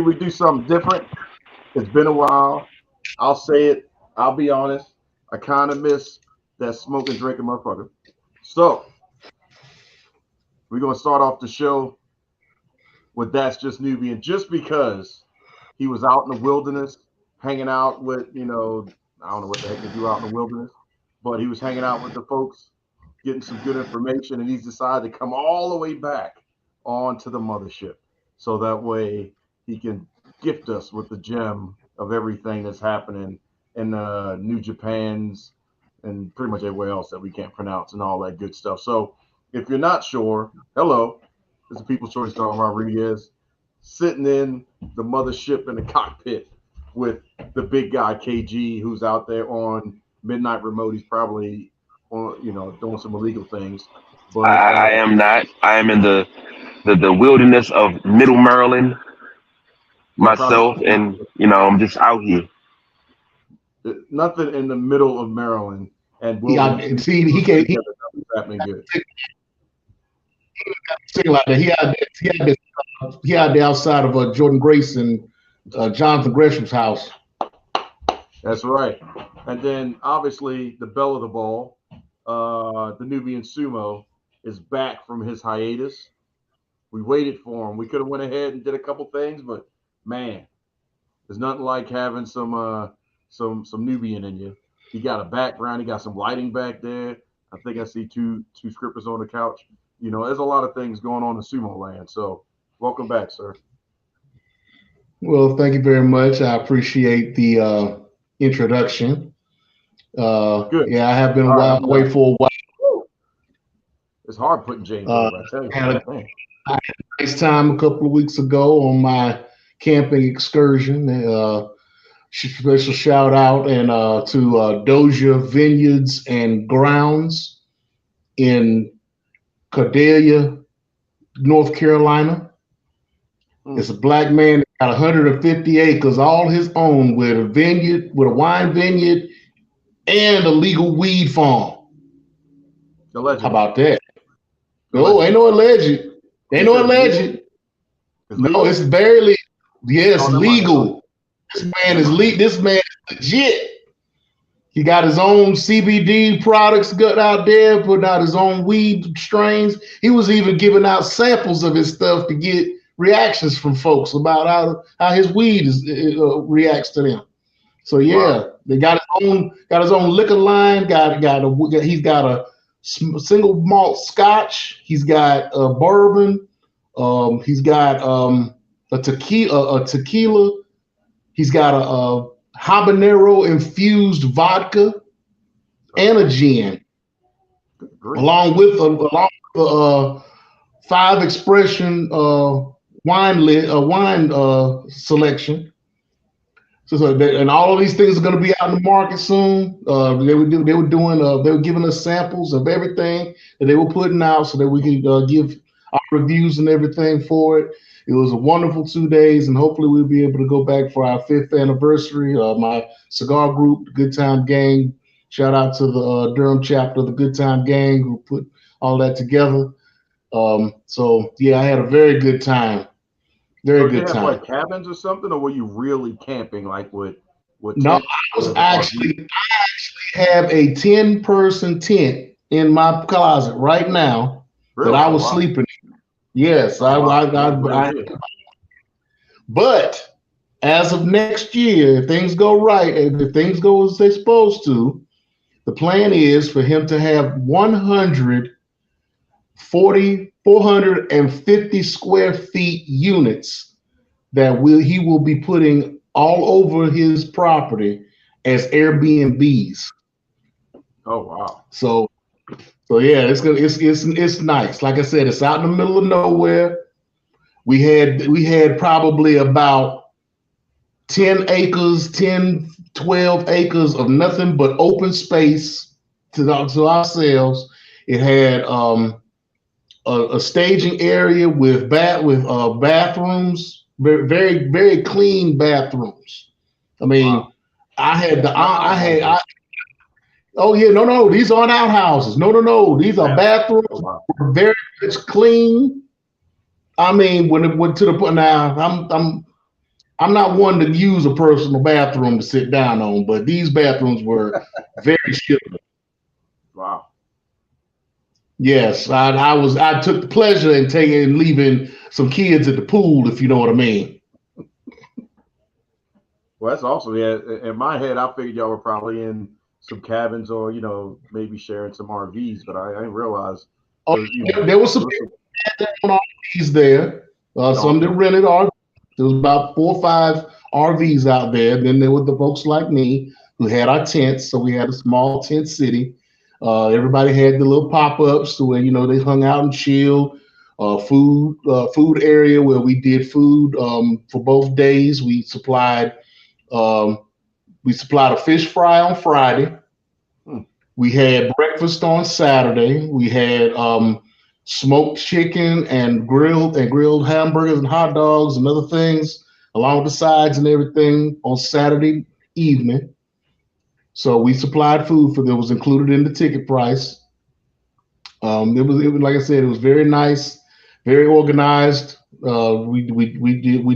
figured we'd do something different. It's been a while. I'll say it. I'll be honest. I kind of miss that smoking, drinking motherfucker. So we're gonna start off the show with That's Just Nubian, just because he was out in the wilderness, hanging out with, I don't know what the heck they do out in the wilderness, but he was hanging out with the folks, getting some good information, and he's decided to come all the way back onto the mothership, so that way he can gift us with the gem of everything that's happening in New Japan's and pretty much everywhere else that we can't pronounce and all that good stuff. So if you're not sure, hello, this is People's Choice Don Rodriguez, sitting in the mothership in the cockpit with the big guy KG, who's out there on midnight remote. He's probably on, doing some illegal things. But I am not. I am in the wilderness of Middle Maryland myself, and I'm just out here. Nothing in the middle of Maryland, and he can't. Happening good. Like that. He had the outside of Jordan Grace and Jonathan Gresham's house. That's right. And then obviously the belle of the ball, the Nubian Sumo, is back from his hiatus. We waited for him. We could have went ahead and did a couple things, but man, there's nothing like having some Nubian in you. He got a background. He got some lighting back there. I think I see two scrippers on the couch. There's a lot of things going on in sumo land. So welcome back, sir. Well, thank you very much. I appreciate the introduction. Good. Yeah, I have been away for a while. It's hard putting James over. I had a nice time a couple of weeks ago on my camping excursion. Special shout out and to Doja Vineyards and Grounds in Cordelia, North Carolina. It's a black man that got 150 acres, all his own, with a vineyard, with a wine vineyard, and a legal weed farm. Alleged. How about that? No, ain't no alleged. Ain't no alleged. No, it's barely. Yes, legal. This man is legit. He got his own CBD products got out there, putting out his own weed strains. He was even giving out samples of his stuff to get reactions from folks about how his weed reacts to them. So yeah, wow. They got his own liquor line. He's got a single malt scotch. He's got a bourbon. He's got a tequila. He's got a habanero infused vodka and a gin, along with a 5 expression wine selection. And all of these things are going to be out in the market soon. They were giving us samples of everything that they were putting out so that we can give our reviews and everything for it. It was a wonderful 2 days, and hopefully we'll be able to go back for our 5th anniversary. My cigar group, the Good Time Gang. Shout out to the Durham chapter of the Good Time Gang who put all that together. So yeah, I had a very good time. Very good time. Like cabins or something, or were you really camping like with No, I actually have a 10-person tent in my closet right now that I was sleeping in. Yes, but as of next year, if things go right, if things go as they're supposed to, the plan is for him to have 450 square feet units that he will be putting all over his property as Airbnbs. Oh wow! So yeah, it's nice. Like I said, it's out in the middle of nowhere. We had probably about 10 acres, 12 acres of nothing but open space to ourselves. It had a staging area with bathrooms, very, very, very clean bathrooms. I mean, wow. Oh yeah, no, these aren't outhouses. No, these are bathrooms, very much clean. I mean, when it went to the point now, I'm not one to use a personal bathroom to sit down on, but these bathrooms were very shitty. Wow. Yes, I took the pleasure in leaving some kids at the pool, if you know what I mean. Well, that's awesome. Yeah, in my head, I figured y'all were probably in some cabins or maybe sharing some RVs, but I didn't realize. Oh, there was some RVs there. Some that rented RVs. There was about 4 or 5 RVs out there. Then there were the folks like me who had our tents. So we had a small tent city. Everybody had the little pop-ups to where they hung out and chilled. Food area where we did food for both days. Um, we supplied a fish fry on Friday. We had breakfast on Saturday. We had smoked chicken and grilled hamburgers and hot dogs and other things along with the sides and everything on Saturday evening. So we supplied food that was included in the ticket price. It was like I said, it was very nice, very organized. We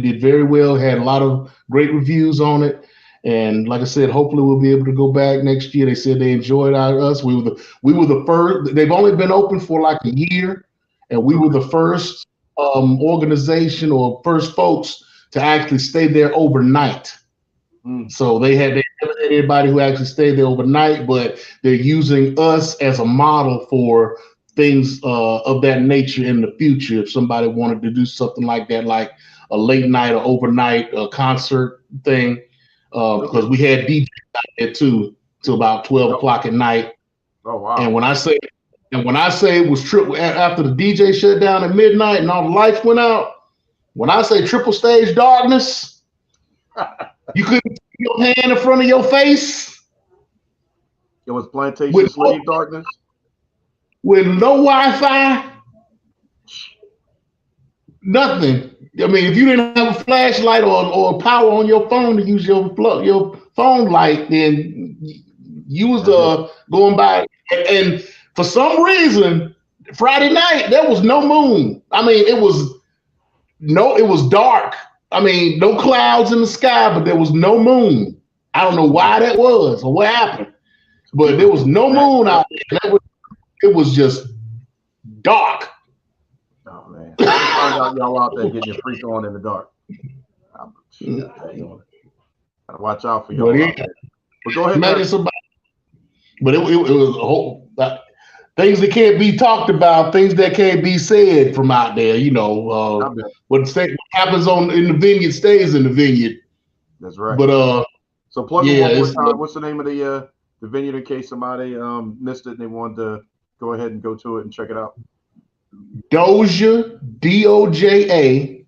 did very well. Had a lot of great reviews on it. And like I said, hopefully we'll be able to go back next year. They said they enjoyed us. We were the first. They've only been open for like a year, and we were the first organization or first folks to actually stay there overnight. So they never had anybody who actually stayed there overnight, but they're using us as a model for things of that nature in the future. If somebody wanted to do something like that, like a late night or overnight concert thing. Because we had DJs out there too till about 12 o'clock at night. Oh wow! And when I say it was after the DJ shut down at midnight and all the lights went out, when I say triple stage darkness, you couldn't put your hand in front of your face. It was plantation slave darkness with no Wi-Fi, nothing. I mean, if you didn't have a flashlight or power on your phone to use your phone light, then you was going by. And for some reason, Friday night there was no moon. I mean, it was dark. I mean, no clouds in the sky, but there was no moon. I don't know why that was or what happened, but there was no moon out there. It was just dark. Oh man! I found out y'all out there getting your freak on in the dark. Watch out for y'all. But go ahead. But it was a whole things that can't be talked about, things that can't be said from out there. What happens in the vineyard stays in the vineyard. That's right. But so plug it one more time. What's the name of the vineyard in case somebody missed it and they wanted to go ahead and go to it and check it out? Doja, Doja,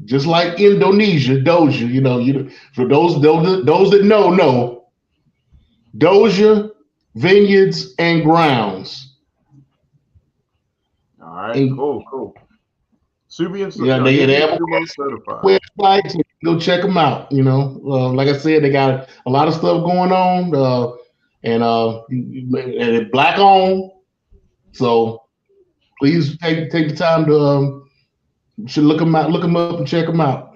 just like Indonesia, Doja. For those that know, Doja Vineyards and Grounds. All right, cool. Subian, they have a website, so go check them out. Like I said, they got a lot of stuff going on, and black owned. So please take the time to should look them up and check them out.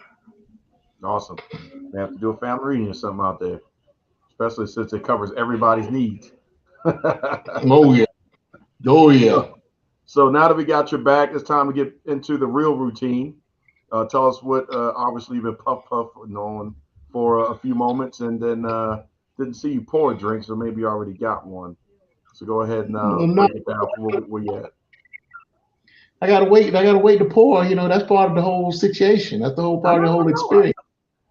Awesome. They have to do a family reunion or something out there, especially since it covers everybody's needs. Oh yeah. So now that we got your back, it's time to get into the real routine. Tell us what obviously you've been on for a few moments, and then didn't see you pour a drink, so maybe you already got one. So go ahead and break it down for where you at. I gotta wait to pour. That's part of the whole situation. That's the whole part of the whole experience.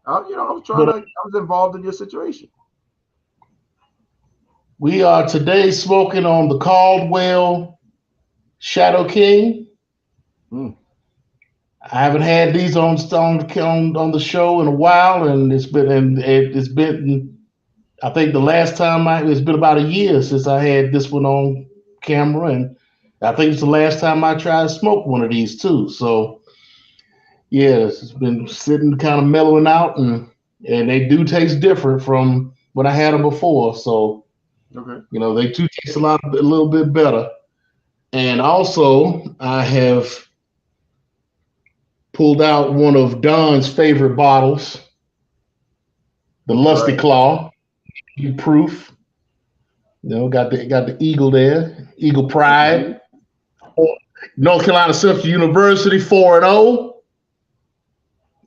I was involved in your situation. We are today smoking on the Caldwell Shadow King. I haven't had these on the show in a while, and it's been I think the last time it's been about a year since I had this one on camera, and I think it's the last time I tried to smoke one of these too. So yes, it's been sitting kind of mellowing out, and they do taste different from when I had them before. So they do taste a little bit better. And also I have pulled out one of Don's favorite bottles. the Lusty Claw, you proof. Got the eagle there, Eagle Pride. North Carolina Central University 4-0.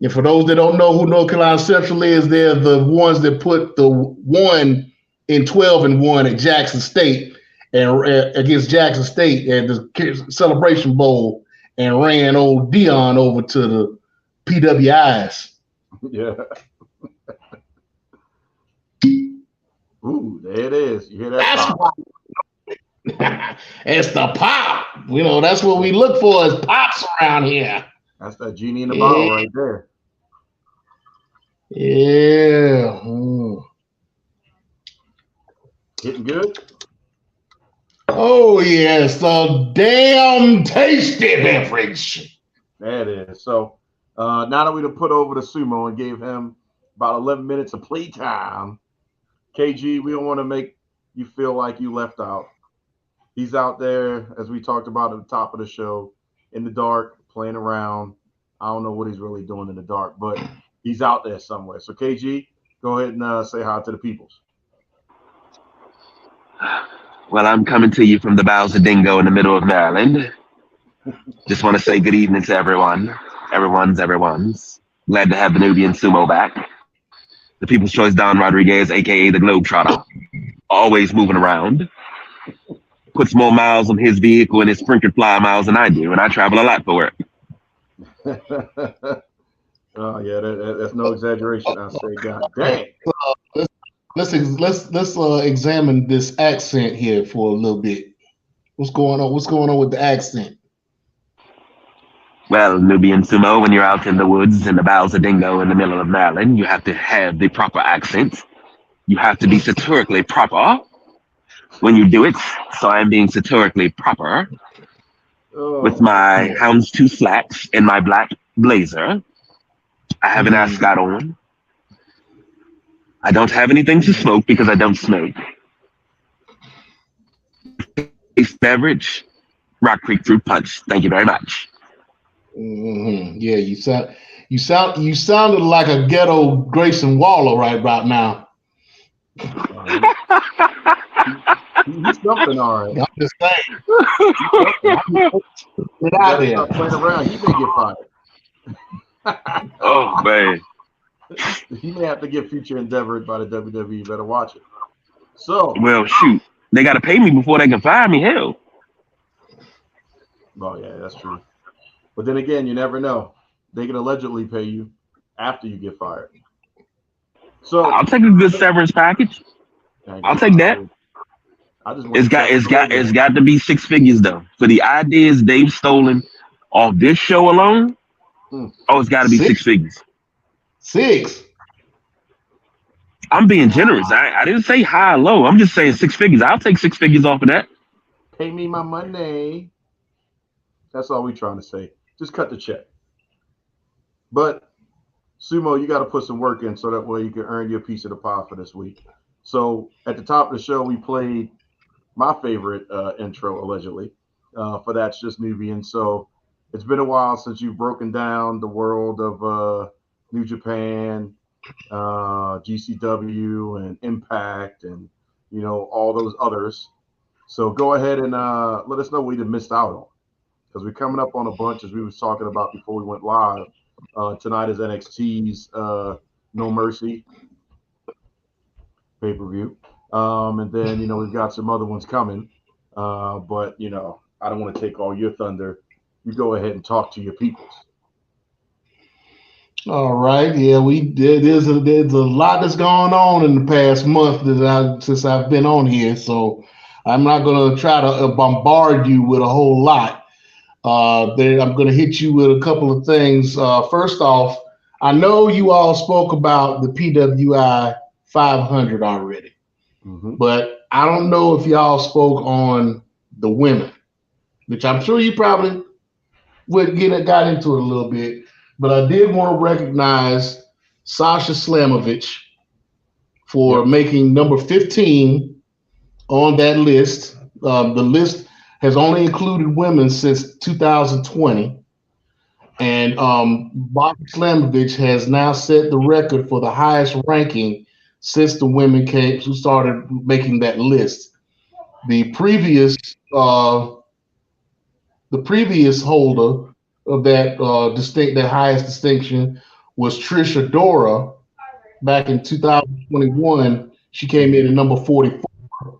And for those that don't know who North Carolina Central is, they're the ones that put the 1 in 12-1 at Jackson State and against Jackson State at the Celebration Bowl and ran old Dion over to the PWIs. Yeah. Ooh, there it is. You hear that? That's pop? It's the pop. That's what we look for as pops around here. That's that genie in the bottle right there. Yeah. Getting good? Oh, yes. A damn tasty beverage. That is. So now that we done put over the Sumo and gave him about 11 minutes of playtime, KG, we don't want to make you feel like you left out. He's out there, as we talked about at the top of the show, in the dark, playing around. I don't know what he's really doing in the dark, but he's out there somewhere. So, KG, go ahead and say hi to the peoples. Well, I'm coming to you from the Bowser Dingo in the middle of Maryland. Just want to say good evening to everyone. Everyone's. Glad to have the Nubian Sumo back. The People's Choice Don Rodriguez, a.k.a. the Globetrotter. Always moving around. Puts more miles on his vehicle and his Sprinter Fly miles than I do, and I travel a lot for work. Oh, yeah, that's no exaggeration. I say, God dang. Let's examine this accent here for a little bit. What's going on? What's going on with the accent? Well, Nubian Sumo, when you're out in the woods in the Bowser Dingo in the middle of Maryland, you have to have the proper accent. You have to be satirically proper when you do it. So I'm being satirically proper with my houndstooth slacks and my black blazer. I have an ascot on. I don't have anything to smoke because I don't smoke. Beverage, Rock Creek Fruit Punch. Thank you very much. Yeah, you sounded like a ghetto Grayson Waller right about now. He's something, all right. I'm just saying. Get out there. Stop playing around. He may get fired. Oh, man. He may have to get future endeavored by the WWE. Better watch it. So, well, shoot, they got to pay me before they can fire me. Hell. Oh yeah, that's true. But then again, you never know. They can allegedly pay you after you get fired. So I'll take a good severance package. I'll take that. It's got to be 6 figures though. For the ideas they've stolen off this show alone, it's got to be 6 figures. 6. I'm being generous. I didn't say high or low. I'm just saying 6 figures. I'll take 6 figures off of that. Pay me my money. That's all we're trying to say. Just cut the check. But Sumo, you got to put some work in so that way you can earn your piece of the pie for this week. So at the top of the show, we played my favorite intro, allegedly. For That's Just Nubian. So it's been a while since you've broken down the world of New Japan, GCW, and Impact, and all those others. So go ahead and let us know what you missed out on, because we're coming up on a bunch, as we was talking about before we went live. Tonight is NXT's No Mercy pay-per-view, and then we've got some other ones coming. But I don't want to take all your thunder. You go ahead and talk to your peoples. All right, yeah, there's a lot that's going on in the past month since I've been on here, so I'm not going to try to bombard you with a whole lot. I'm going to hit you with a couple of things. First off, I know you all spoke about the PWI 500 already, but I don't know if y'all spoke on the women, which I'm sure you probably got into it a little bit. But I did want to recognize Sasha Slamovich for making number 15 on that list. The list has only included women since 2020. And Bobby Slamovich has now set the record for the highest ranking since the women came, who started making that list. The previous uh, the previous holder of that highest distinction was Trisha Dora back in 2021. She came in at number 44,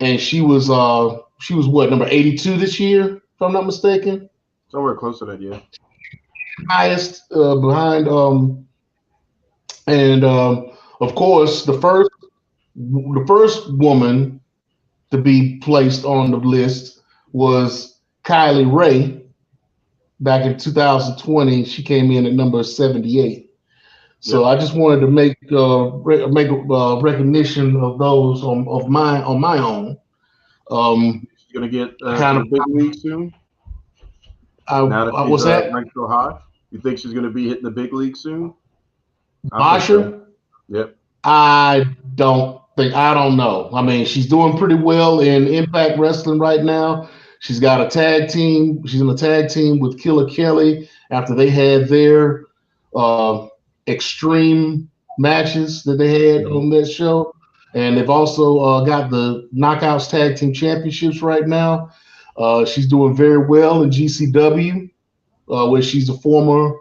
and she was what, number 82 this year, if I'm not mistaken. Somewhere close to that, yeah. Highest behind and of course the first woman to be placed on the list was Kylie Ray back in 2020. She came in at number 78. So Yep. I just wanted to make recognition of those on my own. She's gonna get to Kind the big league soon. of Now that she's what's that? ranked so high, you think she's gonna be hitting the big league soon? I think so. Masha? Yep. I don't know. I mean, she's doing pretty well in Impact Wrestling right now. She's got a tag team. She's in a tag team with Killer Kelly after they had their uh, extreme matches that they had Mhm. on that show. And they've also got the Knockouts Tag Team Championships right now. She's doing very well in GCW, where she's a former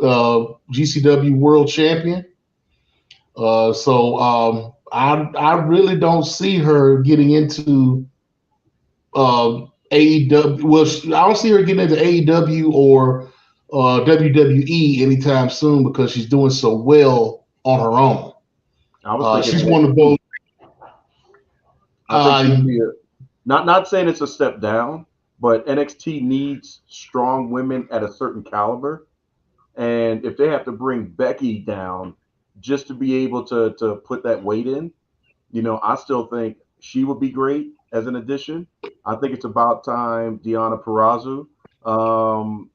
GCW World Champion. I really don't see her getting into AEW. Well, I don't see her getting into AEW or WWE anytime soon because she's doing so well on her own. I was thinking She's one of those. NXT. I think she'll be a not saying it's a step down, but NXT needs strong women at a certain caliber. And if they have to bring Becky down just to be able to put that weight in, I still think she would be great as an addition. I think it's about time Deanna Purrazzo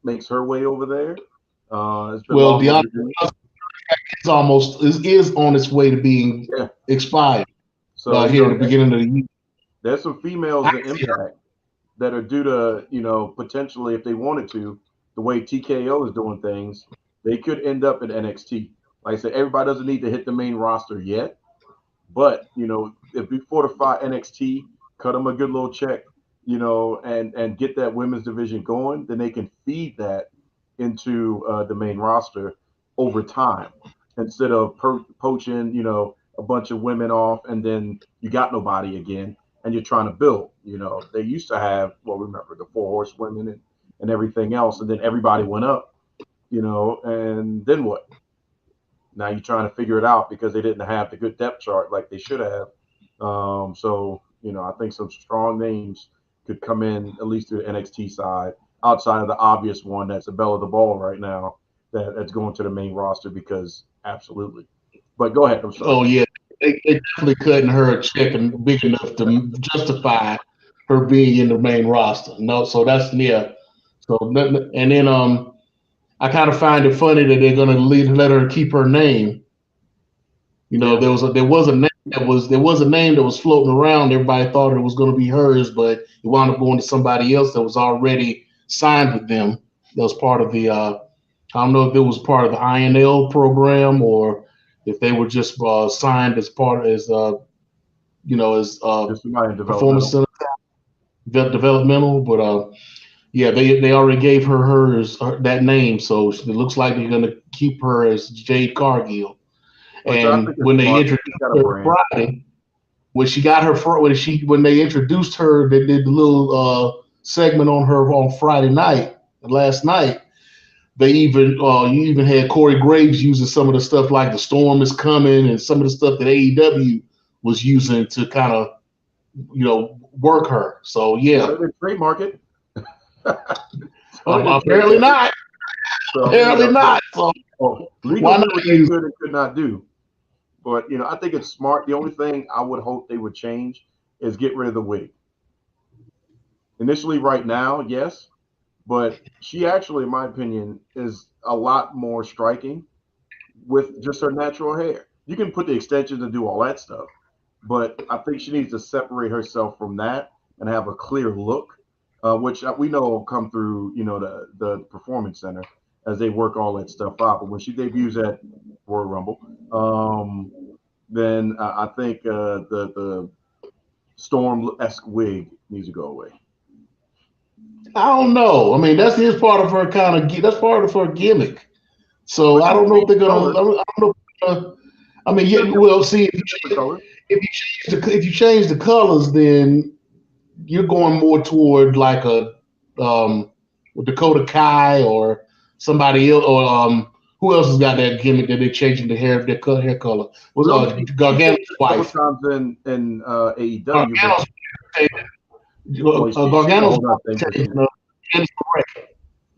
makes her way over there. It's been Well, long Deanna overdue. is on its way to being Yeah. expired So here at the beginning of the year. there's some females in Impact that are due to, potentially if they wanted to, the way TKO is doing things, they could end up in NXT. Like I said, everybody doesn't need to hit the main roster yet, but if we fortify NXT, cut them a good little check, and get that women's division going, then they can feed that into the main roster over time instead of poaching, a bunch of women off and then you got nobody again and you're trying to build. They used to have, well, remember the four horsewomen and everything else, and then everybody went up, and then what? Now you're trying to figure it out because they didn't have the good depth chart like they should have. I think some strong names could come in at least to the NXT side, outside of the obvious one that's a belle of the ball right now that's going to the main roster because absolutely. But go ahead. I'm sorry. Oh yeah, they definitely cutting her a check and big enough to justify her being in the main roster. No, so that's yeah. So and then I kind of find it funny that they're gonna let her keep her name. Yeah. There was a name that was floating around. Everybody thought it was going to be hers, but it wound up going to somebody else that was already signed with them. That was part of the I don't know if it was part of the INL program or if they were just signed as part as as Just somebody in performance developmental. center developmental. But yeah, they already gave that name, so it looks like they're going to keep her as Jade Cargill. Which I And think is when they smart. introduced She's got a her brand. Friday, when they introduced her, they did the little segment on her on Friday night, last night. They even you even had Corey Graves using some of the stuff like the storm is coming and some of the stuff that AEW was using to kind of work her. So Well, yeah, they didn't trademark it. Tony didn't apparently trademark it. not. So, Apparently not. So legal why knew not what they use? could and could not do. But I think it's smart. The only thing I would hope they would change is get rid of the wig. Initially, right now, yes, but she actually, in my opinion, is a lot more striking with just her natural hair. You can put the extensions and do all that stuff, but I think she needs to separate herself from that and have a clear look, which we know will come through, the performance center as they work all that stuff out. But when she debuts at Royal Rumble, then I think the Storm-esque wig needs to go away. I don't know. I mean, that's his part of her that's part of her gimmick. So But I she don't know if changed they're the gonna. color. I don't know. I mean, Still yeah. Well, see, different color. if you change the colors, then you're going more toward like a um, Dakota Kai or somebody else, or who else has got that gimmick that they're changing the hair color? Was No, she changed Gargano's it a couple wife? times in AEW, but Gargano's well, she's a Gargano's whole other thing because changing, she's Candice LeRae.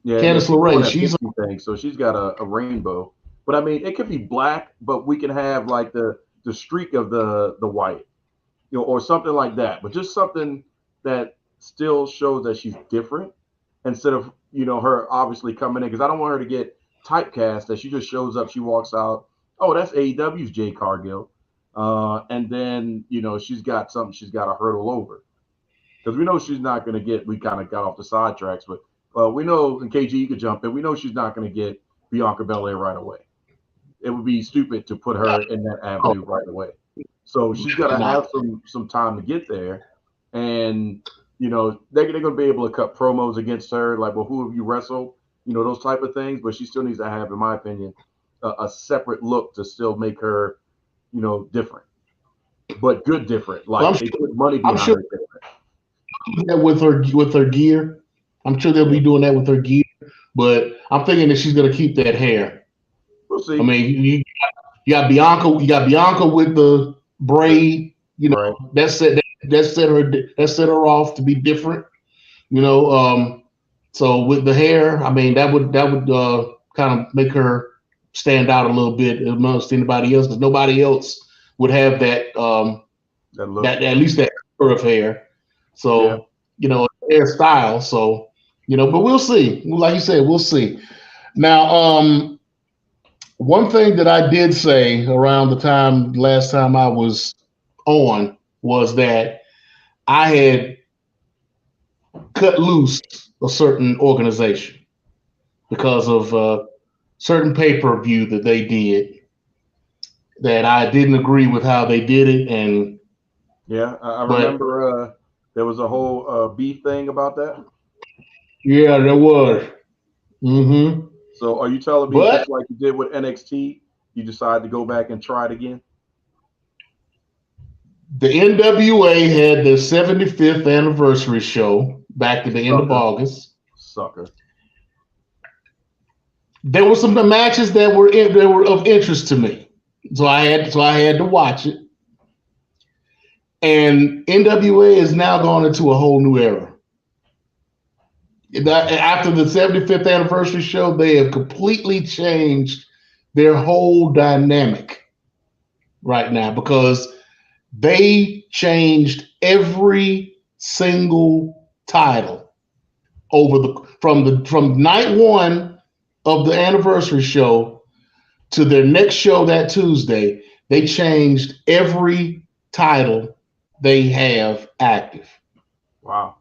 yeah, Candice she's doing LeRae. that She's pixie thing, so she's got a rainbow. But I mean, it could be black, but we can have like the streak of the white, or something like that. But just something that still shows that she's different instead of her obviously coming in because I don't want her to get typecast that she just shows up, she walks out. Oh, that's AEW's Jade Cargill, and then she's got something she's got to hurdle over because we know she's not going to get. We kind of got off the sidetracks, but we know, and KG, you could jump in. We know she's not going to get Bianca Belair right away. It would be stupid to put her in that avenue right away. So she's got to have not. some time to get there, and they're going to be able to cut promos against her, like, well, who have you wrestled, those type of things. But she still needs to have, in my opinion, a separate look to still make her, different, but good different. Well, Like they put money I'm behind sure her different. that with her gear. I'm sure they'll Yeah, be doing that with her gear. But I'm thinking that she's gonna keep that hair. we'll I see. mean, you got Bianca with the braid. Right. That set her off to be different. You know, so with the hair, I mean, that would kind of make her stand out a little bit amongst anybody else because nobody else would have that That look. that at least that color of hair. Yeah. So hairstyle. So but we'll see. Like you said, we'll see. Now, one thing that I did say around the last time I was on was that I had cut loose a certain organization because of certain pay-per-view that they did that I didn't agree with how they did it, and Yeah. I but remember there was a whole beef thing about that. yeah, there was. hmm So are you telling me But just like you did with NXT, you decided to go back and try it again? the NWA had their 75th anniversary show back at the end of Sucker. August. Sucker. There were some matches that were of interest to me, so I had to watch it. And NWA is now gone into a whole new era. After the 75th anniversary show, they have completely changed their whole dynamic right now because they changed every single title from night one of the anniversary show to their next show that Tuesday. They changed every title they have active. Wow.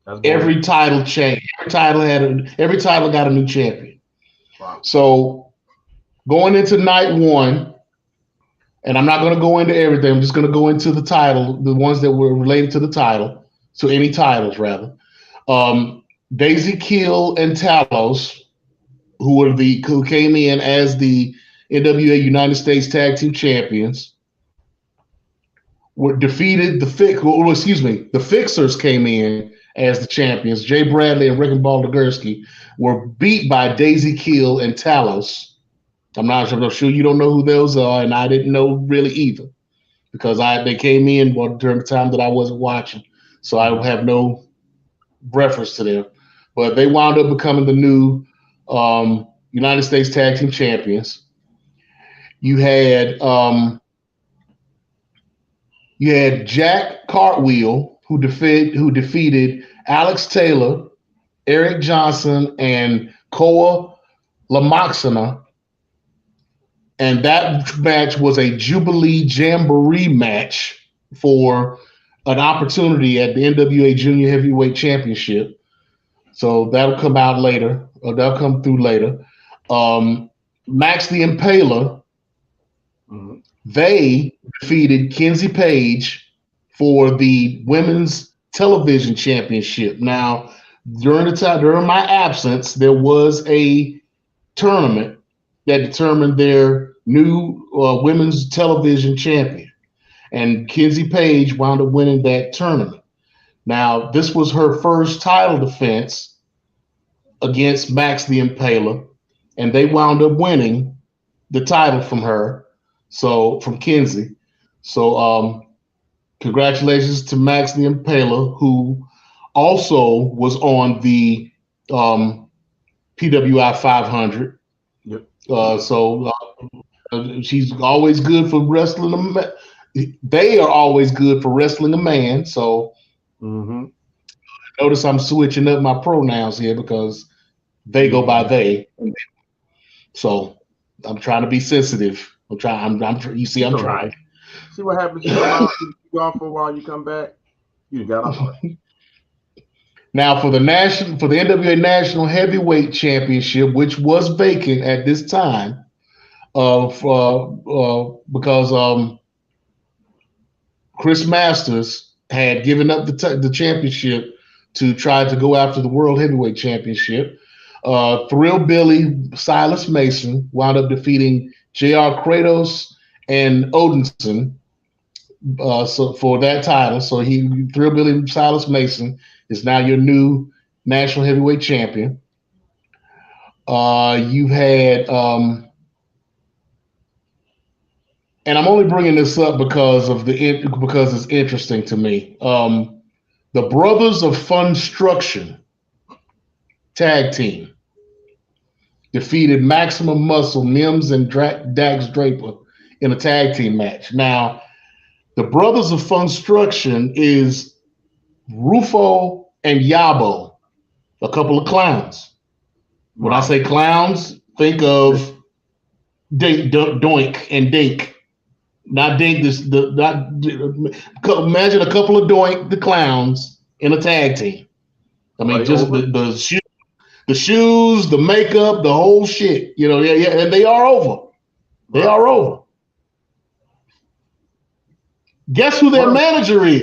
That's bold. Every title changed. Every title got a new champion. Wow. So going into night one, and I'm not going to go into everything. I'm just going to go into the title, the ones that were related to the title, so any titles rather. Daisy Kill and Talos, who came in as the NWA United States Tag Team Champions, were defeated. The Fixers came in as the champions. Jay Bradley and Rick and Baldegursky were beat by Daisy Kill and Talos. I'm sure you don't know who those are, and I didn't know really either because they came in during the time that I wasn't watching, so I have no reference to them. But they wound up becoming the new United States Tag Team Champions. You had Jack Cartwheel who defeated Alex Taylor, Eric Johnson, and Koa Lamoxana. And that match was a Jubilee Jamboree match for an opportunity at the NWA Junior Heavyweight Championship. So that'll come out later, or that'll come through later. Max the Impaler They defeated Kenzie Page for the women's television championship. Now, during my absence, there was a tournament that determined their new women's television champion, and Kenzie Page wound up winning that tournament. Now, this was her first title defense against Max the Impaler, and they wound up winning the title from her. So from Kenzie. So congratulations to Max the Impaler, who also was on the PWI 500. Yep. She's always good for wrestling. They are always good for wrestling a man. So notice I'm switching up my pronouns here because they go by they. So I'm trying to be sensitive. I'm trying. You see, I'm trying. See what happens. You come out, you go off for a while, you come back. You got off. Now for the NWA National Heavyweight Championship, which was vacant at this time, because Chris Masters had given up the championship to try to go after the World Heavyweight Championship. Thrill Billy Silas Mason wound up defeating J.R. Kratos and Odinson so for that title. So Thrill Billy Silas Mason is now your new national heavyweight champion. You had, and I'm only bringing this up because it's interesting to me. The Brothers of Funstruction tag team defeated Maximum Muscle, Mims and Dax Draper in a tag team match. Now, the Brothers of Funstruction is Rufo and Yabo, a couple of clowns. When I say clowns, think of Doink and Dink. Not Dink. Imagine a couple of Doink the clowns in a tag team. I mean, just the shoes, the makeup, the whole shit. You know, yeah, and they are over. They are over. Guess who their manager is?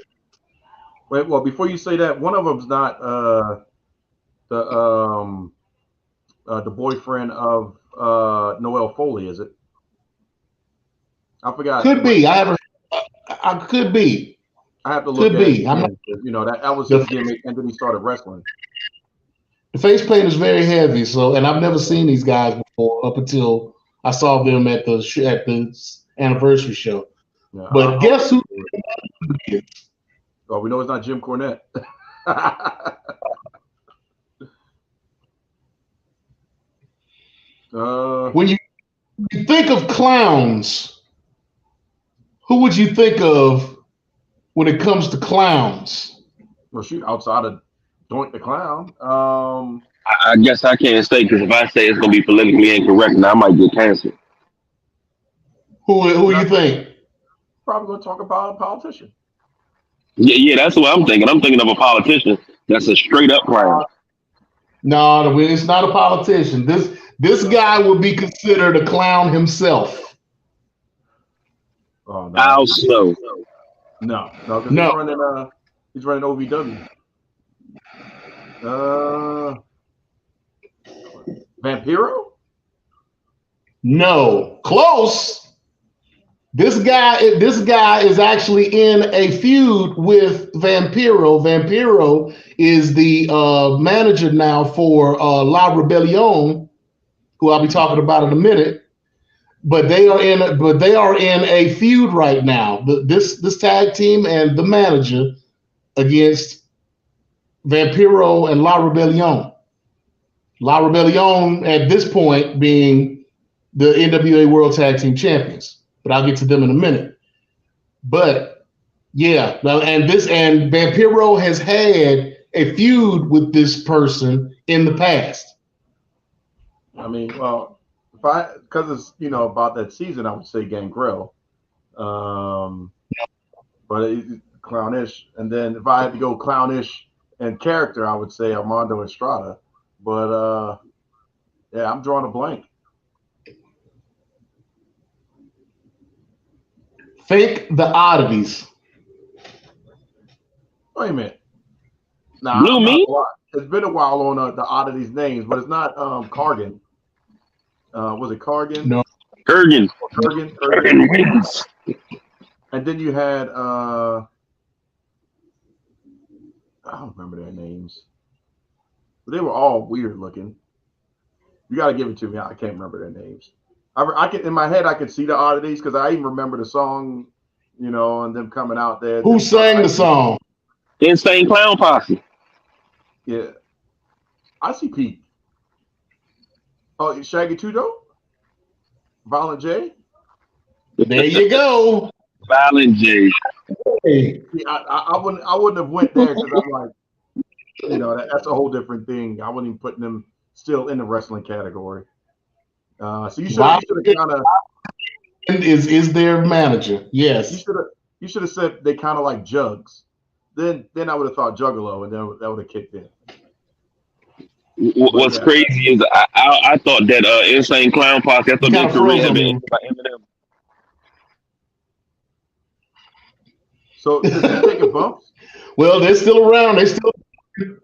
Wait, well, before you say that, one of them's not the boyfriend of Noelle Foley, is it? I forgot. Could be. I could be. I have to look at it. You know, that was his gimmick, and then he started wrestling. The face paint is very heavy, and I've never seen these guys before up until I saw them at the anniversary show. Yeah, but guess who? Oh, we know it's not Jim Cornette. When you think of clowns, who would you think of when it comes to clowns? Well, shoot, outside of Doink the Clown. I guess I can't say, because if I say it's going to be politically incorrect, now I might get canceled. Who you think? Probably going to talk about a politician. Yeah, that's what I'm thinking. I'm thinking of a politician that's a straight up clown. No, it's not a politician. This guy would be considered a clown himself. Oh, no. Al Snow. No. He's running OVW. Vampiro? No, close. This guy is actually in a feud with Vampiro. Vampiro is the manager now for La Rebellion, who I'll be talking about in a minute. But they are in a feud right now. This tag team and the manager against Vampiro and La Rebellion. La Rebellion at this point being the NWA World Tag Team Champions. But I'll get to them in a minute. But yeah, and Vampiro has had a feud with this person in the past. I mean, well, because it's about that season, I would say Gangrel, but it's clownish. And then if I had to go clownish and character, I would say Armando Estrada. But yeah, I'm drawing a blank. Think the oddities. Wait a minute. Now Blue I'm not meat? a lot. It's been a while on the oddities names, but it's not Cargan. Was it Cargan? No. Kurgan. Kurgan. Kurgan wings. And then you had I don't remember their names, but they were all weird looking. You got to give it to me. I can't remember their names. I can in my head I could see the oddities because I even remember the song, and them coming out there. Who sang the song? Insane Clown Posse. Yeah, I see Pete. Oh, Shaggy Two Dope, Violent J. There you go. Violent J. Hey. I wouldn't have went there because I'm like, that's a whole different thing. I wouldn't even put them still in the wrestling category. So you should have kind of is their manager. Yes. You should have said they kind of like Jugs. Then I would have thought Juggalo, and then that would have kicked in. What's crazy is I thought that Insane Clown Posse, I thought their career had been by Eminem. So is he taking bumps? Well, they're still around. They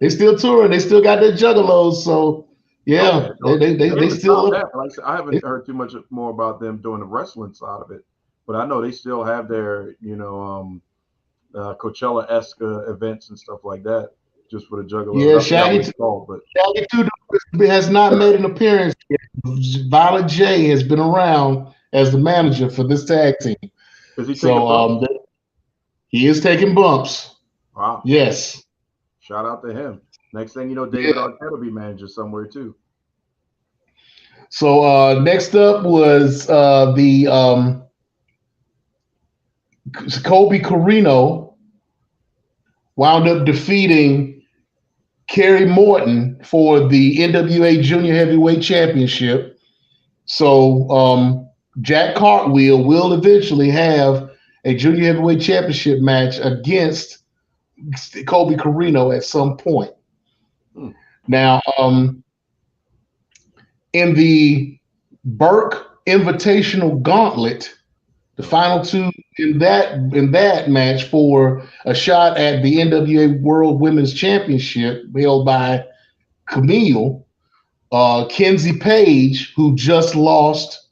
still touring. They still got their juggalos. So yeah, okay. they still. Like I said, I haven't heard too much more about them doing the wrestling side of it, but I know they still have their Coachella-esque events and stuff like that, just for the juggalos. Yeah, Shaggy Two has not made an appearance yet. Violent J has been around as the manager for this tag team. Is he taking bumps? He is taking bumps. Wow. Yes. Shout out to him. Next thing you know, David Arquette will be manager somewhere too. So next up was the Kobe Carino wound up defeating Kerry Morton for the NWA Junior Heavyweight Championship. So Jack Cartwheel will eventually have a Junior Heavyweight Championship match against Kobe Carino at some point. Now, in the Burke Invitational Gauntlet, the final two in that match for a shot at the NWA World Women's Championship held by Camille, Kenzie Page, who just lost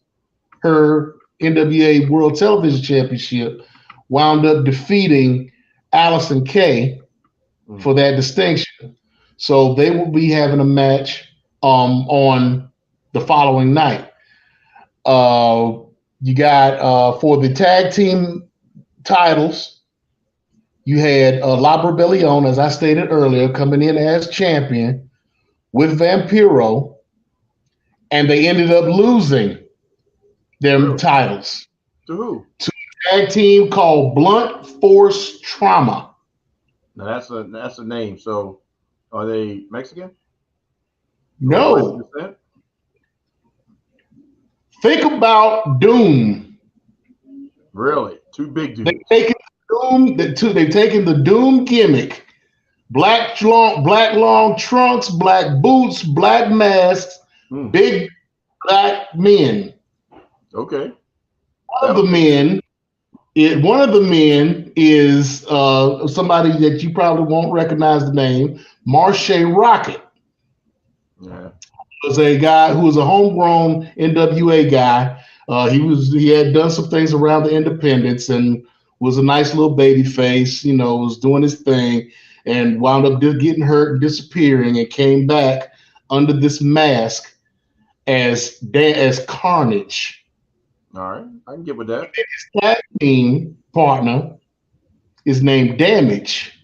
her NWA World Television Championship, wound up defeating Allison Kay for that distinction. So they will be having a match on the following night. You got for the tag team titles, you had La Rebellion, as I stated earlier, coming in as champion with Vampiro, and they ended up losing their titles. To who? To a tag team called Blunt Force Trauma. Now that's a name. So are they Mexican? No. Think about Doom. Really? Two big dudes. They've taken the Doom gimmick. Black long trunks, black boots, black masks, big black men. Okay. One of the men is somebody that you probably won't recognize the name, Marshe Rocket. Yeah. Was a guy who was a homegrown NWA guy. He had done some things around the independents and was a nice little baby face, was doing his thing and wound up getting hurt and disappearing and came back under this mask as Carnage. All right, I can get with that. His tag team partner is named Damage.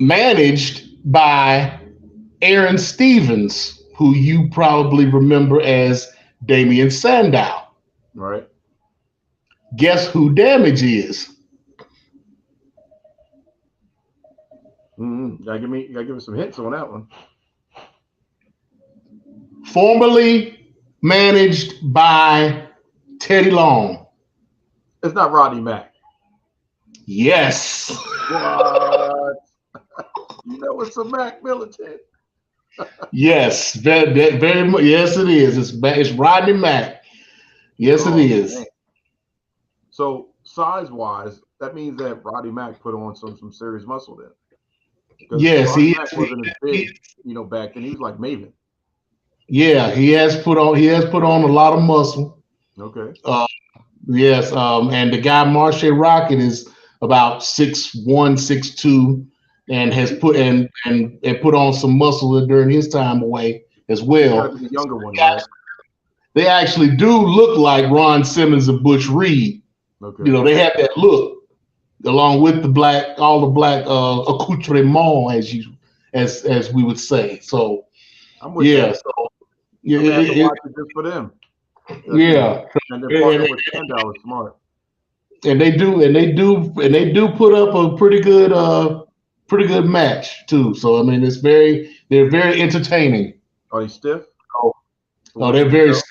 Managed by Aaron Stevens, who you probably remember as Damian Sandow. Right. Guess who Damage is? Gotta give me some hints on that one. Formerly managed by Teddy Long. It's not Rodney Mack. Yes. What? It's a Mac militant. Yes, very much. Yes, it is. It's Rodney Mack. Yes, it Oh is. man. So size wise, that means that Roddy Mack put on some serious muscle then, because Yes, Roddy he Mack is. wasn't as big, back then. He was like Maven. Yeah, he has put on a lot of muscle. Okay. Uh, yes, and the guy Marshe Rocket is about 6'1", 6'2", and has put and put on some muscle during his time away as He's got to well. be the younger one, right? They actually do look like Ron Simmons and Butch Reed. Okay. They have that look along with all the black accoutrement, as we would say. So I'm with yeah, that. so yeah, I may have to watch it just for them. yeah, And then and, partner with Sandow is smart. and they do put up a pretty good match too. So I mean, they're very entertaining. Are they stiff Oh, from oh, what you they're can very tell?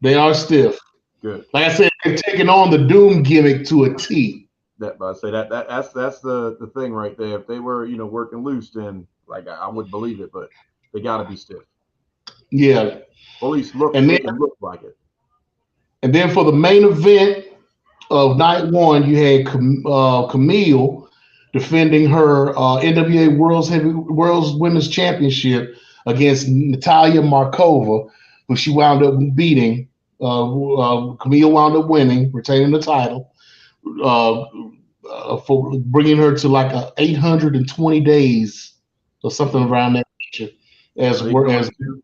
they are stiff. Good. Like I said, they're taking on the Doom gimmick to a T. That, but I say that's the thing right there. If they were working loose, then like I would believe it, but they got to be stiff, Yeah, or at least and then make it look like it. for the main event of night one, you had Camille defending her NWA World's Women's Championship against Natalia Markova, who she wound up beating. Camille wound up winning, retaining the title, uh, for bringing her to like 820 days or something Mm. around that nature Are they doing as it too?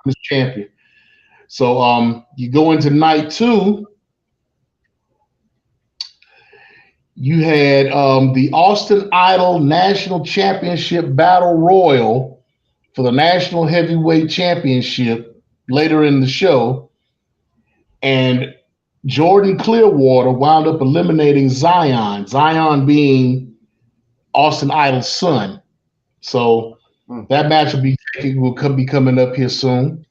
Women's champion. So you go into night two. You had the Austin Idol National Championship Battle Royal for the National Heavyweight Championship later in the show, and Jordan Clearwater wound up eliminating Zion. Zion being Austin Idol's son. So Mm. that match will be coming up here soon.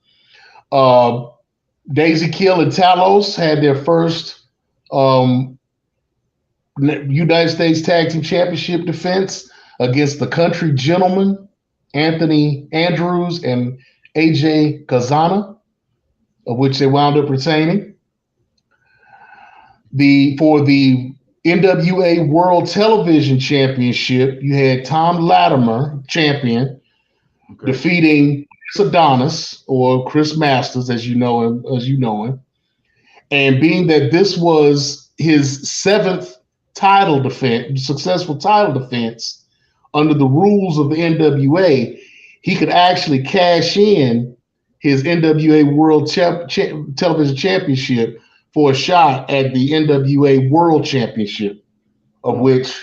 Uh, Daisy Kill and Talos had their first um, United States Tag Team Championship defense against the Country Gentlemen, Anthony Andrews and AJ Kazana, of which they wound up retaining. For the NWA World Television Championship, you had Tom Latimer, champion, Okay. defeating Chris Adonis or Chris Masters, as you know him. And being that this was his seventh successful title defense under the rules of the NWA, he could actually cash in his NWA World Television Championship for a shot at the NWA World Championship, of Mm. which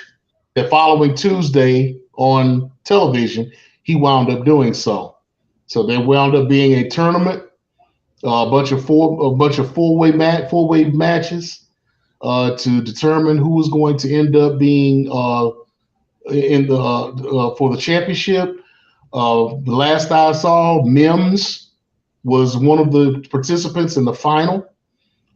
the following Tuesday on television, he wound up doing so. So there wound up being a tournament, a bunch of four way matches to determine who was going to end up being in the for the championship. The last I saw, Mims was one of the participants in the final.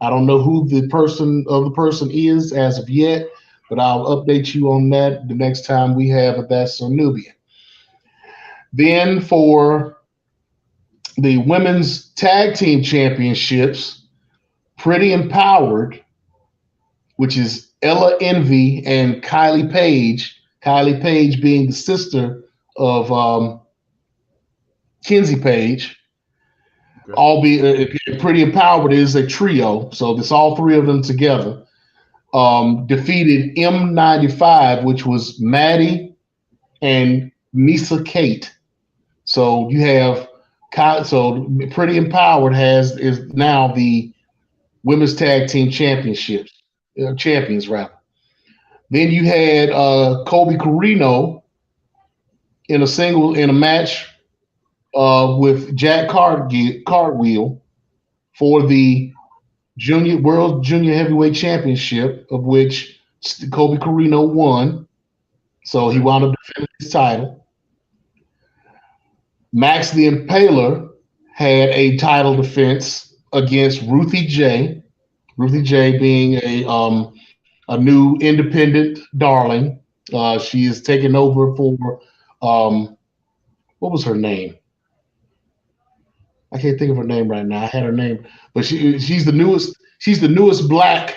I don't know who the person is as of yet, but I'll update you on that the next time we have a That's So Nubian. Then for the women's tag team championships, Pretty Empowered, which is Ella Envy and Kylie Page. Kylie Page being the sister of Kinsey Page. Okay. Pretty Empowered is a trio, so it's all three of them together. Defeated M95, which was Maddie and Misa Kate. So you have Pretty Empowered is now the women's tag team champions rather. Then you had Kobe Carino in a match with Jack Cartwheel for the World Junior Heavyweight Championship, of which Kobe Carino won. So he wound up defending his title. Max the Impaler had a title defense against Ruthie J. Ruthie J being a new independent darling. She is taking over for what was her name? I can't think of her name right now. I had her name, but she's the newest. She's the newest black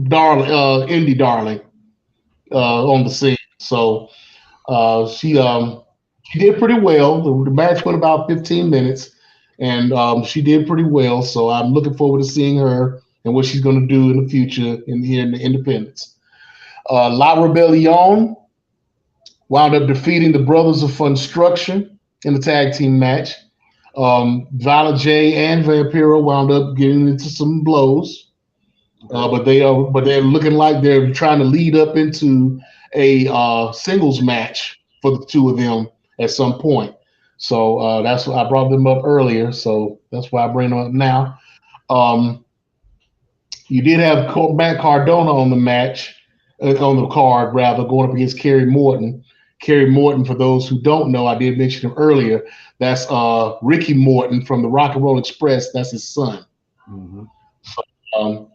darling, indie darling on the scene. So she did pretty well. The match went about 15 minutes, and she did pretty well. So I'm looking forward to seeing her and what she's going to do in the future in the Independence. La Rebellion wound up defeating the Brothers of Funstruction in the tag team match. Violent J and Vampiro wound up getting into some blows, but they're looking like they're trying to lead up into a singles match for the two of them at some point. So that's why I brought them up earlier. So that's why I bring them up now. Um, you did have Matt Cardona on the match, on the card rather, going up against Kerry Morton. Kerry Morton, for those who don't know, I did mention him earlier. That's Ricky Morton from the Rock and Roll Express. That's his son. Mm-hmm. Um,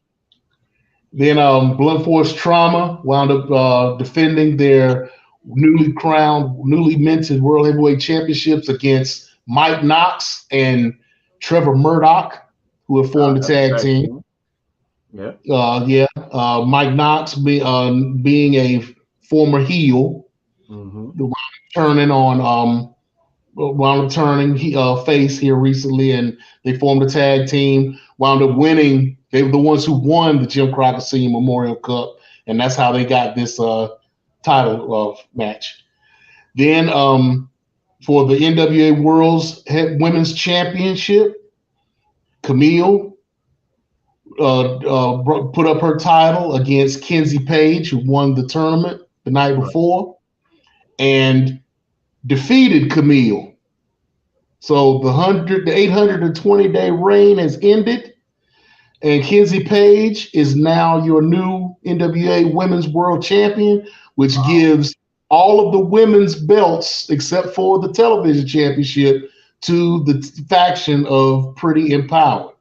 then Blunt Force Trauma wound up defending their newly crowned, newly minted World Heavyweight Championships against Mike Knox and Trevor Murdoch, who have formed a tag team. Yeah. Mike Knox being a former heel, Mm-hmm. turning on wound up turning face here recently, and they formed a tag team. Wound up winning. They were the ones who won the Jim Crockett Senior Memorial Cup, and that's how they got this title match. Then for the NWA World's Women's Championship, Camille put up her title against Kenzie Page, who won the tournament the night before, and defeated Camille. So the 820-day reign has ended, and Kenzie Page is now your new NWA Women's World Champion, which gives all of the women's belts except for the television championship to the faction of Pretty Empowered.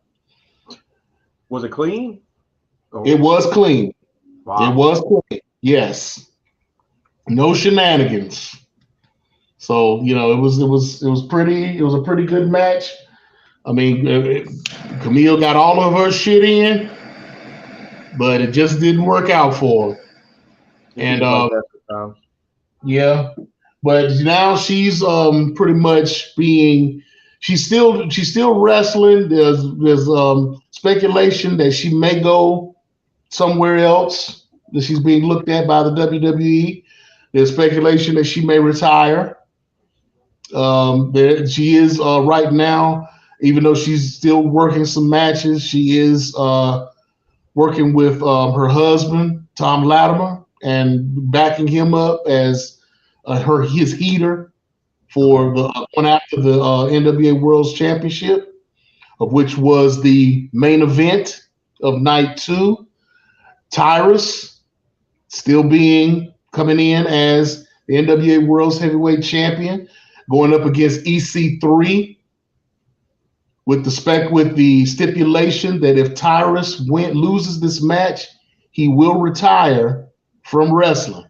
Was it clean? It was clean. Wow. It was clean. Yes. No shenanigans. So it was a pretty good match. I mean, Camille got all of her shit in, but it just didn't work out for her. And yeah, but now she's pretty much she's still wrestling. There's speculation that she may go somewhere else, that she's being looked at by the WWE. There's speculation that she may retire. She is right now, even though she's still working some matches, she is working with her husband, Tom Latimer, and backing him up as his heater for the one after the NWA World's Championship, of which was the main event of night 2. Tyrus still coming in as the NWA World's Heavyweight Champion, going up against EC3 with the stipulation that if Tyrus loses this match, he will retire from wrestling.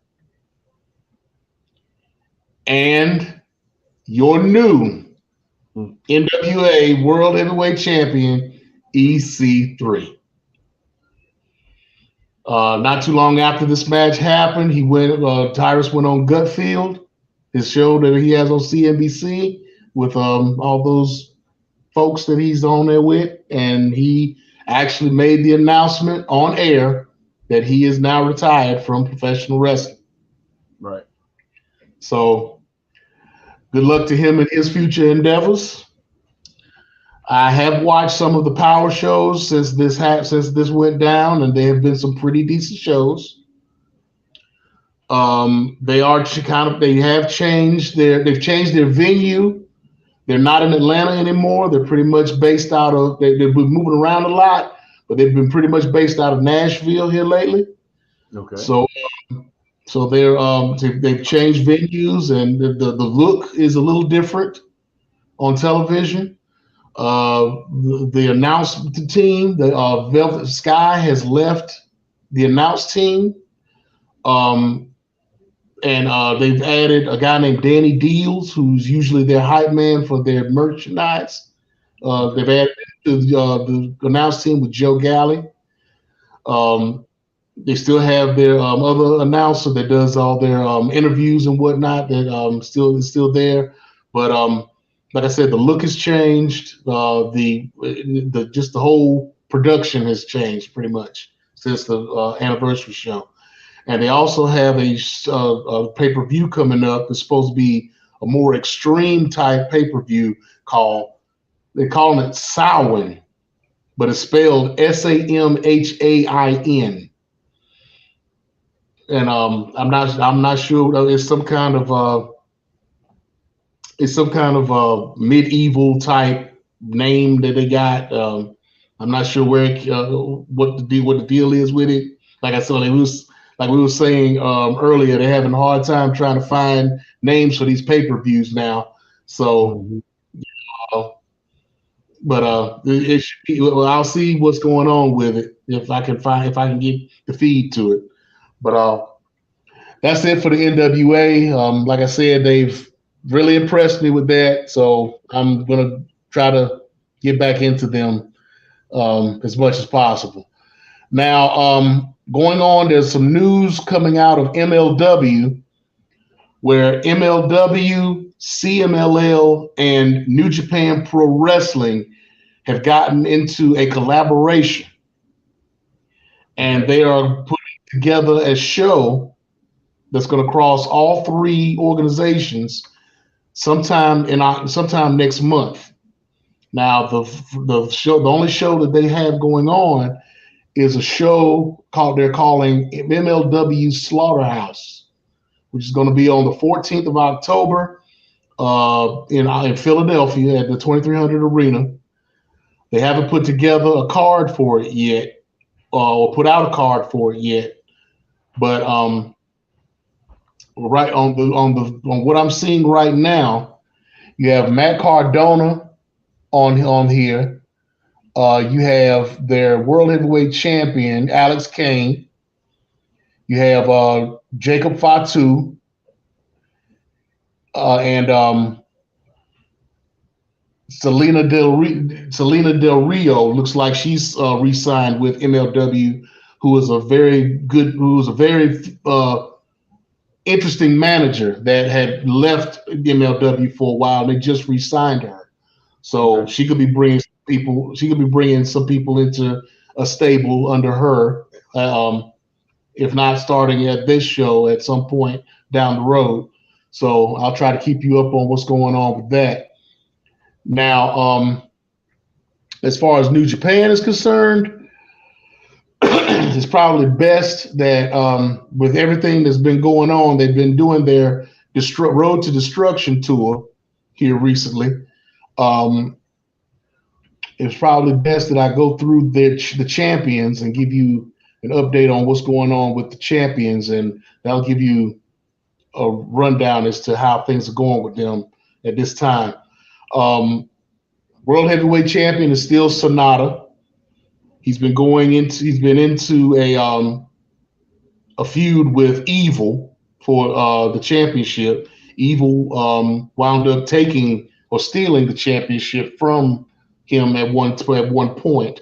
And your new NWA World Heavyweight Champion, EC3. Not too long after this match happened, Tyrus went on Gutfield, his show that he has on CNBC with all those folks that he's on there with, and he actually made the announcement on air that he is now retired from professional wrestling. Right. So good luck to him in his future endeavors. I have watched some of the power shows since this went down, and they have been some pretty decent shows. They've changed their venue. They're not in Atlanta anymore. They're pretty much based out of, they've been moving around a lot, but they've been pretty much based out of Nashville here lately. Okay. So they've changed venues, and the look is a little different on television. The announcement team, the Velvet Sky, has left the announce team. And they've added a guy named Danny Deals, who's usually their hype man for their merchandise, They've added to the announced team with Joe Galley. Um, they still have their other announcer that does all their interviews and whatnot. That still is still there, but like I said, the look has changed. The just the whole production has changed pretty much since the anniversary show. And they also have a pay per view coming up. It's supposed to be a more extreme type pay per view called they're calling it Samhain, but it's spelled Samhain. And I'm not sure it's some kind of medieval type name that they got. I'm not sure what the deal is with it. Like I said, like we were saying earlier, they're having a hard time trying to find names for these pay-per-views now. So, uh, but it should be, well, I'll see what's going on with it if I can get the feed to it. But that's it for the NWA. Like I said, they've really impressed me with that, so I'm gonna try to get back into them as much as possible. Now, going on, there's some news coming out of MLW where MLW, CMLL, and New Japan Pro Wrestling have gotten into a collaboration, and they are putting together a show that's going to cross all three organizations sometime next month. Now, the only show that they have going on is a show they're calling MLW Slaughterhouse, which is going to be on the 14th of October in Philadelphia at the 2300 Arena. They haven't put together a card for it yet, or put out a card for it yet. But right on what I'm seeing right now, you have Matt Cardona on here. You have their World Heavyweight Champion Alex Kane. You have Jacob Fatu and Selena Del Rio. Looks like she's re-signed with MLW, who is a very interesting manager that had left MLW for a while. They just re-signed her, so she could be bringing people. She could be bringing some people into a stable under her, if not starting at this show at some point down the road. So I'll try to keep you up on what's going on with that. Now, as far as New Japan is concerned, it's probably best that with everything that's been going on, they've been doing their Road to Destruction tour here recently. It's probably best that I go through the champions and give you an update on what's going on with the champions, and that'll give you a rundown as to how things are going with them at this time. World Heavyweight Champion is still Sonata. He's been into a feud with Evil for the championship. Evil wound up taking or stealing the championship from him at one point.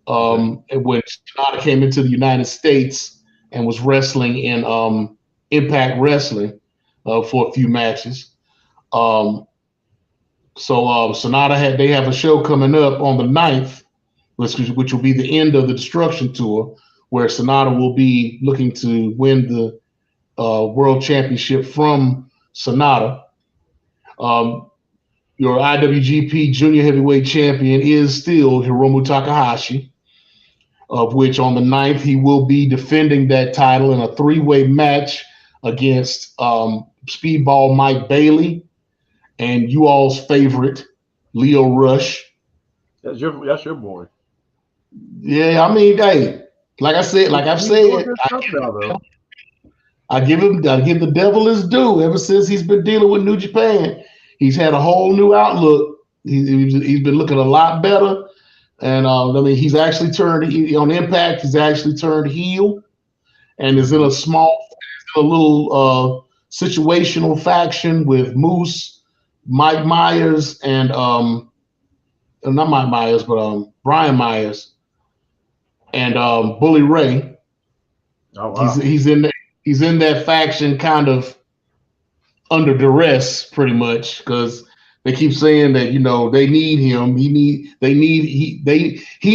When Sonata came into the United States and was wrestling in Impact Wrestling for a few matches. So Sonata they have a show coming up on the 9th, which will be the end of the Destruction Tour, where Sonata will be looking to win the World Championship from Sonata. Your IWGP Junior Heavyweight Champion is still Hiromu Takahashi, of which on the 9th he will be defending that title in a 3-way match against Speedball Mike Bailey and you all's favorite Leo Rush. That's your boy. Yeah, I mean, hey, I've said, I give the devil his due. Ever since he's been dealing with New Japan, he's had a whole new outlook. He's been looking a lot better, and I mean, he's actually turned on Impact. He's actually turned heel, and is in a little situational faction with Moose, Mike Myers, and not Mike Myers, but Brian Myers and Bully Ray. Oh wow. He's in that faction kind of under duress pretty much because they keep saying that they need him. He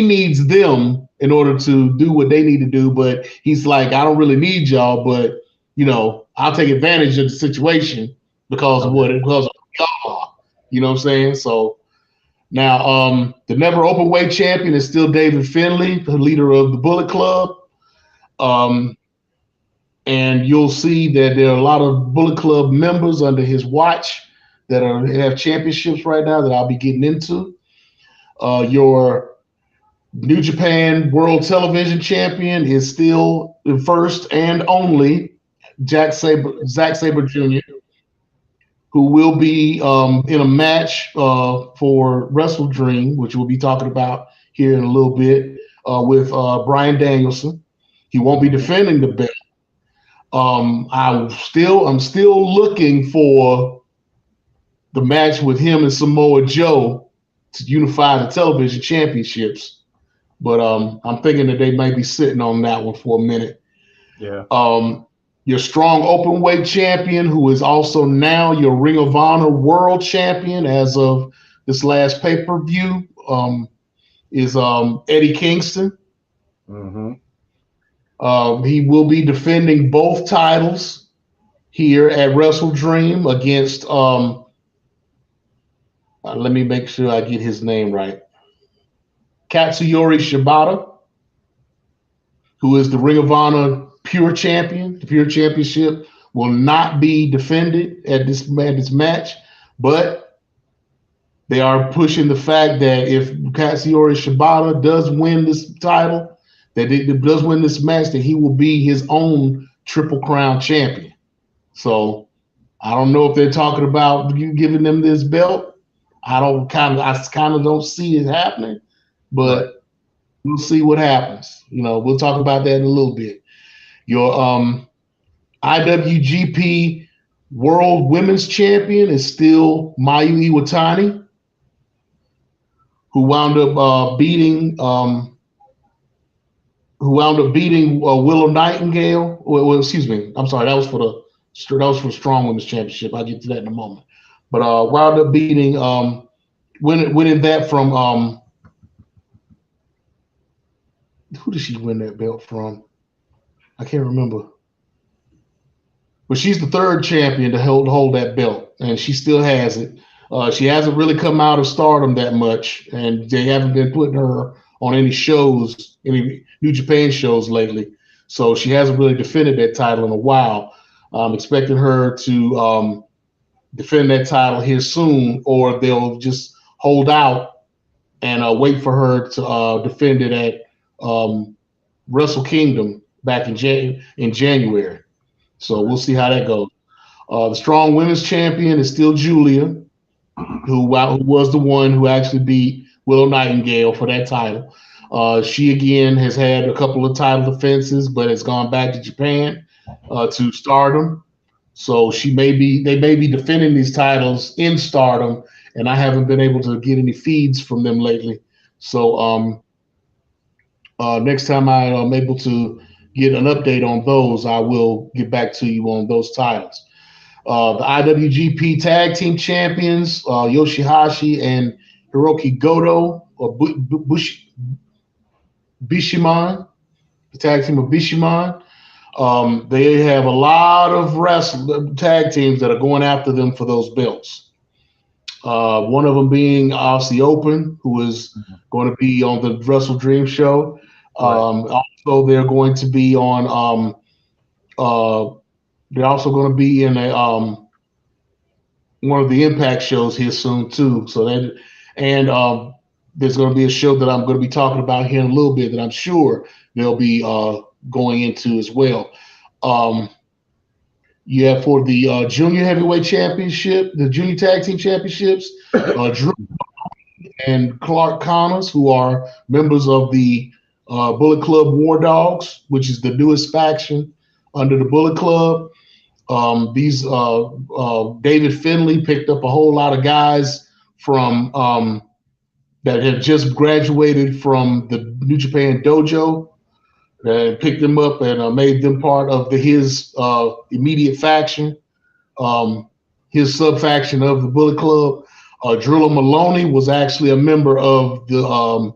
needs them in order to do what they need to do. But he's like, I don't really need y'all, but I'll take advantage of the situation because of because of y'all. You know what I'm saying? So now the never open weight champion is still David Finlay, the leader of the Bullet Club. And you'll see that there are a lot of Bullet Club members under his watch that have championships right now that I'll be getting into. Your New Japan World Television Champion is still the first and only Zack Sabre Jr., who will be in a match for Wrestle Dream, which we'll be talking about here in a little bit, with Bryan Danielson. He won't be defending the belt. I'm still looking for the match with him and Samoa Joe to unify the television championships, but I'm thinking that they might be sitting on that one for a minute. Yeah. Your strong open weight champion, who is also now your Ring of Honor World Champion as of this last pay-per-view, is Eddie Kingston. Mm-hmm. He will be defending both titles here at Wrestle Dream against let me make sure I get his name right. Katsuyori Shibata, who is the Ring of Honor Pure Champion. The Pure Championship will not be defended at this match, but they are pushing the fact that if Katsuyori Shibata does win this title, that it does win this match, that he will be his own Triple Crown champion. So I don't know if they're talking about you giving them this belt. I kind of don't see it happening, but we'll see what happens. We'll talk about that in a little bit. Your IWGP World Women's Champion is still Mayu Iwatani, who wound up beating Willow Nightingale. Well, excuse me. I'm sorry. That was for Strong Women's Championship. I'll get to that in a moment. But wound up beating winning that from who did she win that belt from? I can't remember. But she's the third champion to hold that belt, and she still has it. She hasn't really come out of Stardom that much, and they haven't been putting her on any shows, any New Japan shows lately. So she hasn't really defended that title in a while. I'm expecting her to defend that title here soon, or they'll just hold out and wait for her to defend it at Wrestle Kingdom back in January. So we'll see how that goes. The Strong Women's Champion is still Julia, who was the one who actually beat Willow Nightingale for that title. She again has had a couple of title defenses, but has gone back to Japan to Stardom. So they may be defending these titles in Stardom, and I haven't been able to get any feeds from them lately. So next time I'm able to get an update on those, I will get back to you on those titles. The IWGP Tag Team Champions, Yoshihashi and Hiroki Goto, or Bishamon, the tag team of Bishamon. They have a lot of tag teams that are going after them for those belts. One of them being Aussie Open, who is going to be on the Wrestle Dream show. Also, they're going to be on. They're also going to be in a one of the Impact shows here soon too. So that there's going to be a show that I'm going to be talking about here in a little bit that I'm sure they'll be going into as well. You have for the Junior Heavyweight Championship, the Junior Tag Team Championships, Drew and Clark Connors, who are members of the Bullet Club War Dogs, which is the newest faction under the Bullet Club. David Finlay picked up a whole lot of guys from that have just graduated from the New Japan Dojo and picked them up and made them part of his immediate faction, his sub faction of the Bullet Club. Drilla Maloney was actually a member of the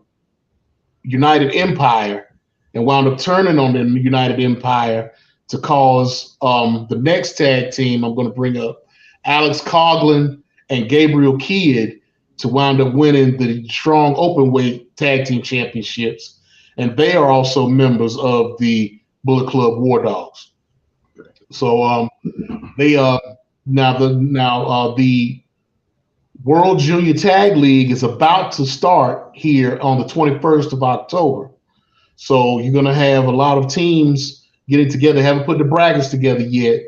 United Empire and wound up turning on the United Empire to cause the next tag team I'm going to bring up, Alex Coughlin and Gabriel Kidd, to wind up winning the strong openweight tag team championships. And they are also members of the Bullet Club War Dogs. So the World Junior Tag League is about to start here on the 21st of October. So you're going to have a lot of teams getting together. Haven't put the brackets together yet,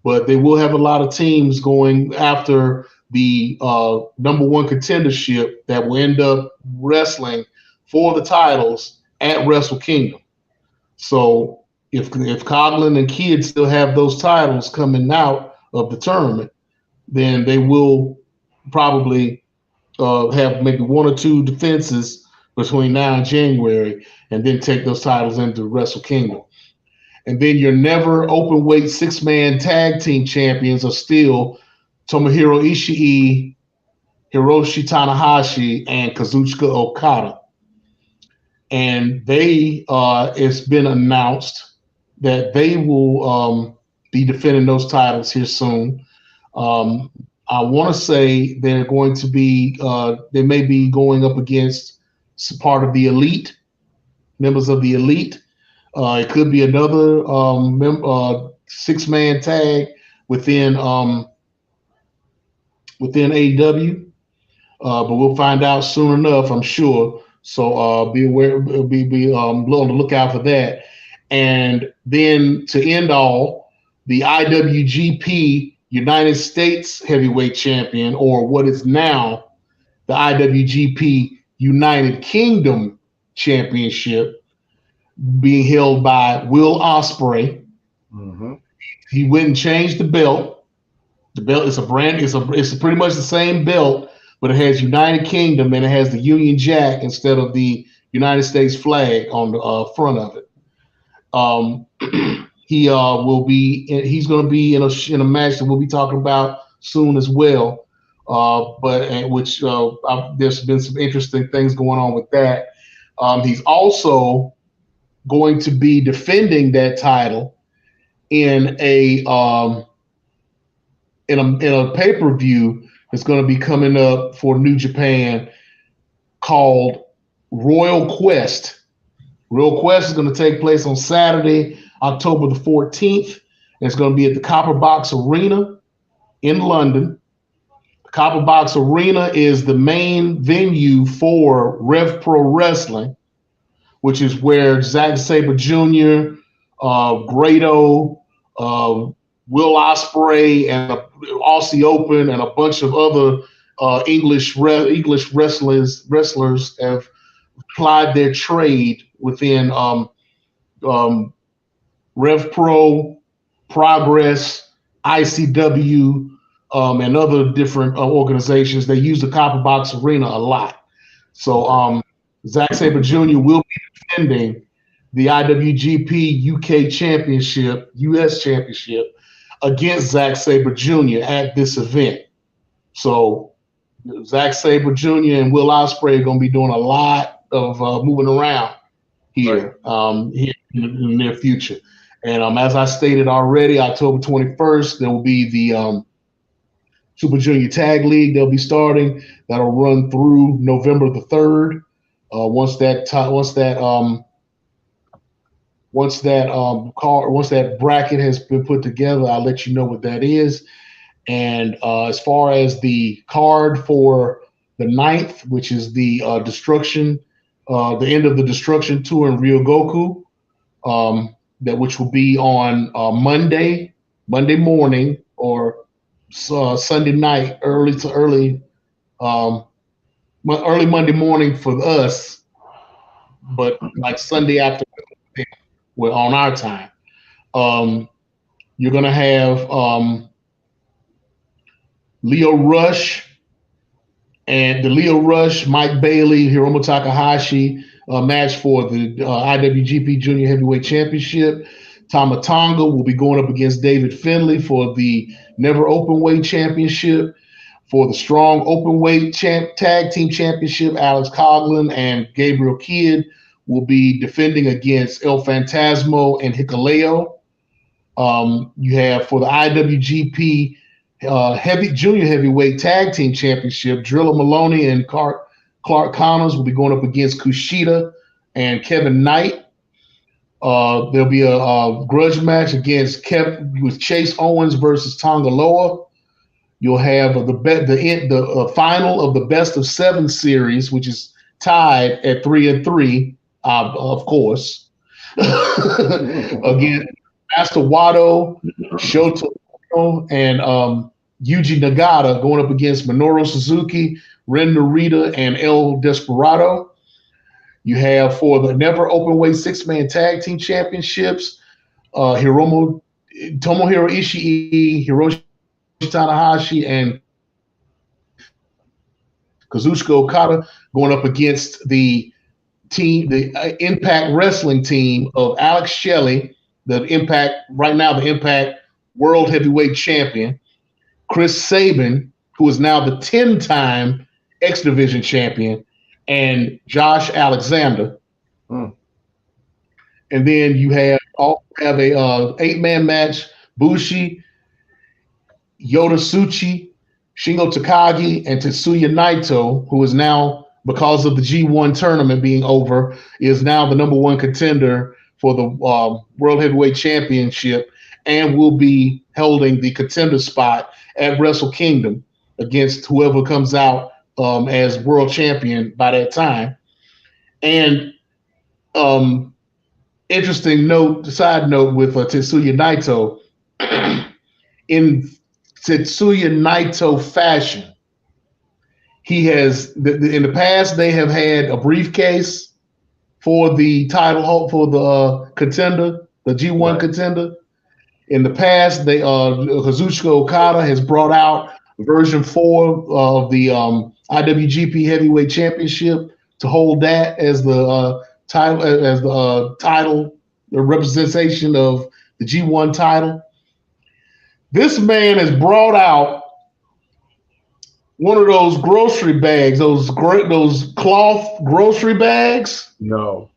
but they will have a lot of teams going after the number one contendership that will end up wrestling for the titles at Wrestle Kingdom. So if Coughlin and Kidd still have those titles coming out of the tournament, then they will probably have maybe one or two defenses between now and January, and then take those titles into Wrestle Kingdom. And then your never open weight 6-man tag team champions are still Tomohiro Ishii, Hiroshi Tanahashi, and Kazuchika Okada. And it's been announced that they will be defending those titles here soon. I want to say they're going to be, they may be going up against part of the Elite, members of the Elite. It could be another 6-man tag within AEW, but we'll find out soon enough, I'm sure. So be aware, be on the lookout for that. And then to end all, the IWGP United States Heavyweight Champion, or what is now the IWGP United Kingdom Championship, being held by Will Ospreay. Mm-hmm. He went and changed the belt. The belt is it's pretty much the same belt, but it has United Kingdom and it has the Union Jack instead of the United States flag on the front of it. He's going to be in a match that we'll be talking about soon as well. There's been some interesting things going on with that. He's also going to be defending that title in a pay-per-view that's going to be coming up for New Japan called Royal Quest. Royal Quest is going to take place on Saturday, October the 14th. It's going to be at the Copper Box Arena in London. The Copper Box Arena is the main venue for Rev Pro Wrestling, which is where Zack Sabre Jr., Grado, Will Ospreay, and the Aussie Open, and a bunch of other English wrestlers have plied their trade within Rev Pro, Progress, ICW, and other different organizations. They use the Copper Box Arena a lot. So Zack Sabre Jr. will be defending the IWGP UK Championship, US Championship, against Zack Sabre Jr. at this event. So Zack Sabre Jr. and Will Ospreay are going to be doing a lot of moving around here, here in the near future. And as I stated already, October 21st, there will be the Super Junior Tag League. They'll be starting. That'll run through November the 3rd. Once that bracket has been put together, I'll let you know what that is. And as far as the card for the 9th, which is the Destruction, the end of the Destruction Tour in Ryogoku, which will be on Monday morning, or Sunday night, early Monday morning for us, but like Sunday afternoon on our time. You're going to have Leo Rush and the Leo Rush, Mike Bailey, Hiromu Takahashi match for the IWGP Junior Heavyweight Championship. Tama Tonga will be going up against David Finlay for the Never Openweight Championship. For the Strong Openweight Tag Team Championship, Alex Coughlin and Gabriel Kidd will be defending against El Phantasmo and Hikuleo. You have for the IWGP Junior Heavyweight Tag Team Championship, Drilla Maloney and Clark Connors will be going up against Kushida and Kevin Knight. There'll be a grudge match with Chase Owens versus Tonga Loa. You'll have the final of the best of 7 series, which is tied at 3-3, of course. Again, Master Wato, Shota and Yuji Nagata going up against Minoru Suzuki, Ren Narita, and El Desperado. You have for the Never Openweight 6-man Tag Team Championships, Tomohiro Ishii, Hiroshi Tanahashi, and Kazuchika Okada going up against the Impact Wrestling team of Alex Shelley, the Impact World Heavyweight Champion, Chris Sabin, who is now the 10-time X Division champion, and Josh Alexander. And then you have a 8-man match, Bushi, Yota Tsuchi, Shingo Takagi, and Tetsuya Naito, who is now, because of the G1 tournament being over, is now the #1 contender for the World Heavyweight Championship and will be holding the contender spot at Wrestle Kingdom against whoever comes out as world champion by that time. And interesting side note with Tetsuya Naito, in Tetsuya Naito fashion, he has, in the past, they have had a briefcase for the title, for the contender, the G1 contender. In the past, Kazuchika Okada has brought out version 4 of the IWGP Heavyweight Championship to hold that as the title, the representation of the G1 title. This man has brought out one of those grocery bags, those cloth grocery bags. No.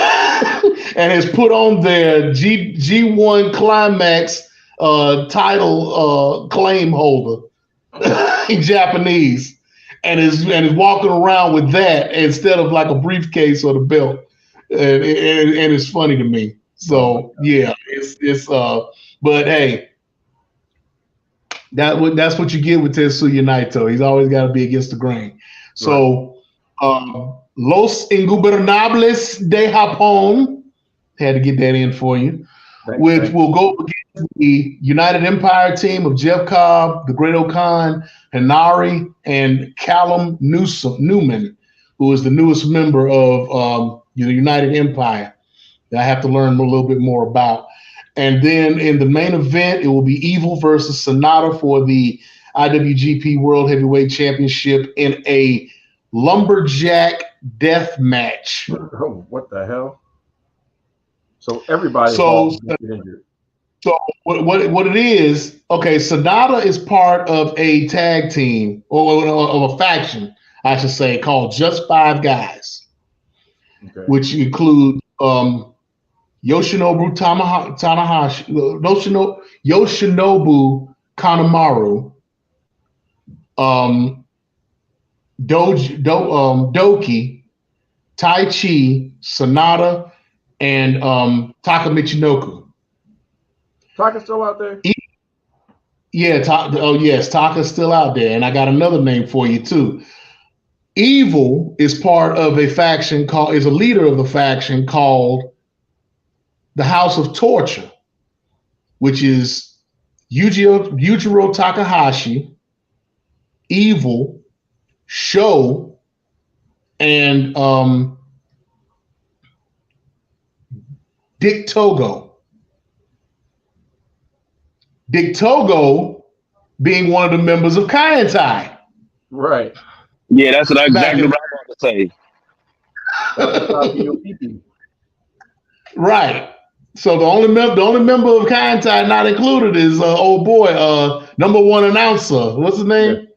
And has put on their G1 Climax title claim holder in Japanese, and is walking around with that instead of like a briefcase or the belt, and it's funny to me. So yeah, it's but hey, that's what you get with Tetsuya Naito. He's always got to be against the grain. So Los Ingobernables de Japón, had to get that in for you, which will go against the United Empire team of Jeff Cobb, the Great Okan, Hanari, and Callum Newman, who is the newest member of the United Empire that I have to learn a little bit more about. And then in the main event, it will be Evil versus Sonata for the IWGP World Heavyweight Championship in a lumberjack death match. Oh, what the hell? So everybody injured. So what it is, okay, Sonata is part of a tag team or of a faction, I should say, called Just Five Guys, which include Yoshinobu Tanahashi, Yoshinobu Kanemaru, Doki, Tai Chi, Sonata, and Taka Michinoku. Taka's still out there? Yeah, yes, Taka's still out there. And I got another name for you too. Evil is part of a faction is a leader of the faction called the House of Torture, which is Yujiro Takahashi, Evil, Sho, and Dick Togo. Dick Togo being one of the members of Kaientai. Right. Yeah, that's what back exactly in what I'm about to say. That was the time for your pee. right. So the only member of Kind Tide not included is old boy, number one announcer. What's his Yeah. name?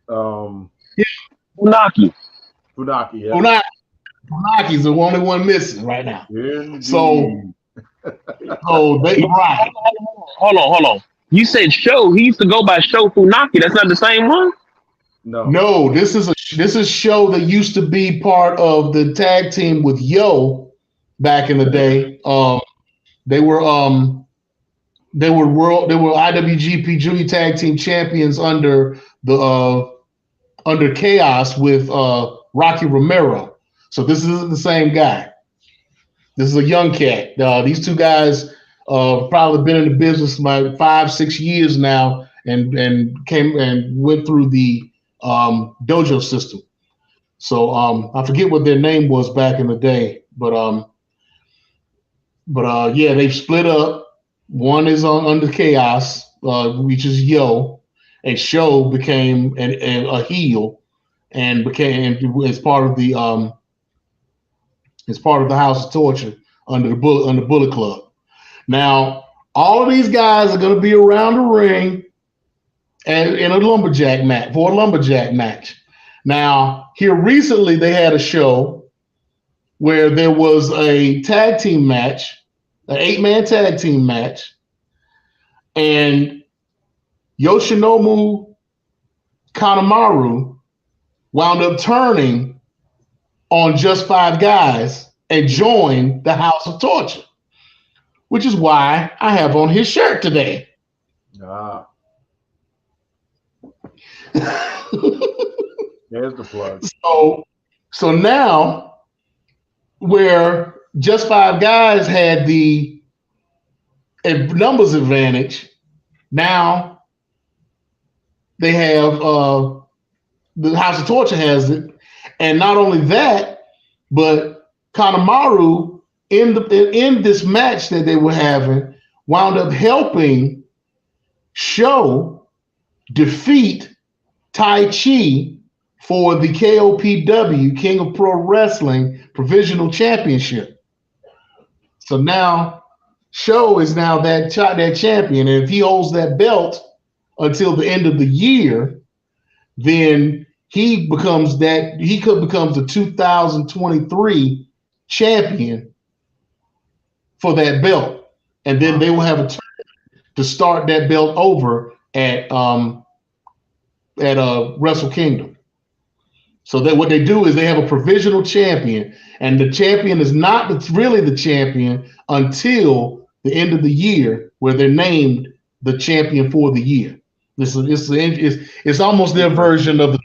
Yeah. Funaki. Funaki. Yeah. Funaki. Funaki's the only one missing right now. So Indeed. they right. Hold on. You said show. He used to go by Show Funaki. That's not the same one. No. No, this is show that used to be part of the tag team with Yo back in the day. They were they were IWGP Junior Tag Team Champions under Chaos with Rocky Romero. So this isn't the same guy. This is a young cat. These two guys probably been in the business about 5-6 years now, and came and went through the dojo system. So I forget what their name was back in the day, but yeah, they've split up. One is on under Chaos, which is Yo, and Show became a heel and became as part of the House of Torture under Bullet Club. Now, all of these guys are going to be around the ring and in a lumberjack match for a lumberjack match. Now, here recently they had a show where there was a tag team match, an 8-man tag team match, and Yoshinobu Kanemaru wound up turning on Just Five Guys and joined the House of Torture, which is why I have on his shirt today. Ah. There's the plug. So now, where Just Five Guys had the numbers advantage, now they have the House of Torture has it, and not only that, but Kanemaru in this match that they were having wound up helping Show defeat Tai Chi for the KOPW King of Pro Wrestling Provisional Championship. So now Show is now that champion, and if he holds that belt until the end of the year, then he becomes the 2023 champion for that belt, and then they will have a turn to start that belt over at Wrestle Kingdom. So that what they do is they have a provisional champion, and the champion is not really the champion until the end of the year, where they're named the champion for the year. It's almost their version of the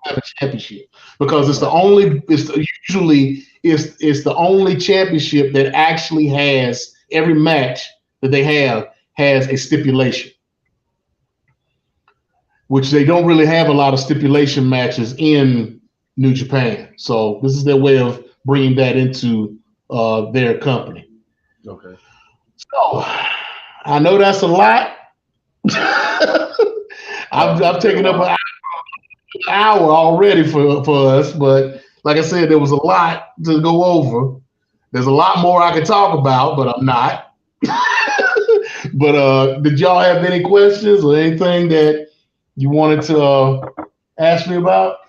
24/7 championship, because it's the only championship that actually has every match that they have has a stipulation, which they don't really have a lot of stipulation matches in New Japan. So this is their way of bringing that into their company. Okay. So I know that's a lot. I've taken up an hour already for us, but like I said, there was a lot to go over. There's a lot more I could talk about, but I'm not. But did y'all have any questions or anything that you wanted to ask me about?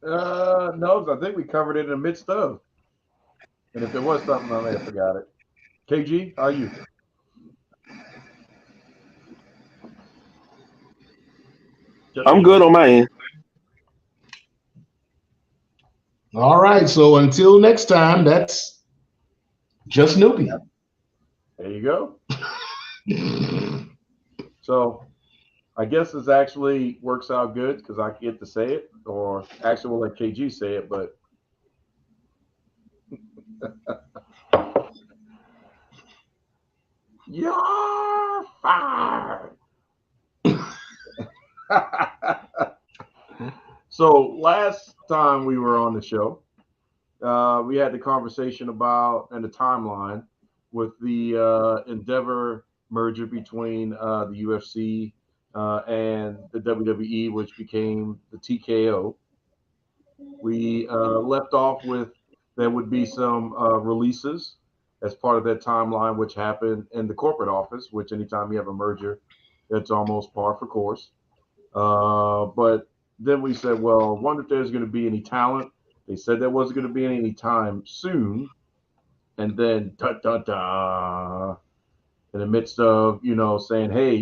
No, I think we covered it in the midst of. And if there was something, I may have forgot it. KG, how are you? I'm good on my end. All right. So until next time, that's just Snoopy. There you go. So I guess this actually works out good because I get to say it, or actually we'll let KG say it, but you're fired. So last time we were on the show, we had the conversation about and the timeline with the Endeavor merger between the UFC and the WWE, which became the TKO. We left off with there would be some releases as part of that timeline, which happened in the corporate office, which anytime you have a merger, it's almost par for course. But then we said, well, I wonder if there's going to be any talent. They said there wasn't going to be any time soon. And then, da, da, da, in the midst of, saying, hey,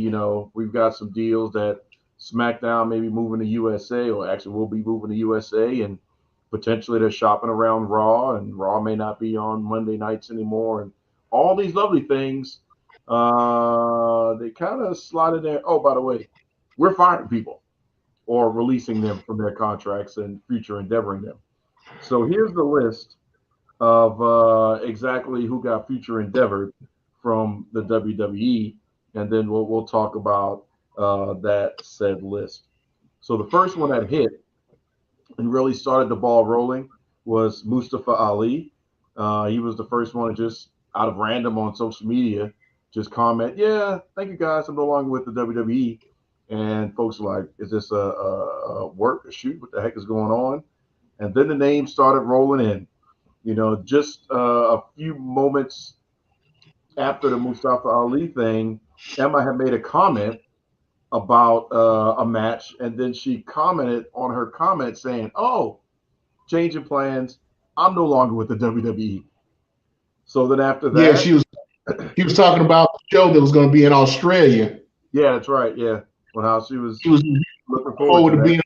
we've got some deals that SmackDown may be moving to USA, or actually will be moving to USA, and potentially they're shopping around Raw, and Raw may not be on Monday nights anymore, and all these lovely things. They kind of slotted there. Oh, by the way, we're firing people or releasing them from their contracts and future endeavoring them. So here's the list of exactly who got future endeavored from the WWE, and then we'll talk about that said list. So the first one that hit and really started the ball rolling was Mustafa Ali. He was the first one to just out of random on social media just comment, "Yeah, thank you guys. I'm no longer with the WWE." And folks were like, "Is this a work, a shoot? What the heck is going on?" And then the names started rolling in. Just a few moments after the Mustafa Ali thing, Emma had made a comment about a match, and then she commented on her comment saying, "Oh, changing plans. I'm no longer with the WWE." So then after Yeah, that, he was talking about the show that was going to be in Australia. yeah, that's right. Yeah, well, how she was He was looking forward to forward to that. being in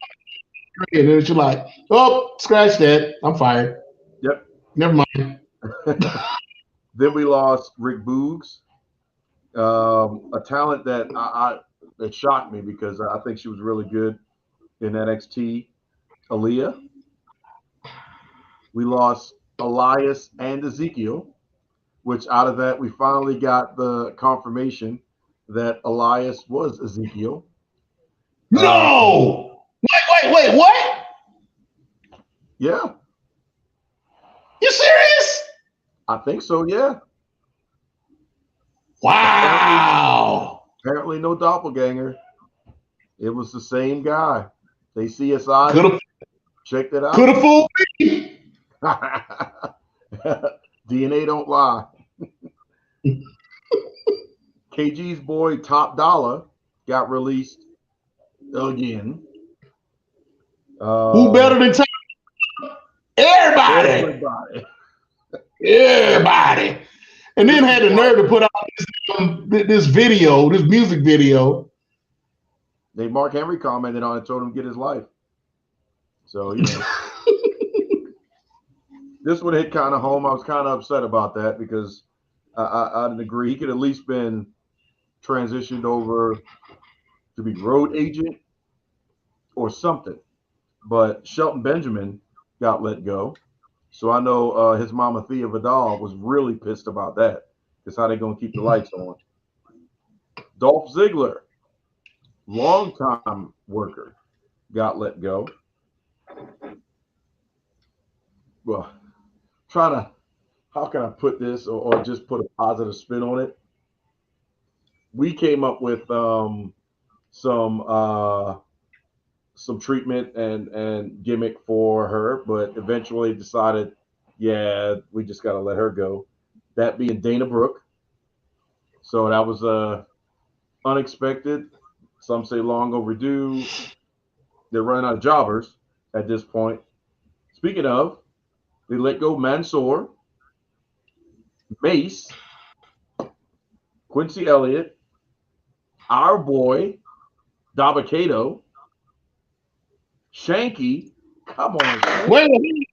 Australia, and then she's like, "Oh, scratch that. I'm fired. Yep. Never mind." Then we lost Rick Boogs, a talent that that shocked me because I think she was really good in NXT. Aaliyah. We lost Elias and Ezekiel, which out of that we finally got the confirmation that Elias was Ezekiel. No. Wait. What? Yeah, You serious? I think so. Yeah. Apparently, Wow. apparently no doppelganger. It was the same guy. They CSI'd Could him. have Checked it could out. have fooled me. DNA don't lie. KG's boy Top Dollar got released again. Who Uh, better than Tom? Everybody. everybody. Everybody. And This then is had the why nerve to put out this video, this music video. Mark Henry commented on it, told him to get his life. So this one hit kind of home. I was kind of upset about that because I didn't agree. He could at least been transitioned over to be road agent or something. But Shelton Benjamin got let go. So I know his mama Thea Vidal was really pissed about that. Because how they gonna keep the lights on? Dolph Ziggler, longtime worker, got let go. Well, trying to how can I put this or just put a positive spin on it? We came up with some some treatment and gimmick for her, but eventually decided, yeah, we just got to let her go. That being Dana Brooke. So that was unexpected. Some say long overdue. They're running out of jobbers at this point. Speaking of, they let go Mansoor, Mace, Quincy Elliott, our boy, Dabakato, Shanky. Come on, Wait, Shanky.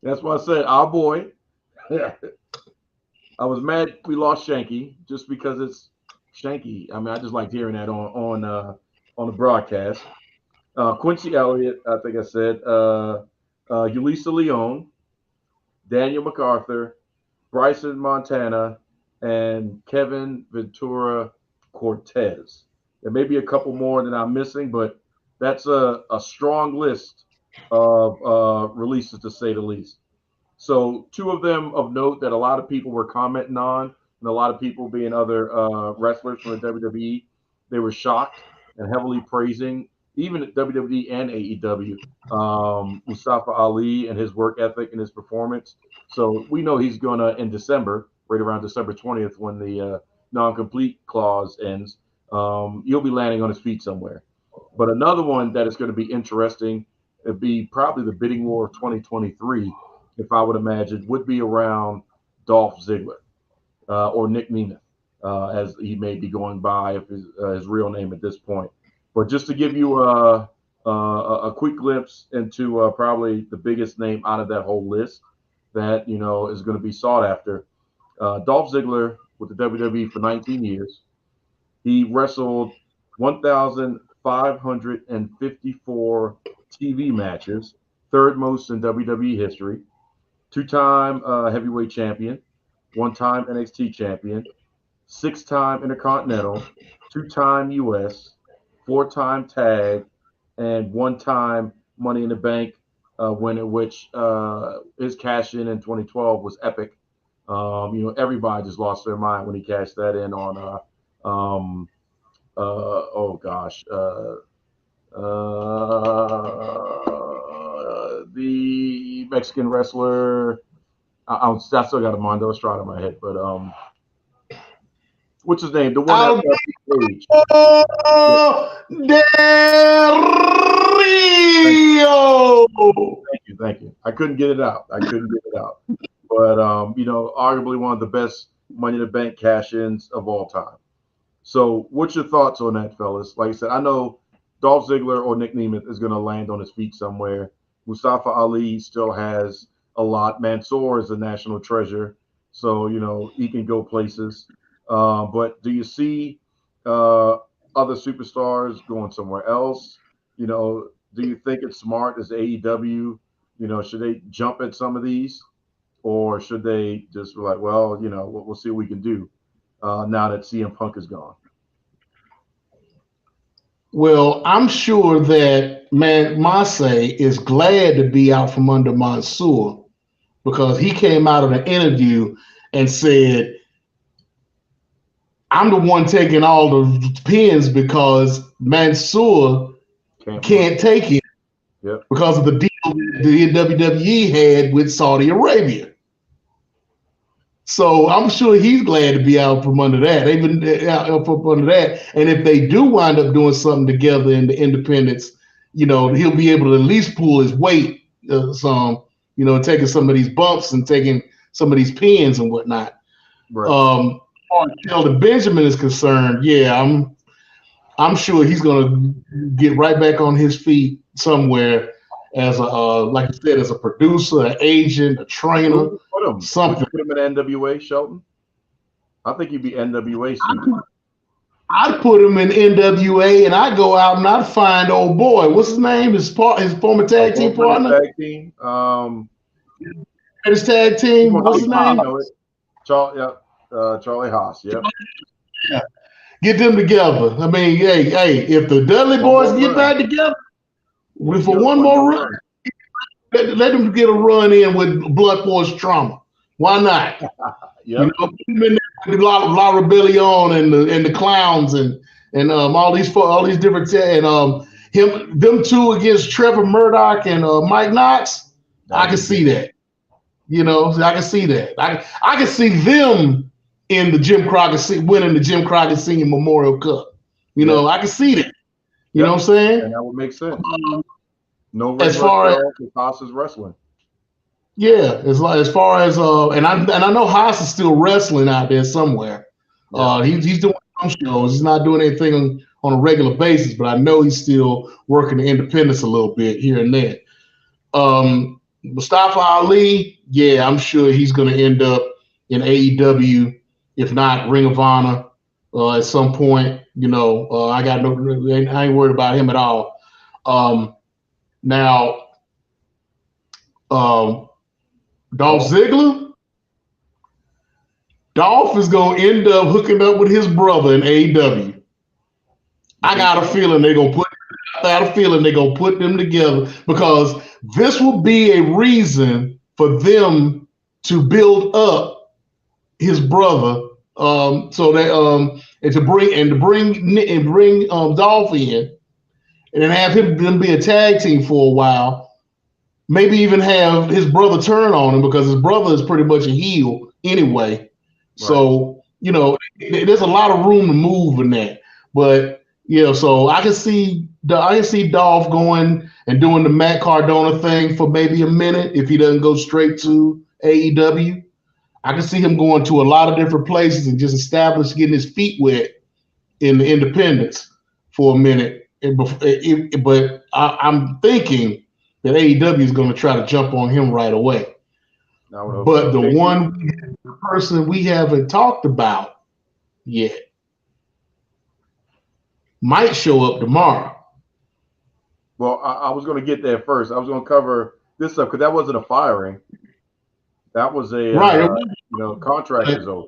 That's why I said our boy. I was mad we lost Shanky just because it's Shanky. I mean, I just liked hearing that on the broadcast. Quincy Elliott, I think I said. Ulisa Leone, Daniel MacArthur, Bryson Montana, and Kevin Ventura Cortez. There may be a couple more that I'm missing, but that's a strong list of releases to say the least. So two of them of note that a lot of people were commenting on and a lot of people, being other wrestlers from the WWE, they were shocked and heavily praising even at WWE and AEW, Mustafa Ali and his work ethic and his performance. So we know he's gonna in December, right around December 20th, when the non-complete clause ends. He'll be landing on his feet somewhere. But another one that is going to be interesting, it'd be probably the bidding war of 2023, if I would imagine, would be around Dolph Ziggler or Nick Nemeth, as he may be going by of his real name at this point. But just to give you a quick glimpse into probably the biggest name out of that whole list that is going to be sought after, Dolph Ziggler with the WWE for 19 years. He wrestled 1,554 TV matches, third most in WWE history. Two-time heavyweight champion, one-time NXT champion, six-time Intercontinental, two-time US, four-time tag, and one-time Money in the Bank winner, which his cash in 2012 was epic. Everybody just lost their mind when he cashed that in on the Mexican wrestler. I still got Armando Estrada in my head, but what's his name? The one that stage. Thank you. I couldn't get it out. But arguably one of the best Money in the Bank cash-ins of all time. So, what's your thoughts on that, fellas? Like I said, I know Dolph Ziggler or Nick Nemeth is going to land on his feet somewhere. Mustafa Ali still has a lot. Mansoor is a national treasure, so he can go places. But do you see other superstars going somewhere else? Do you think it's smart as AEW? Should they jump at some of these, or should they just be like, well, we'll see what we can do now that CM Punk is gone? Well, I'm sure that Masay is glad to be out from under Mansoor, because he came out of an interview and said, I'm the one taking all the pins because Mansoor can't take it because of the deal that the WWE had with Saudi Arabia. So I'm sure he's glad to be out from under that. They've been out from under that. And if they do wind up doing something together in the independents, he'll be able to at least pull his weight some, taking some of these bumps and taking some of these pins and whatnot. Right. Until the Benjamin is concerned, I'm sure he's going to get right back on his feet somewhere as like you said, as a producer, an agent, a trainer, something. Put him in NWA, Shelton. I think he'd be NWA soon. I'd put him in NWA, and I'd go out and I'd find old boy. What's his name? His former tag team partner. Tag team. His tag team. What's his name? Charlie Haas. Yep. Yeah. Get them together. I mean, hey, if the Dudley boys get back together for one more run, let them get a run in with Blood Force Trauma. Why not? Yep. Put them in there with La Rebellion and the Clowns and all these different them two against Trevor Murdoch and Mike Knox. I can see that. I can see that. I can see them in the Jim Crockett winning the Jim Crockett Senior Memorial Cup. I can see that. You know what I'm saying? And that would make sense. No, as far as Haas is wrestling. Yeah, as far as and I know Haas is still wrestling out there somewhere. Yeah. He's doing some shows. He's not doing anything on a regular basis, but I know he's still working the independents a little bit here and there. Mustafa Ali, I'm sure he's going to end up in AEW, if not Ring of Honor, at some point. I ain't worried about him at all. Now, Dolph Ziggler, Dolph is going to end up hooking up with his brother in AEW. I got a feeling they're going to put them together, because this will be a reason for them to build up his brother So that and to bring Dolph in, and then have them be a tag team for a while. Maybe even have his brother turn on him because his brother is pretty much a heel anyway. Right. So there's a lot of room to move in that. But so I can see Dolph going and doing the Matt Cardona thing for maybe a minute if he doesn't go straight to AEW. I can see him going to a lot of different places and just getting his feet wet in the independents for a minute. But I'm thinking that AEW is going to try to jump on him right away. But the person we haven't talked about yet might show up tomorrow. Well, I was going to get there first. I was going to cover this stuff because that wasn't a firing. That was a contract is over.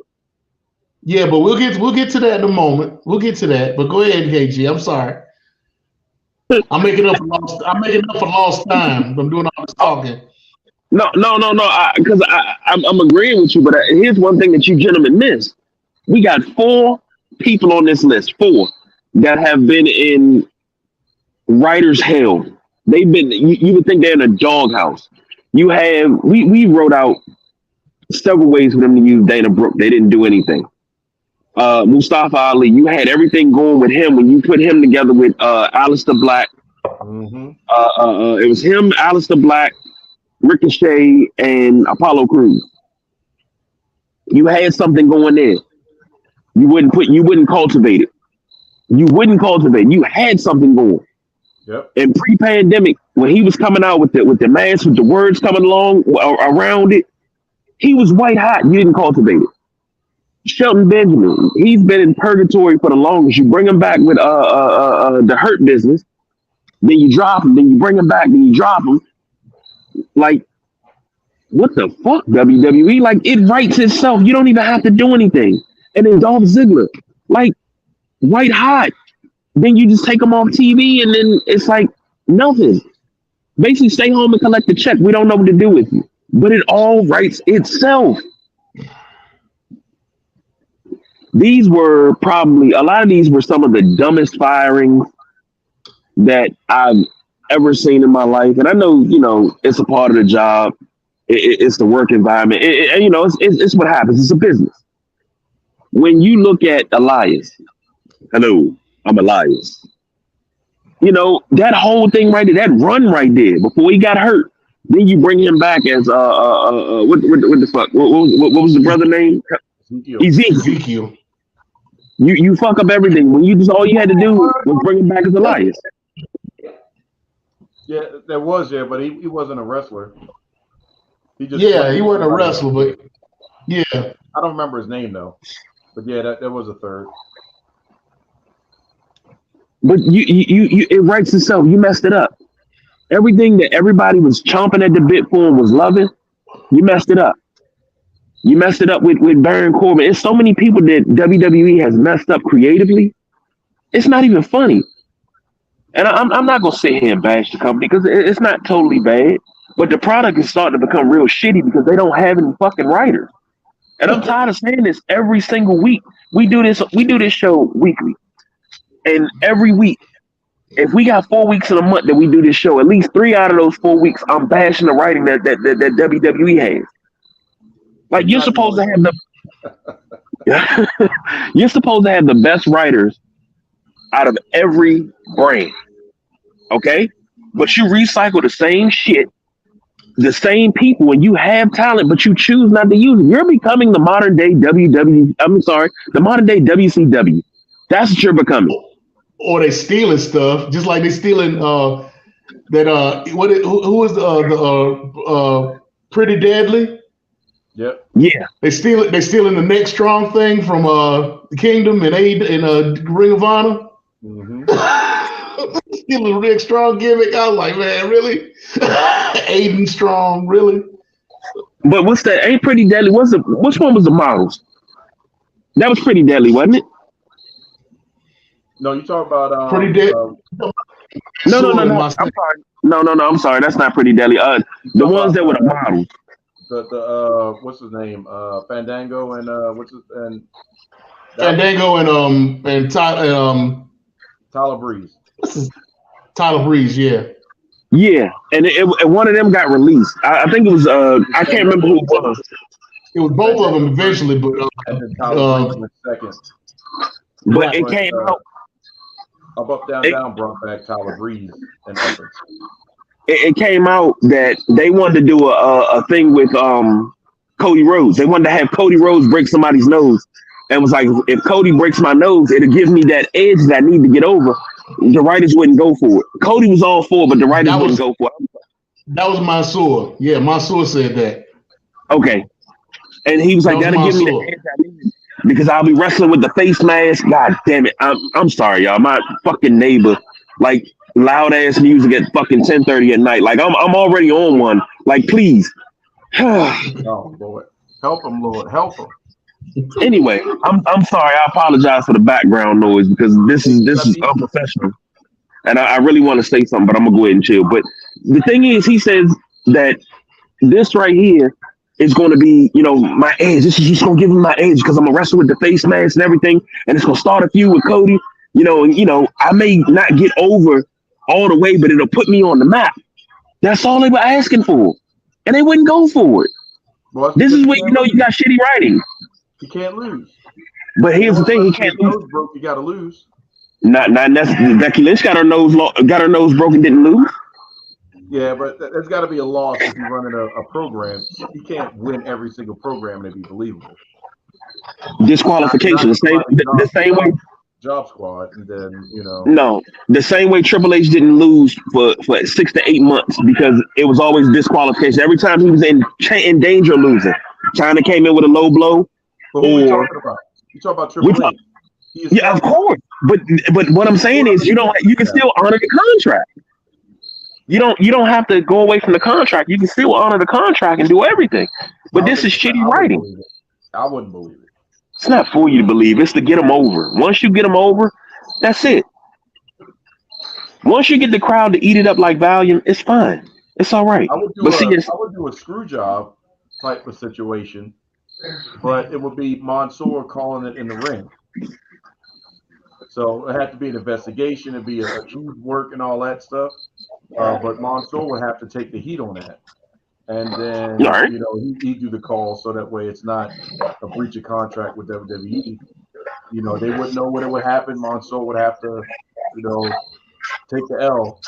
Yeah, but we'll get to that in a moment. We'll get to that. But go ahead, KG. I'm sorry. I'm making up for lost time. I'm doing all this talking. No. Because I'm agreeing with you. But here's one thing that you gentlemen missed. We got 4 people on this list. 4 that have been in writers' hell. They've been. You would think they're in a doghouse. You have. We wrote out several ways for them to use Dana Brooke. They didn't do anything. Mustafa Ali, you had everything going with him when you put him together with Aleister Black. Mm-hmm. It was him, Aleister Black, Ricochet, and Apollo Crews. You had something going there. You wouldn't cultivate it. You had something going. Yep. And pre-pandemic, when he was coming out with the mask with the words coming along around it, he was white hot. You didn't cultivate it. Shelton Benjamin, he's been in purgatory for the longest. You bring him back with the Hurt Business, then you drop him, then you bring him back, then you drop him. Like, what the fuck, WWE? Like, it writes itself. You don't even have to do anything. And then Dolph Ziggler, like, white hot. Then you just take him off TV, and then it's like nothing. Basically, stay home and collect the check. We don't know what to do with you. But it all writes itself. These were probably, a lot of these were some of the dumbest firings that I've ever seen in my life. And I know, it's a part of the job. It's the work environment. It's what happens. It's a business. When you look at Elias, hello, I'm Elias. That whole thing right there, that run right there before he got hurt. Then you bring him back as what the fuck? What was the brother name? Ezekiel. You fuck up everything. When all you had to do was bring him back as Elias. Yeah, there was, but he wasn't a wrestler. He wasn't a wrestler, but yeah. I don't remember his name though. But yeah, that was a third. But you it writes itself. You messed it up. Everything that everybody was chomping at the bit for and was loving, you messed it up. You messed it up with Baron Corbin. It's so many people that WWE has messed up creatively. It's not even funny. And I'm not going to sit here and bash the company because it's not totally bad. But the product is starting to become real shitty because they don't have any fucking writers. And I'm tired of saying this every single week. We do this show weekly. And every week, if we got 4 weeks in a month that we do this show, at least 3 out of those 4 weeks, I'm bashing the writing that WWE has. Like you're supposed to have the best writers out of every brand. Okay? But you recycle the same shit, the same people, and you have talent, but you choose not to use it. You're becoming the modern day the modern day WCW. That's what you're becoming. Or they stealing stuff, just like they stealing who was the Pretty Deadly? Yep. Yeah. They stealing the next strong thing from the Kingdom and Ring of Honor. Mm-hmm. Stealing the next strong gimmick. I was like, man, really? Aiden Strong, really? But what's that? Ain't Pretty Deadly? Which one was the models? That was Pretty Deadly, wasn't it? No, you talk about Pretty Deadly. No. I'm sorry. No. I'm sorry. That's not Pretty Deadly. The ones that were the models. the what's his name? Fandango and what's his and Fandango and Tyler Breeze. what's his Tyler Breeze, yeah. Yeah, and one of them got released. I think it was I can't remember who it was. It was both of them eventually, but And then Tyler Breeze went second. But it came out. Up, down, brought back Tyler Breeze and Evans. It came out that they wanted to do a thing with Cody Rhodes. They wanted to have Cody Rhodes break somebody's nose, and was like, if Cody breaks my nose, it'll give me that edge that I need to get over. The writers wouldn't go for it. Cody was all for it, but the writers wouldn't go for it. That was Mansoor. Yeah, Mansoor said that. Okay. And he was like, that'll give me the edge I need because I'll be wrestling with the face mask. God damn it. I'm sorry, y'all. My fucking neighbor, like loud ass music at fucking 10:30 at night. Like I'm already on one. Like, please. Oh Lord. Help him, Lord. Help him. Anyway, I'm sorry. I apologize for the background noise because this is unprofessional. And I really want to say something, but I'm gonna go ahead and chill. But the thing is, he says that this right here is going to be, my edge. This is just going to give him my edge because I'm going to wrestle with the face mask and everything. And it's going to start a feud with Cody, and I may not get over all the way, but it'll put me on the map. That's all they were asking for. And they wouldn't go for it. Well, this is where you got shitty writing. You can't lose. But here's the thing, he can't lose. Broke, you got to lose. Not necessarily. Becky Lynch got her nose broken, didn't lose. Yeah, but there's got to be a loss if you're running a program. You can't win every single program and be believable. Disqualification, the same way. Job Squad, and then No, the same way Triple H didn't lose for 6 to 8 months because it was always disqualification. Every time he was in danger of losing, China came in with a low blow. But who are you talking about? You talk about Triple H. Yeah, of course. But what I'm saying is you can still honor the contract. You don't have to go away from the contract. You can still honor the contract and do everything. But this is shitty writing. I wouldn't believe it. It's not for you to believe. It's to get them over. Once you get them over, that's it. Once you get the crowd to eat it up like Valium, it's fine. It's all right. I would do a screw job type of situation, but it would be Mansoor calling it in the ring. So it had to be an investigation. It'd be a huge work and all that stuff. But Mansoor would have to take the heat on that. And then, he do the call so that way it's not a breach of contract with WWE. They wouldn't know when it would happen. Mansoor would have to, take the L.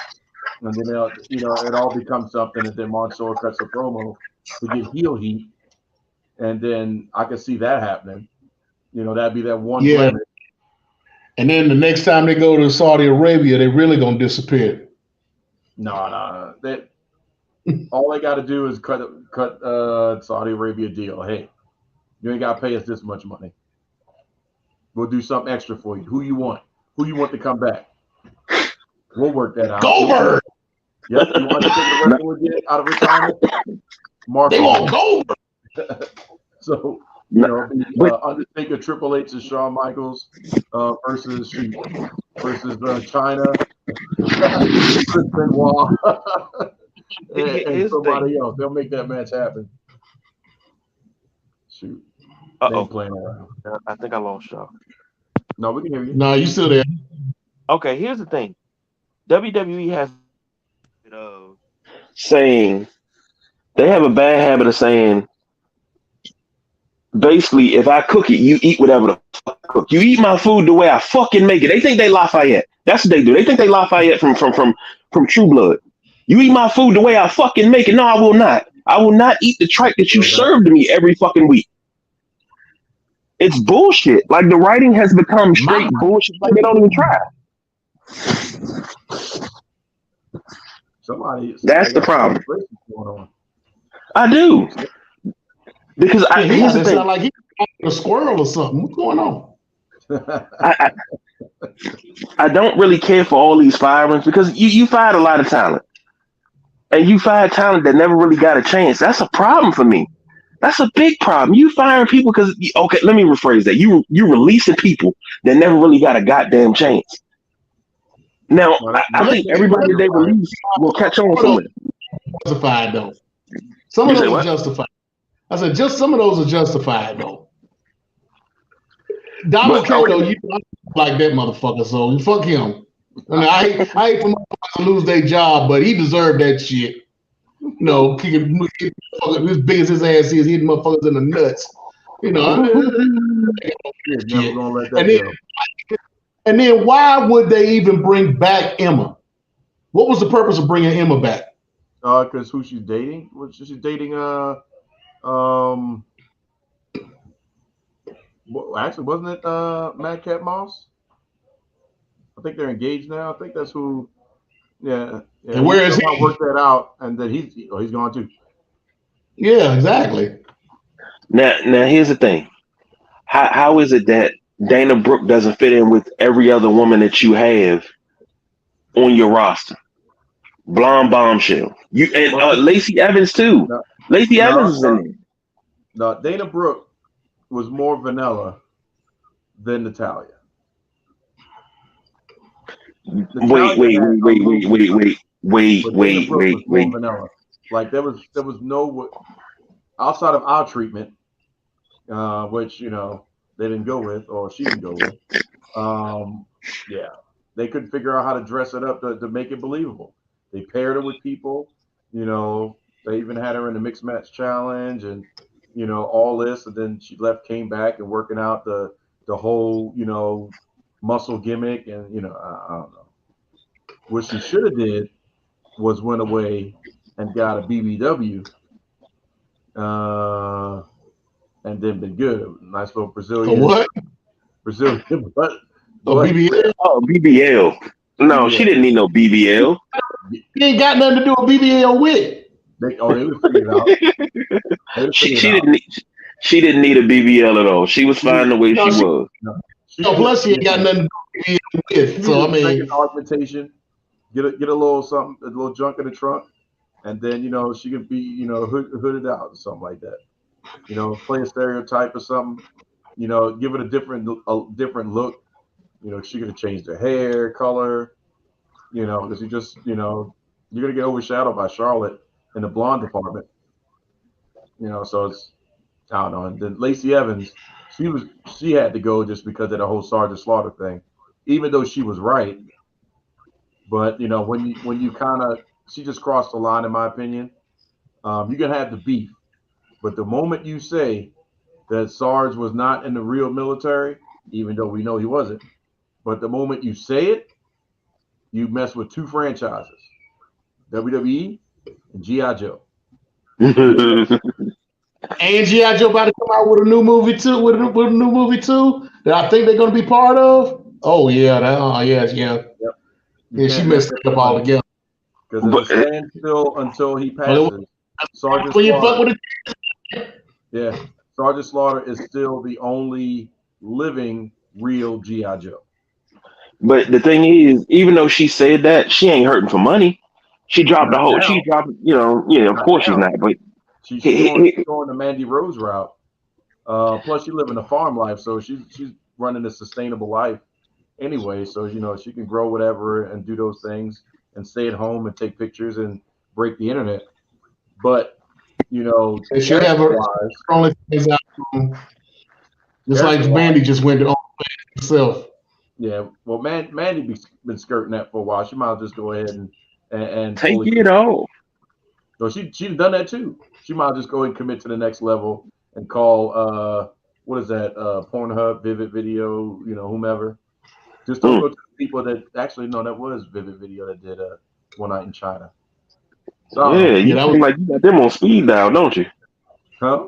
And then, it all becomes something. And then Mansoor cuts a promo to get heel heat. And then I could see that happening. That'd be that one. Yeah. Limit. And then the next time they go to Saudi Arabia, they really gonna disappear. No. All they got to do is cut Saudi Arabia deal. Hey, you ain't got to pay us this much money. We'll do something extra for you. Who you want? Who you want to come back? We'll work that out. Goldberg. Yep. You want to take the wrestler again out of retirement? They want Goldberg. So. Undertaker, Triple H, and Shawn Michaels versus China, Chris Benoit, and somebody else. They'll make that match happen. Shoot. Playing around. I think I lost y'all. No, we can hear you. No, you still there. Okay, here's the thing. WWE has saying they have a bad habit of saying basically, if I cook it, you eat whatever the fuck I cook. You eat my food the way I fucking make it. They think they Lafayette. That's what they do. They think they Lafayette from True Blood. You eat my food the way I fucking make it. No, I will not. I will not eat the tripe that you serve to me every fucking week. It's bullshit. Like the writing has become straight bullshit. Like they don't even try. That's the problem. I do. Because here's the thing. Sound like he's a squirrel or something. What's going on? I don't really care for all these firings because you fired a lot of talent. And you fired talent that never really got a chance. That's a problem for me. That's a big problem. You firing people because, okay, let me rephrase that. You releasing people that never really got a goddamn chance. Now, I think everybody that they release will catch on somewhere. Justified, though. Some of them are justified. I said, just some of those are justified though. Donald K, though, you like that motherfucker, so fuck him. I mean, I hate for motherfuckers to lose their job, but he deserved that shit. You know, kicking as big as his ass is, hitting motherfuckers in the nuts. You know, never gonna let that go. And then why would they even bring back Emma? What was the purpose of bringing Emma back? Because who she's dating? She's dating actually, wasn't it Madcap Moss? I think they're engaged now. I think that's who. Yeah. And where is he? Work that out, and then he's gone too. Yeah, exactly. Now here's the thing. How is it that Dana Brooke doesn't fit in with every other woman that you have on your roster? Blonde bombshell. You and Lacey Evans too. Lacey Evans is in there. No, Dana Brooke was more vanilla than Natalia. Wait. Vanilla. Like there was no outside of our treatment, which they didn't go with, or she didn't go with. Yeah, they couldn't figure out how to dress it up to make it believable. They paired her with people, They even had her in the mixed match challenge, and all this, and then she left, came back, and working out the whole muscle gimmick, and I don't know. What she should have did was went away and got a BBW, and then been good. Nice little Brazilian. What? Brazilian butt. BBL. Oh, BBL. No, she didn't need no BBL. He ain't got nothing to do with BBL with. They would figure it out. She didn't need a BBL at all. She was fine the way she was. Plus, she ain't got nothing to do with BBL with. So I mean, augmentation. Get a little something, a little junk in the trunk, and then she could be hooded out or something like that. Play a stereotype or something. Give it a different look. She could have changed her hair color. Because you just you're gonna get overshadowed by Charlotte in the blonde department. So it's I don't know. And then Lacey Evans, she had to go just because of the whole Sergeant Slaughter thing, even though she was right. But when you kind of she just crossed the line, in my opinion. You can have the beef, but the moment you say that Sarge was not in the real military, even though we know he wasn't, but the moment you say it, you mess with two franchises, WWE and G.I. Joe. And G.I. Joe about to come out with a new movie too. With a new movie too that I think they're going to be part of. Oh yeah, yeah. Yep. Yeah, she messed it up all together. Because it was standstill until he passes. Sergeant Slaughter. Yeah, Sergeant Slaughter is still the only living real G.I. Joe. But the thing is, even though she said that, she ain't hurting for money. She dropped the whole. She dropped, of course she's not. But she's going the Mandy Rose route. Plus, she living a farm life, so she's running a sustainable life anyway. So she can grow whatever and do those things and stay at home and take pictures and break the internet. But they should have her only things out. Just like Mandy just went to herself. Yeah, well, Mandy been skirting that for a while. She might as well just go ahead and take it all. So she's done that too. She might just go ahead and commit to the next level and call what is that? Pornhub, Vivid Video, whomever. Just don't go to the people that actually that was Vivid Video that did One Night in China. So, you seem like you got them on speed dial, don't you? Huh?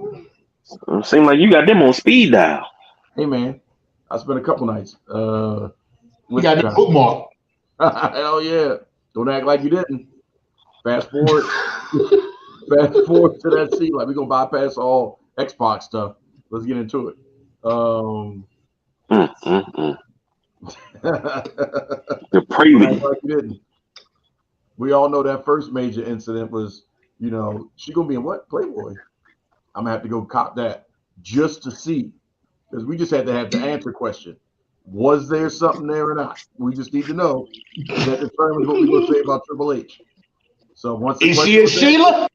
It seems like you got them on speed dial. Hey man, I spent a couple nights. We got the bookmark. Hell yeah! Don't act like you didn't. Fast forward to that scene. Like we're gonna bypass all Xbox stuff. Let's get into it. The prelude. Like you didn't. We all know that first major incident was, she gonna be in what? Playboy. I'm gonna have to go cop that just to see, because we just had to have the answer question. Was there something there or not? We just need to know. That determines what we're gonna say about Triple H. So once is she a Sheila?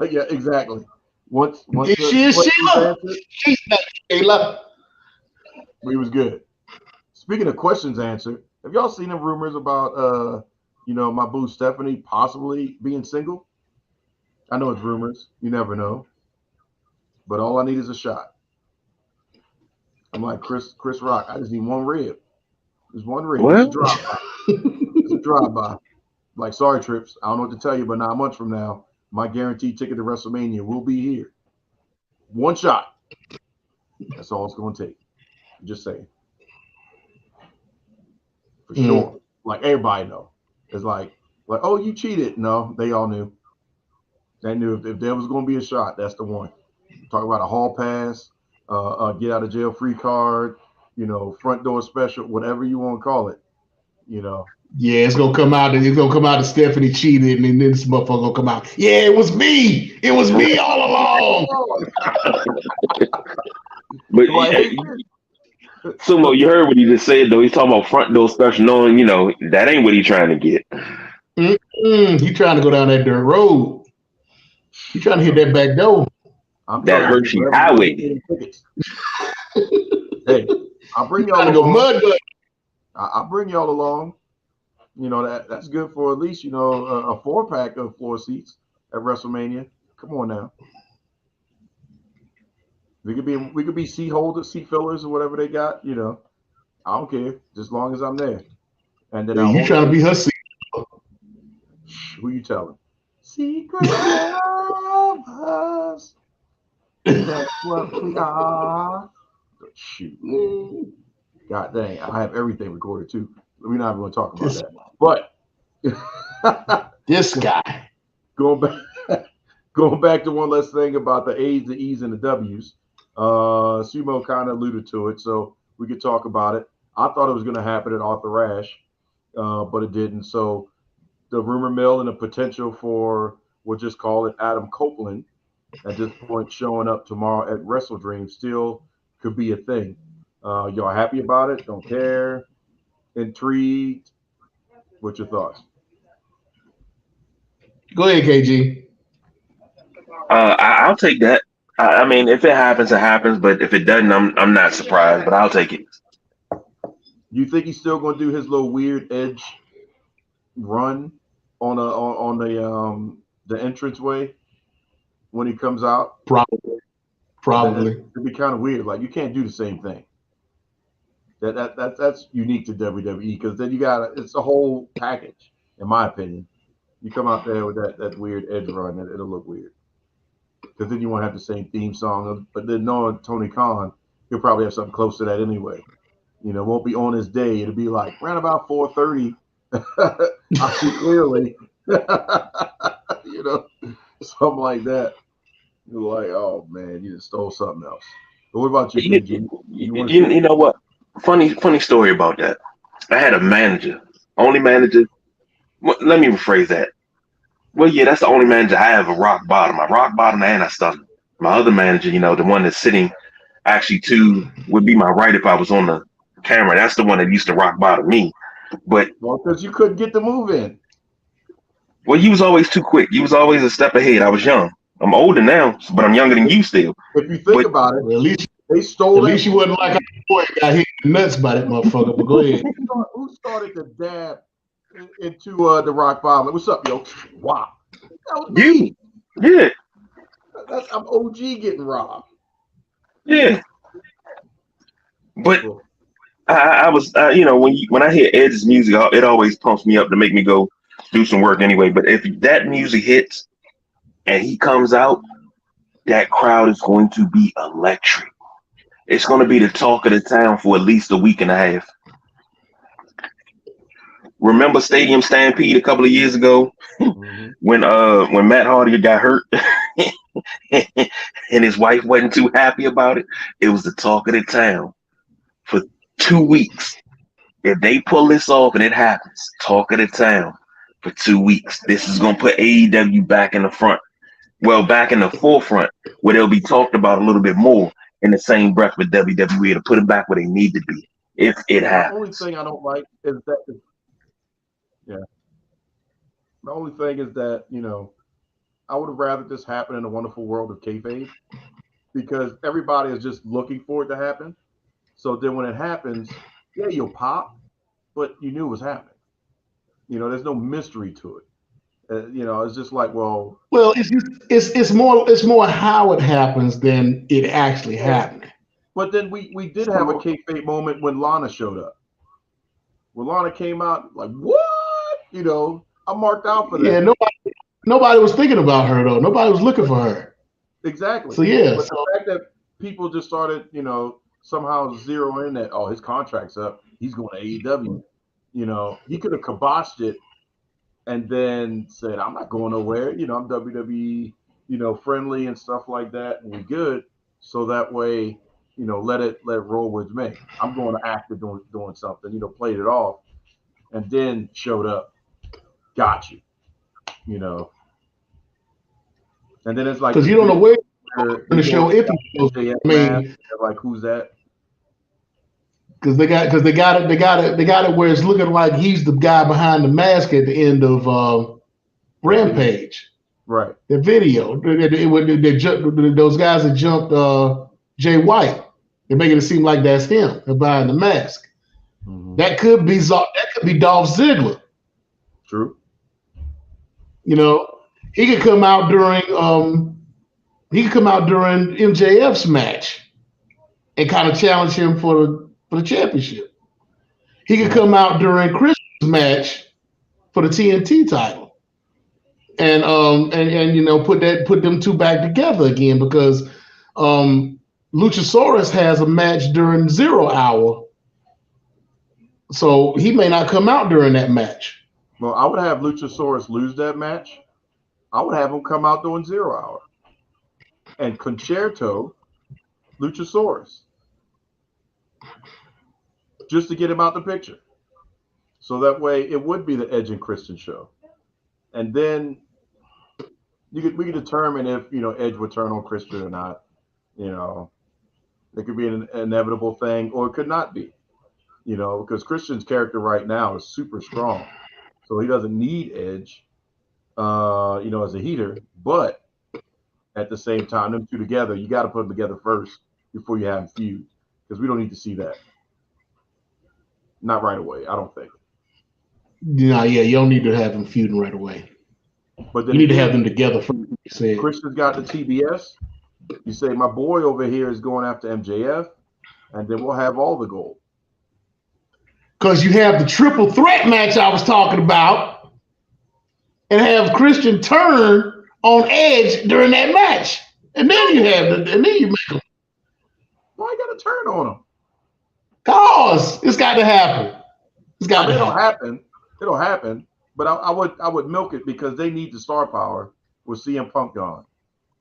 Yeah, exactly. Once Is the she is questions Sheila? answered, She's not Sheila. we was good. Speaking of questions answered, have y'all seen the rumors about my boo Stephanie possibly being single? I know it's rumors. You never know. But all I need is a shot. I'm like Chris Rock. I just need one rib. Just one rib. Just a Well, drive by. Just a drive by. Like, sorry, Trips. I don't know what to tell you, but 9 months from now, my guaranteed ticket to WrestleMania will be here. One shot. That's all it's going to take. Just saying. For sure. Like, everybody know. It's like, oh, you cheated. No, they all knew. They knew if there was going to be a shot, that's the one. Talk about a hall pass, get out of jail free card, front door special, whatever you want to call it. Yeah, it's gonna come out. It's gonna come out that Stephanie cheated, and then this motherfucker gonna come out. Yeah, it was me. It was me all along. but Like, hey, Sumo, you heard what he just said though. He's talking about front door special, knowing that ain't what he's trying to get. He trying to go down that dirt road. He trying to hit that back door. I'm That telling you, Hershey wherever Highway. getting tickets. Hey, I'll bring y'all Trying to go along. mud butt. I'll bring y'all along. That's good for at least a 4-pack of floor seats at WrestleMania. Come on now. We could be seat holders, seat fillers, or whatever they got. I don't care, just as long as I'm there. And then You trying to be her seat? Who you telling? Secret lovers. That's what we are. Shoot. God dang, I have everything recorded too. We're not even going to talk about that. But this guy. going back to one less thing about the A's, the E's, and the W's. Sumo kind of alluded to it, so we could talk about it. I thought it was going to happen at Arthur Ashe, but it didn't. So the rumor mill and the potential for, we'll just call it Adam Copeland at this point showing up tomorrow at Wrestle Dream still could be a thing. Y'all happy about it? Don't care? Intrigued? What's your thoughts? Go ahead, KG. I'll take that. I mean, if it happens, it happens. But if it doesn't, I'm not surprised. But I'll take it. You think he's still going to do his little weird edge run on the entranceway when he comes out? Probably. It'd be kind of weird. Like, you can't do the same thing. That's unique to WWE because then it's a whole package, in my opinion. You come out there with that weird edge run, it'll look weird. Because then you won't have the same theme song. But then knowing Tony Khan, he'll probably have something close to that anyway. It won't be on his day. It'll be like around about 4:30. I see clearly. Something like that. You're like, oh man, you just stole something else. But what about you, KG? You know what? Funny story about that. I had a manager, only manager. Let me rephrase that. Well, yeah, that's the only manager I have a rock bottom. I rock bottom and I stuck. My other manager, the one that's sitting actually would be my right if I was on the camera. That's the one that used to rock bottom me. But because you couldn't get the move in. Well, he was always too quick. He was always a step ahead. I was young. I'm older now, but I'm younger than you still. If you think about it, well, at least they stole it. At least you wasn't like a boy got hit in the nuts by that motherfucker. But go ahead. Who started the dab into the rock bottom? What's up, yo? Wow. That was you. Yeah. I'm OG getting robbed. Yeah. But I was, when I hear Ed's music, it always pumps me up to make me go do some work anyway. But if that music hits and he comes out, that crowd is going to be electric. It's going to be the talk of the town for at least a week and a half. Remember Stadium Stampede a couple of years ago when Matt Hardy got hurt and his wife wasn't too happy about it? It was the talk of the town for 2 weeks. If they pull this off and it happens, talk of the town for 2 weeks. This is going to put AEW back in the front. Well, back in the forefront where they'll be talked about a little bit more in the same breath with WWE to put them back where they need to be if it happens. The only thing I don't like is that, the only thing is that, I would have rather this happen in the wonderful world of kayfabe because everybody is just looking for it to happen. So then when it happens, yeah, you'll pop, but you knew it was happening. There's no mystery to it. It's just like, well, Well, it's more how it happens than it actually happening. but then we did have a So kayfabe moment when Lana showed up. When Lana came out, like, what? I marked out for yeah, that. nobody was thinking about her though. Nobody was looking for her. Exactly. So yeah, But so the fact that people just started, somehow zeroing in that, oh, his contract's up, he's going to AEW. He could have kiboshed it and then said, I'm not going nowhere. I'm WWE, friendly and stuff like that, and we good. So that way, let it roll with me. I'm going to act doing something. Played it off, and then showed up, got you. You know, and then it's like because the you don't know bit where where in he the goes show if he to goes. the MJF I mask. mean, They're like, who's that? because they got it where it's looking like he's the guy behind the mask at the end of That video. Rampage. Right. The video, those guys that jumped Jay White, they're making it seem like that's him behind the mask. Mm-hmm. That could be Dolph Ziggler. True. He could come out during MJF's match and kind of challenge him for the championship. He could come out during Chris's match for the TNT title. And put them two back together again because Luchasaurus has a match during 0 Hour, so he may not come out during that match. Well, I would have Luchasaurus lose that match. I would have him come out doing 0 Hour and concerto Luchasaurus just to get him out the picture. So that way it would be the Edge and Christian show. And then we could determine if Edge would turn on Christian or not. It could be an inevitable thing, or it could not be. Because Christian's character right now is super strong, so he doesn't need Edge, as a heater. But at the same time, them two together, you got to put them together first before you have them feud, because we don't need to see that. Not right away, I don't think. Yeah, you don't need to have them feuding right away. But then you need to have them together first. Christian's got the TBS. You say my boy over here is going after MJF, and then we'll have all the gold. Because you have the triple threat match I was talking about, and have Christian turn on Edge during that match, and then you make them. Why you got to turn on him? Cause it's got to happen. It'll happen. It'll happen. But I would milk it because they need the star power with CM Punk gone.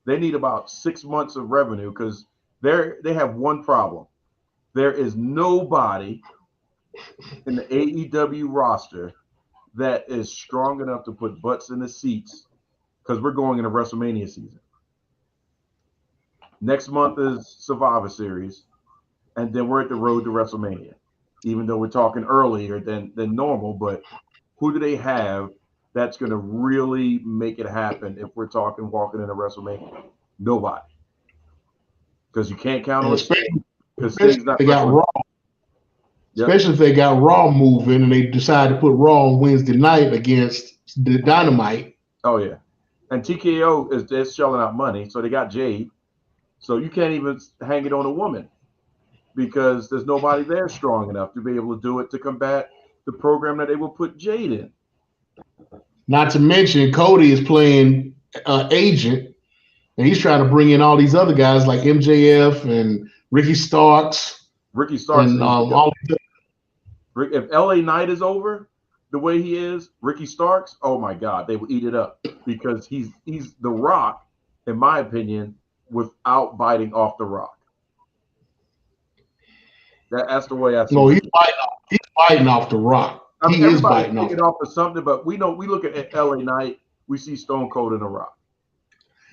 They need about 6 months of revenue because they have one problem. There is nobody in the AEW roster that is strong enough to put butts in the seats because we're going into WrestleMania season. Next month is Survivor Series, and then we're at the road to WrestleMania. Even though we're talking earlier than normal, but who do they have that's going to really make it happen if we're talking walking into WrestleMania? Nobody. Because you can't count on Sting. Because Sting's not they got Raw. Yep. Especially if they got Raw moving and they decide to put Raw on Wednesday night against the Dynamite. Oh, yeah. And TKO is shelling out money, so they got Jade. So you can't even hang it on a woman because there's nobody there strong enough to be able to do it to combat the program that they will put Jade in. Not to mention Cody is playing agent, and he's trying to bring in all these other guys like MJF and Ricky Starks. And all if LA Knight is over the way he is, Ricky Starks, oh my God, they will eat it up because he's the Rock, in my opinion, without biting off the Rock. That's the way I see it. No, he's biting off the Rock. I mean, everybody's taking off of something, but we look at LA Knight, we see Stone Cold and the Rock.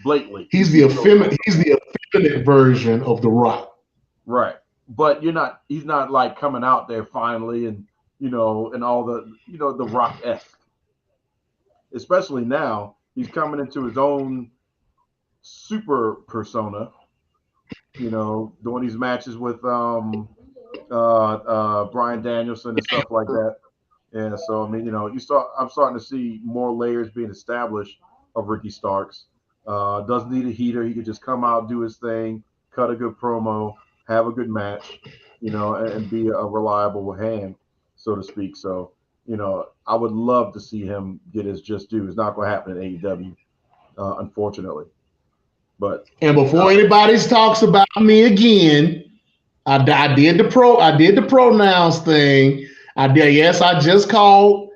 Blatantly. He's the effeminate version of the Rock. Right. But he's not like coming out there finally and and all the the Rock-esque. Especially now, he's coming into his own super persona. Doing these matches with Brian Danielson and stuff like that. And so I mean, I'm starting to see more layers being established of Ricky Starks. Doesn't need a heater. He could just come out, do his thing, cut a good promo, have a good match, and be a reliable hand, so to speak. So, I would love to see him get his just due. It's not going to happen in AEW, unfortunately. But before anybody talks about me again, I did the pronouns thing. I did. Yes, I just called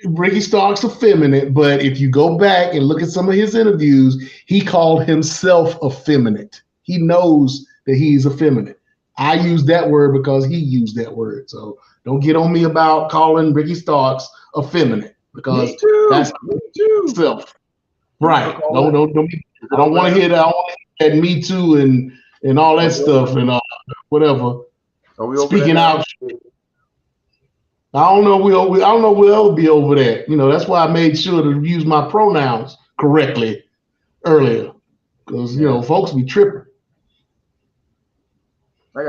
Ricky Starks effeminate, but if you go back and look at some of his interviews, he called himself effeminate. He knows that he's effeminate. I use that word because he used that word. So don't get on me about calling Ricky Starks effeminate because that's himself. Right. I don't want to hear that. I want to hear that Me Too and all that stuff and whatever. Speaking out. I don't know. We'll be over that. That's why I made sure to use my pronouns correctly earlier, because folks be tripping. I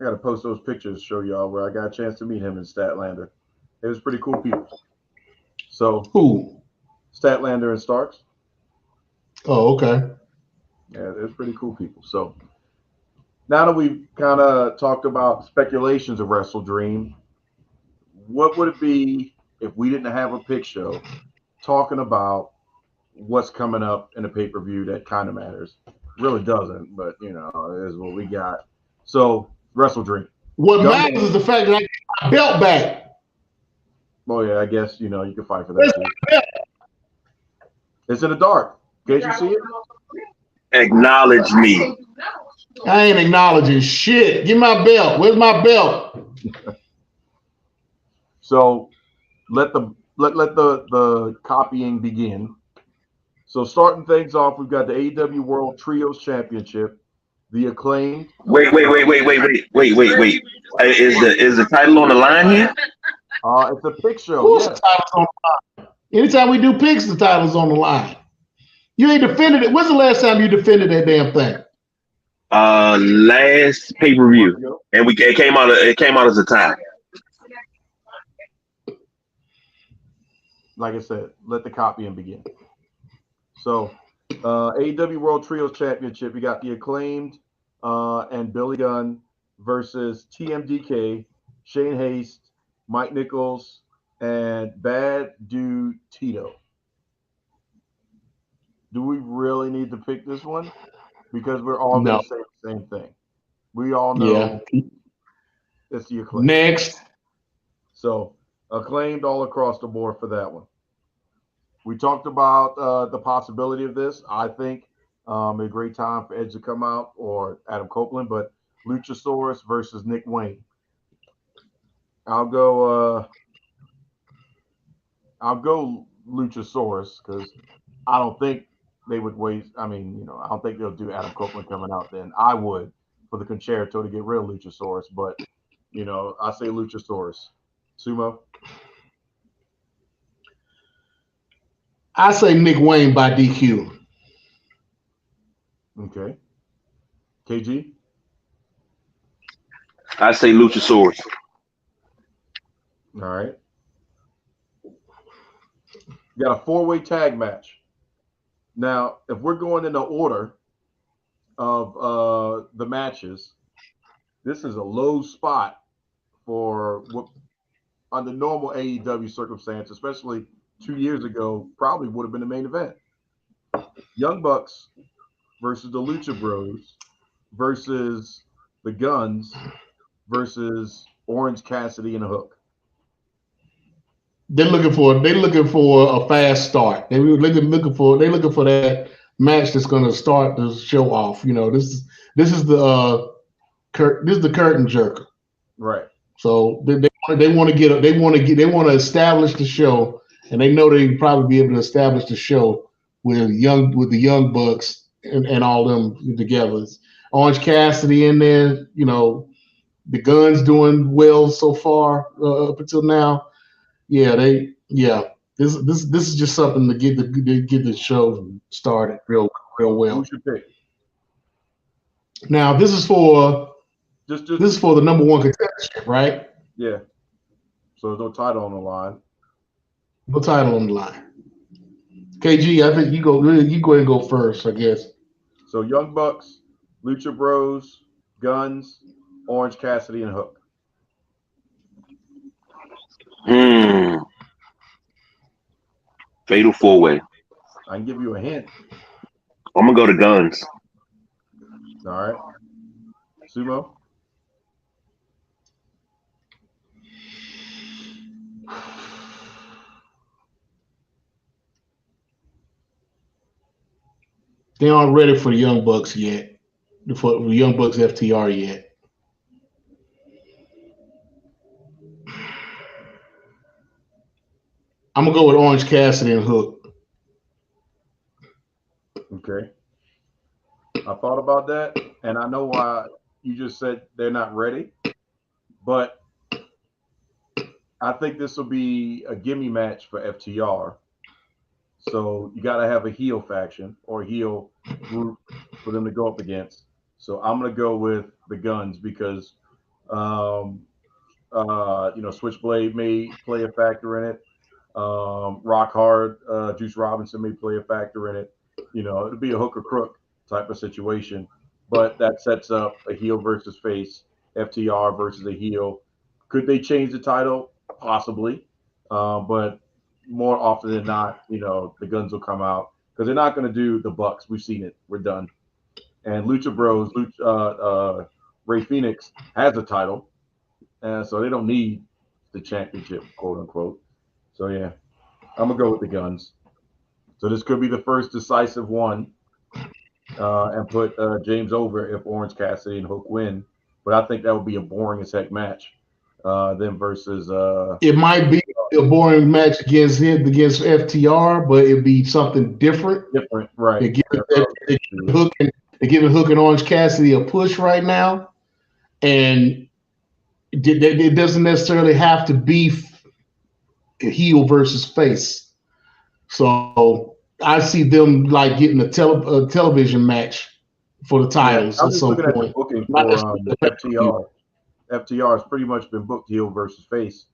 gotta post those pictures to show y'all where I got a chance to meet him in Statlander. It was pretty cool people. So who? Statlander and Starks. Oh, okay. Yeah, they're pretty cool people. So now that we've kind of talked about speculations of Wrestle Dream, what would it be if we didn't have a pick show talking about what's coming up in a pay-per-view that kind of matters? Really doesn't, but it is what we got. So Wrestle Dream. What matters is the fact that I get my belt back. Oh yeah, I guess you can fight for that too. It's in the dark. Can't you see it? Acknowledge me. I ain't acknowledging shit. Give my belt. Where's my belt? So let the copying begin. So starting things off, we've got the AEW World Trios Championship, the Acclaimed. Wait. Is the title on the line here? It's a pick show. Yes. The title's on the line. Anytime we do picks, the title's on the line. You ain't defended it. When's the last time you defended that damn thing? Last pay-per-view, and it came out as a tie. Like I said, let the copying begin. So, AEW World Trios Championship, you got the Acclaimed and Billy Gunn versus TMDK, Shane Haste, Mike Nichols, and Bad Dude Tito. Do we really need to pick this one? Because we're all going to say the same thing. We all know it's the Acclaimed. Next. So, Acclaimed all across the board for that one. We talked about the possibility of this. I think a great time for Edge to come out or Adam Copeland, but Luchasaurus versus Nick Wayne. I'll go Luchasaurus because I don't think they would waste. I mean, I don't think they'll do Adam Copeland coming out then. I would for the Concerto to get rid of Luchasaurus, but I say Luchasaurus. Sumo. I say Nick Wayne by DQ. Okay. KG? I say Luchasaurus. All right. You got a 4-way tag match. Now, if we're going in the order of the matches, this is a low spot for what under normal AEW circumstance, especially 2 years ago, probably would have been the main event. Young Bucks versus the Lucha Bros versus the Guns versus Orange Cassidy and Hook. They're looking for a fast start. They're looking for that match that's going to start the show off. This is the curtain jerker. Right. So they want to establish the show, and they know they probably be able to establish the show with the Young Bucks and all them together. Orange Cassidy in there. The Guns doing well so far up until now. Yeah, This is just something to get the show started real well. Who's your pick? Now this is for Just the number one contendership, right? yeah. So there's no title on the line. No title on the line. KG, I think you go ahead and go first, I guess. So Young Bucks, Lucha Bros, Guns, Orange Cassidy, and Hook. Fatal 4-way. I can give you a hint. I'm gonna go to Guns. All right. Sumo. They aren't ready for the Young Bucks yet. For the Young Bucks FTR yet. I'm gonna go with Orange Cassidy and Hook. Okay. I thought about that, and I know why you just said they're not ready, but I think this will be a gimme match for FTR. So you got to have a heel faction or heel group for them to go up against. So I'm going to go with the Guns because, Switchblade may play a factor in it. Rock Hard, Juice Robinson may play a factor in it. It'll be a hook or crook type of situation, but that sets up a heel versus face, FTR versus a heel. Could they change the title? Possibly, but more often than not, the Guns will come out because they're not going to do the Bucks. We've seen it. We're done. And Lucha Bros, Ray Phoenix has a title, and so they don't need the championship, quote unquote. So yeah, I'm gonna go with the Guns. So this could be the first decisive one, and put James over if Orange Cassidy and Hook win. But I think that would be a boring as heck match. Them versus. It might be a boring match against FTR, but it'd be something different. Different, right? They're giving Hook and Orange Cassidy a push right now, and it doesn't necessarily have to be heel versus face. So I see them like getting a television match for the titles I'm at just some looking point. at the booking for FTR. FTR has pretty much been booked heel versus face,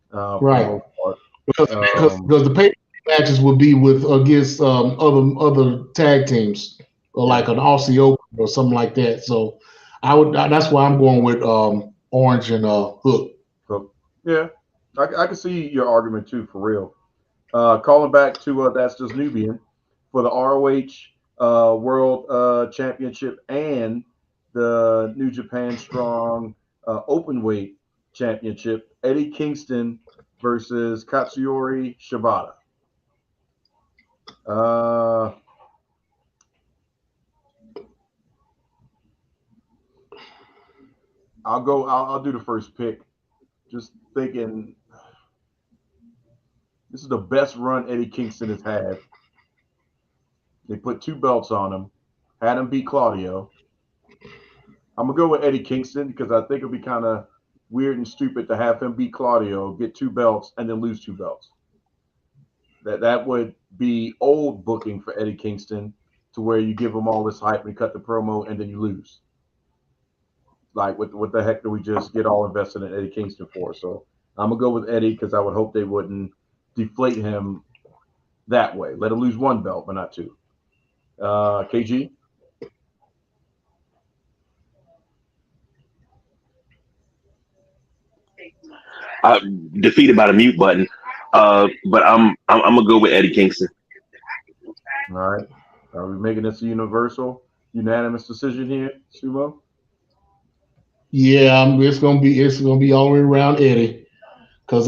for right? the most part. Because the pay matches would be with against other tag teams, or like an Aussie Open or something like that. So that's why I'm going with Orange and Hook. So, yeah, I can see your argument too, for real. Calling back to That's Just Nubian for the ROH World Championship and the New Japan Strong Openweight Championship. Eddie Kingston versus Katsuyori Shibata. I'll do the first pick. Just thinking, this is the best run Eddie Kingston has had. They put 2 belts on him, had him beat Claudio. I'm gonna go with Eddie Kingston because I think it'll be kind of weird and stupid to have him beat Claudio, get 2 belts, and then lose 2 belts. That would be old booking for Eddie Kingston, to where you give him all this hype and cut the promo and then you lose. Like, what the heck do we just get all invested in Eddie Kingston for? So I'm gonna go with Eddie because I would hope they wouldn't deflate him that way. Let him lose 1 belt, but not 2. KG. Defeated by the mute button. But I'm gonna go with Eddie Kingston. All right. Are we making this a universal, unanimous decision here, Sumo? Yeah, it's gonna be all the way around Eddie, because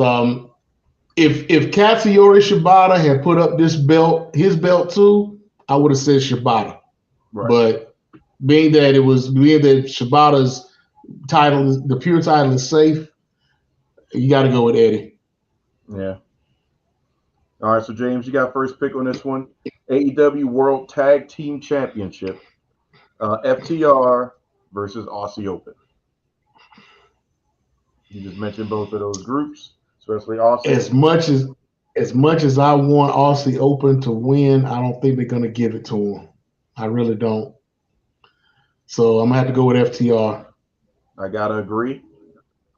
if Katsuyori Shibata had put up his belt too, I would have said Shibata. Right. But being that Shibata's title, the pure title, is safe, you got to go with Eddie. Yeah. All right, so James, you got first pick on this one. AEW World Tag Team Championship, FTR versus Aussie Open. You just mentioned both of those groups, especially Aussie. As much as much as I want Aussie Open to win, I don't think they're gonna give it to him. I really don't. So I'm gonna have to go with FTR. I gotta agree.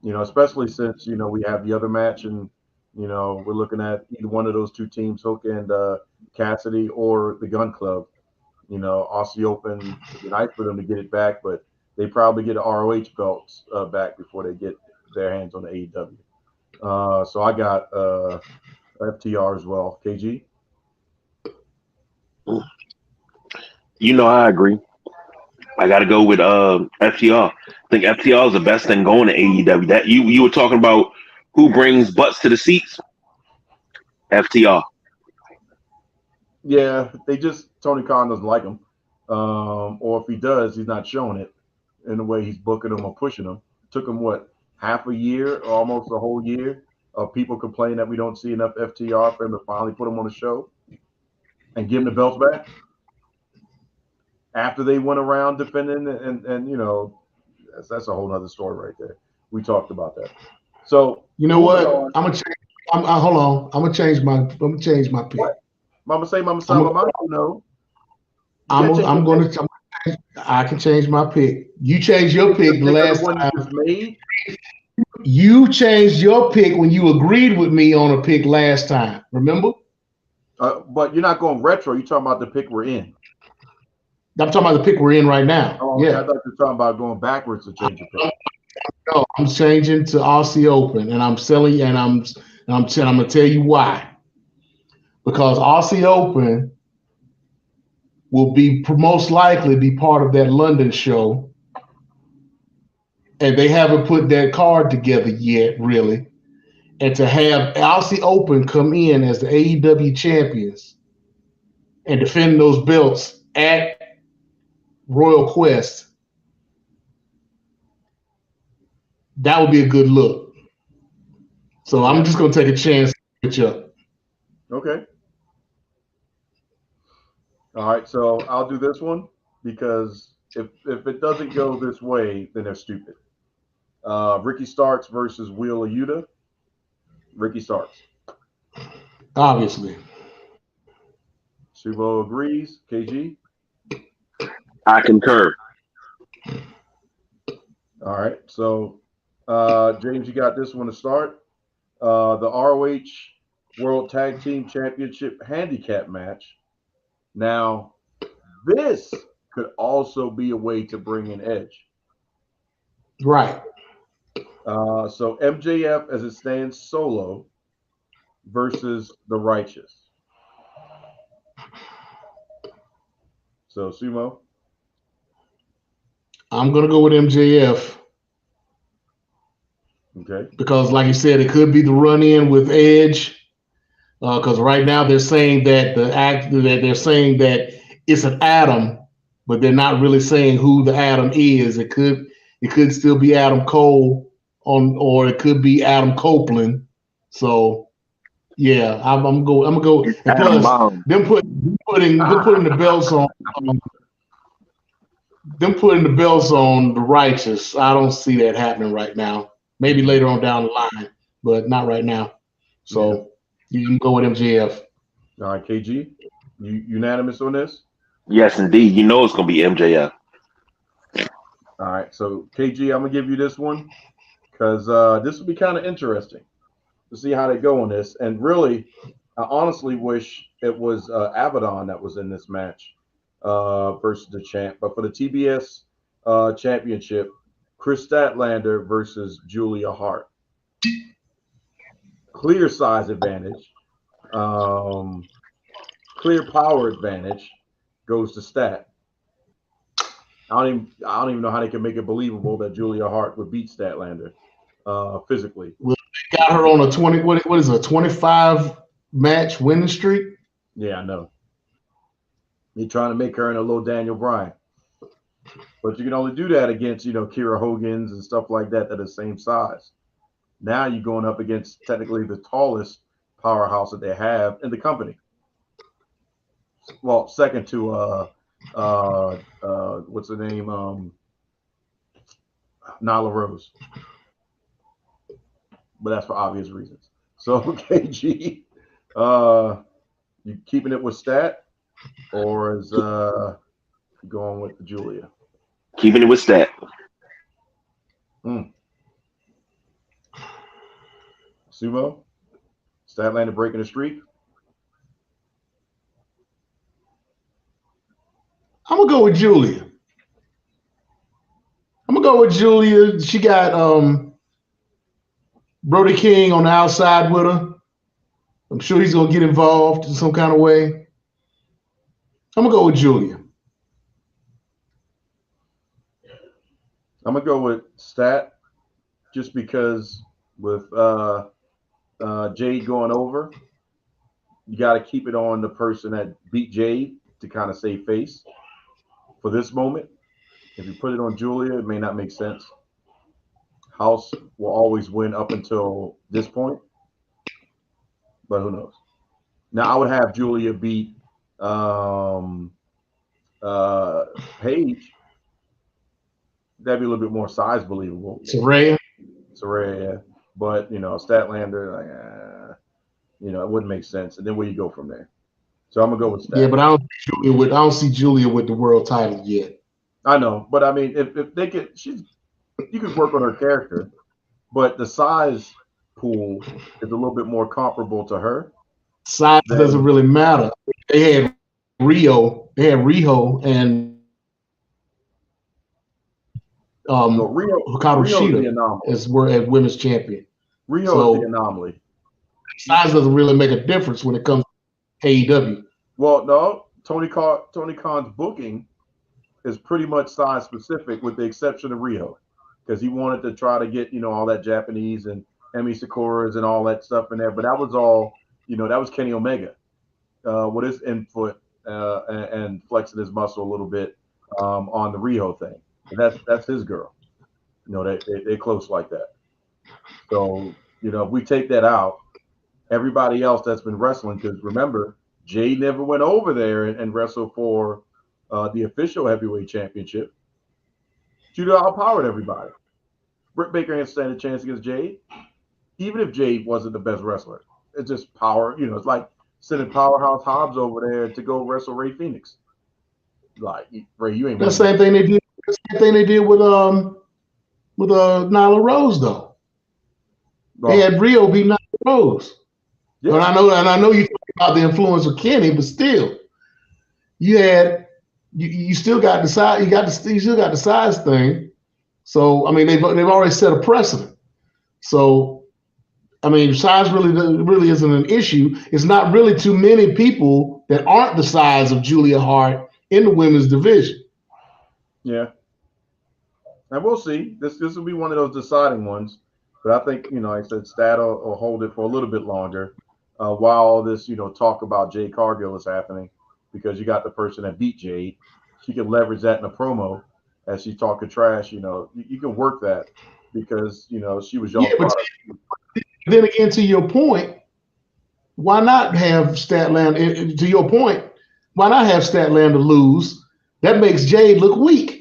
Especially since we have the other match, and we're looking at either one of those two teams, Hook and Cassidy, or the Gun Club. Aussie Open, it'd be nice for them to get it back, but they probably get the ROH belts back before they get their hands on the AEW. So I got FTR as well. KG? I agree. I got to go with FTR. I think FTR is the best thing going to AEW. That you were talking about who brings butts to the seats. FTR. Yeah, Tony Khan doesn't like him, or if he does, he's not showing it in the way he's booking them or pushing them. Took him half a year, or almost a whole year, of people complaining that we don't see enough FTR for him to finally put him on the show and give him the belts back after they went around defending, and that's a whole other story right there. We talked about that. So you know what? I'm gonna change. Hold on. I'm gonna change my pick. What? Mama say, Mama say, Mama no. I'm gonna. I can change my pick. You changed your pick the last time. You changed your pick when you agreed with me on a pick last time. Remember? But you're not going retro. You're talking about the pick we're in. I'm talking about the pick we're in right now. Oh, yeah. I thought you were talking about going backwards to change your pick. No, I'm changing to Aussie Open, and I'm selling, and I'm gonna tell you why. Because Aussie Open will be most likely be part of that London show, and they haven't put that card together yet, really. And to have Aussie Open come in as the AEW champions and defend those belts at Royal Quest, that would be a good look. So I'm just going to take a chance to switch up. Okay. All right. So I'll do this one because if it doesn't go this way, then they're stupid. Ricky Starks versus Wheeler Yuta. Ricky Starks. Obviously. Subo agrees. KG? I concur. All right. So, James, you got this one to start. The ROH World Tag Team Championship Handicap match. Now, this could also be a way to bring in Edge. Right. So MJF as it stands solo versus the Righteous. So, Sumo? I'm going to go with MJF. Okay. Because, like you said, it could be the run-in with Edge. Because right now they're saying that it's an Adam, but they're not really saying who the Adam is. It could still be Adam Cole or it could be Adam Copeland. So yeah, I'm gonna go. And plus, them putting the belts on. Them putting the belts on the Righteous, I don't see that happening right now. Maybe later on down the line, but not right now. So you can go with MJF. All right, KG, you unanimous on this? Yes, indeed. You know it's going to be MJF. All right, so KG, I'm gonna give you this one because this will be kind of interesting to see how they go on this. And really, I honestly wish it was Abaddon that was in this match versus the champ. But for the TBS championship, Chris Statlander versus Julia Hart. Clear size advantage, clear power advantage goes to Stat. I don't even know how they can make it believable that Julia Hart would beat Statlander physically. Well, they got her on a 20. What is it, a 25 match winning streak? Yeah, I know. You're trying to make her in a little Daniel Bryan. But you can only do that against, Kira Hogan's and stuff like that are the same size. Now you're going up against technically the tallest powerhouse that they have in the company. Well, second to what's the name? Nyla Rose. But that's for obvious reasons. So KG, You keeping it with Stat, or is going with the Julia? Keeping it with Stat. Mm. Sumo, Statlander breaking the streak. I'm gonna go with Julia. I'm gonna go with Julia. She got Brody King on the outside with her. I'm sure he's gonna get involved in some kind of way. I'm gonna go with Julia. I'm gonna go with Stat just because with Jade going over, you got to keep it on the person that beat Jade to kind of save face for this moment. If you put it on Julia, it may not make sense. House will always win up until this point, but who knows? Now I would have Julia beat um, uh, Paige. That'd be a little bit more size believable. Soraya. Soraya, yeah. But Statlander, like, it wouldn't make sense. And then where you go from there? So I'm gonna go with Yeah, Stat. but I don't see Julia with the world title yet. I know, but I mean, if they could, you could work on her character, but the size pool is a little bit more comparable to her Size doesn't than really matter. They had Riho, and no Rio. Hikaru Rio's the Shida anomaly. as women's champion. Rio is the So anomaly. size doesn't really make a difference when it comes to AEW. Well, no, Tony Khan's booking is pretty much size specific, with the exception of Rio, because he wanted to try to get all that Japanese and Emi Sakuras and all that stuff in there. But that was all that was Kenny Omega with his input and flexing his muscle a little bit on the Rio thing. And that's his girl. They close like that. So if we take that out, everybody else that's been wrestling, because remember, Jay never went over there and wrestled for the official heavyweight championship. Judah outpowered everybody. Britt Baker ain't stand a chance against Jade, even if Jade wasn't the best wrestler. It's just power. It's like sending Powerhouse Hobbs over there to go wrestle Ray Phoenix. Like, Ray, you ain't The winning same that. thing they did. The same thing they did with Nyla Rose though. They Well, had Rio beat Nyla Rose. yeah. And I know you talk about the influence of Kenny, but still, you still got the size. You still got the size thing. So I mean, they've already set a precedent. So I mean, size really isn't an issue. It's not really too many people that aren't the size of Julia Hart in the women's division. Yeah. And we'll see. This will be one of those deciding ones. But I think, like I said, Stat will hold it for a little bit longer while all this, talk about Jade Cargill is happening, because you got the person that beat Jade. She can leverage that in a promo as she's talking trash. You can work that because, she was Yeah, y'all but product. then again, to your point, why not have Statlander? To your point, why not have Statlander lose? That makes Jade look weak.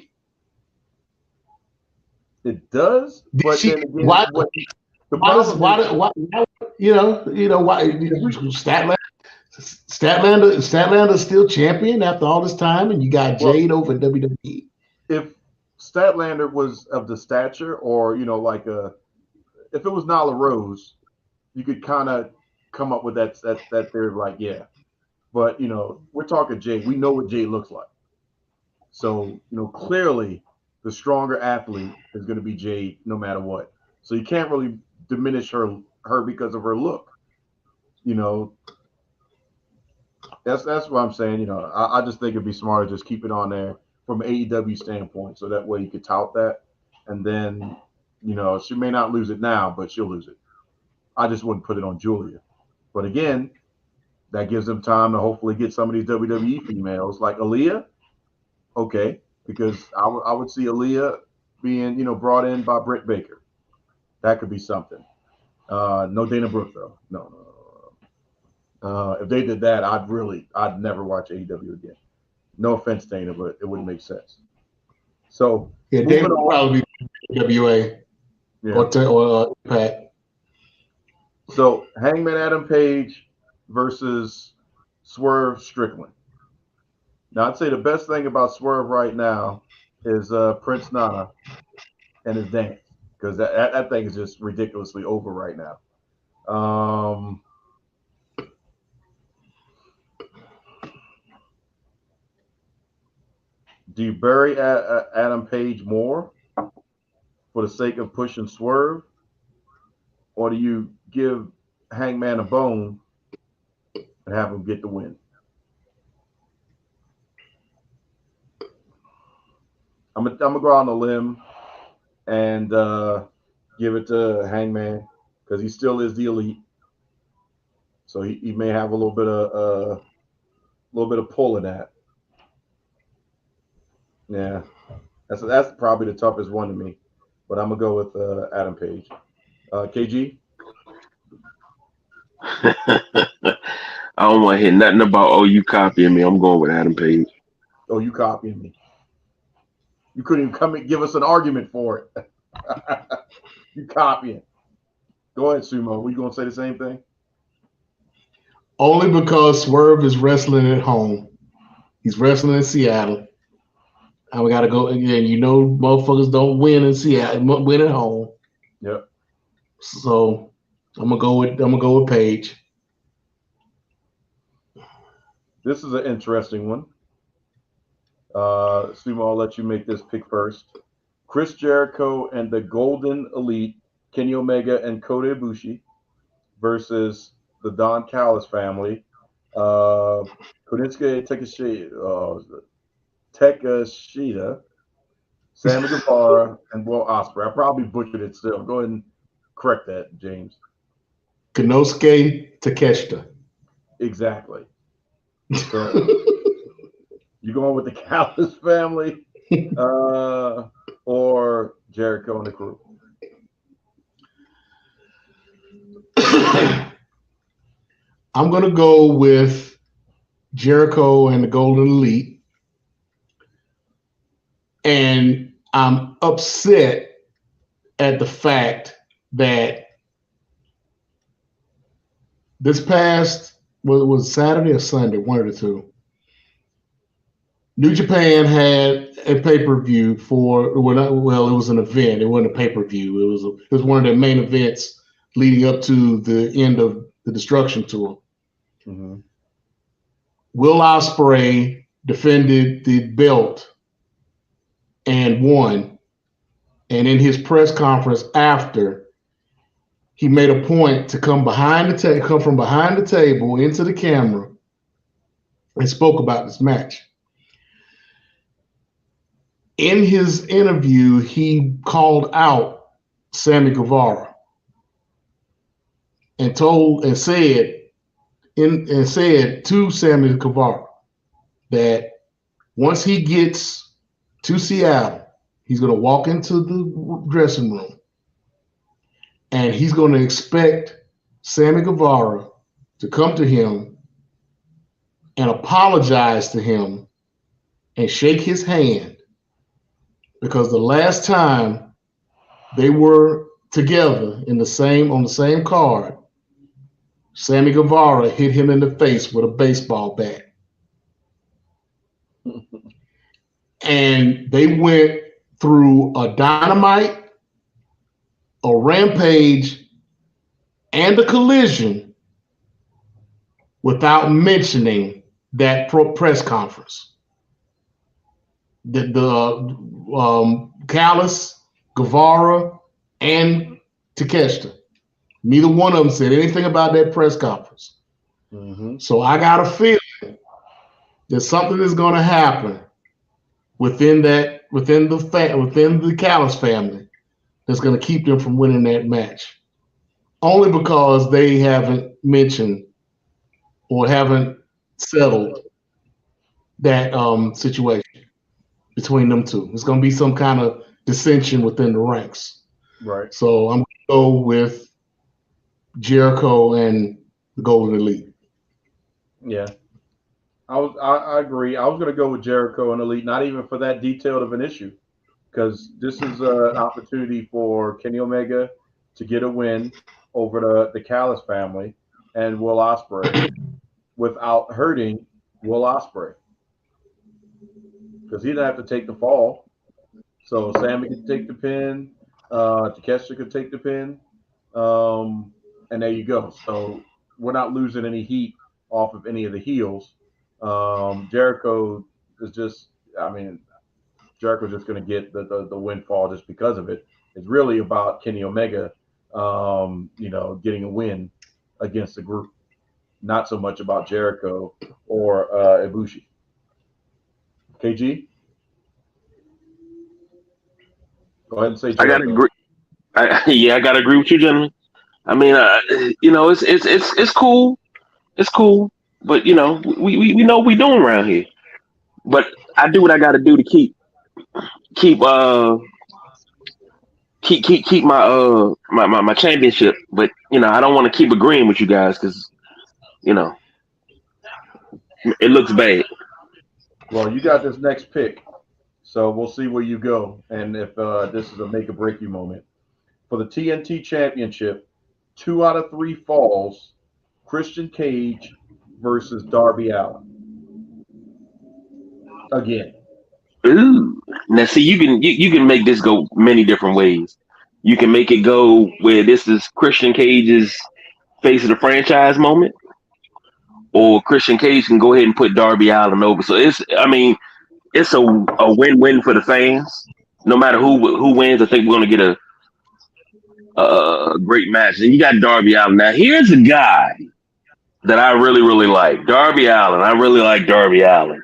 It does, but then again, Why? the problem is, Why? Why? Statlander's still champion after all this time, and you got well, Jade over at WWE. if Statlander was of the stature, or if it was Nyla Rose, you could kind of come up with that theory of like, yeah. But we're talking Jade. We know what Jade looks like. So clearly the stronger athlete is going to be Jade no matter what. So you can't really diminish her because of her look. That's what I'm saying. I just think it'd be smarter just keep it on there from an AEW standpoint, so that way you could tout that, and then she may not lose it now, but she'll lose it. I just wouldn't put it on Julia. But again, that gives them time to hopefully get some of these WWE females like Aaliyah. Okay, because I would see Aaliyah being brought in by Britt Baker. That could be something. No Dana Brooke though. No. If they did that, I'd never watch AEW again. No offense, Dana, but it wouldn't make sense. So Yeah, moving David would on. probably be WA Yeah. or Impact. So Hangman Adam Page versus Swerve Strickland. Now, I'd say the best thing about Swerve right now is Prince Nana and his dance because that thing is just ridiculously over right now. Um, do you bury Adam Page more for the sake of pushing Swerve, or do you give Hangman a bone and have him get the win? I'm gonna go out on a limb and give it to Hangman because he still is the elite, so he may have a little bit of pull in that. Yeah, that's probably the toughest one to me, but I'm gonna go with Adam Page. KG, I don't want to hear nothing about you copying me. I'm going with Adam Page. oh, you copying me? You couldn't even come and give us an argument for it. You copying? Go ahead, Sumo. We gonna say the same thing? Only because Swerve is wrestling at home. He's wrestling in Seattle. And we got to go again. You know, motherfuckers don't win in Seattle, win at home. Yep. So I'm gonna go with Page. This is an interesting one. Sumo, I'll let you make this pick first. Chris Jericho and the Golden Elite, Kenny Omega and Kota Ibushi, versus the Don Callis family, Konosuke Takeshita, Sammy Guevara, and Will Ospreay. I probably butchered it still. Go ahead and correct that, James. Konosuke Takeshita. Exactly. So you going with the Callis family or Jericho and the crew? I'm gonna go with Jericho and the Golden Elite, and I'm upset at the fact that this past was Saturday or Sunday, one of the two. New Japan had a pay-per-view for it was an event. It wasn't a pay-per-view. It was one of their main events leading up to the end of the Destruction Tour. Mm-hmm. Will Ospreay defended the belt and won. And in his press conference after, he made a point to come from behind the table into the camera and spoke about this match. In his interview, he called out Sammy Guevara and said to Sammy Guevara that once he gets to Seattle, he's going to walk into the dressing room and he's going to expect Sammy Guevara to come to him and apologize to him and shake his hand, because the last time they were together on the same card, Sammy Guevara hit him in the face with a baseball bat. And they went through a Dynamite, a Rampage, and a Collision without mentioning that press conference. The Callis, Guevara, and Takeshita. Neither one of them said anything about that press conference. Mm-hmm. So I got a feeling that something is going to happen within the Callis family that's going to keep them from winning that match. Only because they haven't mentioned or haven't settled that situation between them two. It's going to be some kind of dissension within the ranks. Right. So I'm going to go with Jericho and the Golden Elite. Yeah. I agree. I was going to go with Jericho and Elite, not even for that detailed of an issue, because this is an opportunity for Kenny Omega to get a win over the Callis family, and Will Ospreay without hurting Will Ospreay because he didn't have to take the fall. So Sammy could take the pin, Takeshita could take the pin, and there you go. So we're not losing any heat off of any of the heels. Jericho is just, I mean, Jericho's just going to get the windfall just because of it. It's really about Kenny Omega, getting a win against the group, not so much about Jericho or Ibushi. KG, go ahead and say I gotta Jericho. agree. Yeah, I gotta agree with you, gentlemen. I mean, it's cool. It's cool, but we know what we doing around here. But I do what I got to do to keep keep my championship. But I don't want to keep agreeing with you guys because you know it looks bad. Well, you got this next pick, so we'll see where you go, and if this is a make or break you moment for the TNT Championship. 2 out of 3 falls. Christian Cage versus Darby Allin again. Ooh. Now see, you can make this go many different ways. You can make it go where this is Christian Cage's face of the franchise moment, or Christian Cage can go ahead and put Darby Allin over. So I mean, it's a win-win for the fans. No matter who wins, I think we're gonna get a great match. And you got Darby Allin. Now here's a guy that I really really like, Darby Allin. I really like Darby Allin.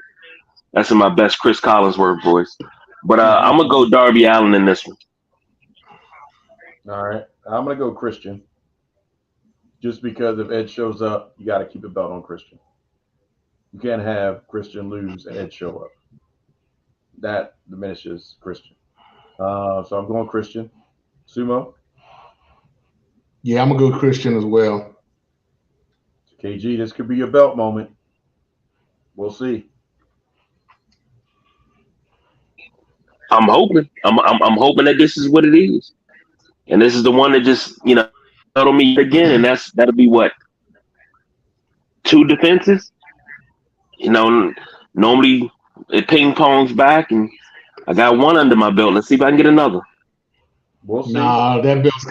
That's in my best Chris Collinsworth voice. But I'm gonna go Darby Allin in this one. All right, I'm gonna go Christian. Just because if Ed shows up, you got to keep a belt on Christian. You can't have Christian lose and Ed show up. That diminishes Christian. So I'm going Christian. Sumo, Yeah, I'm gonna go Christian as well. KG, this could be your belt moment. We'll see. I'm hoping. I'm hoping that this is what it is, and this is the one that just settle me again, and that'll be what, 2 defenses. Normally it ping pongs back, and I got one under my belt. Let's see if I can get another. We'll see. Nah, that belt's.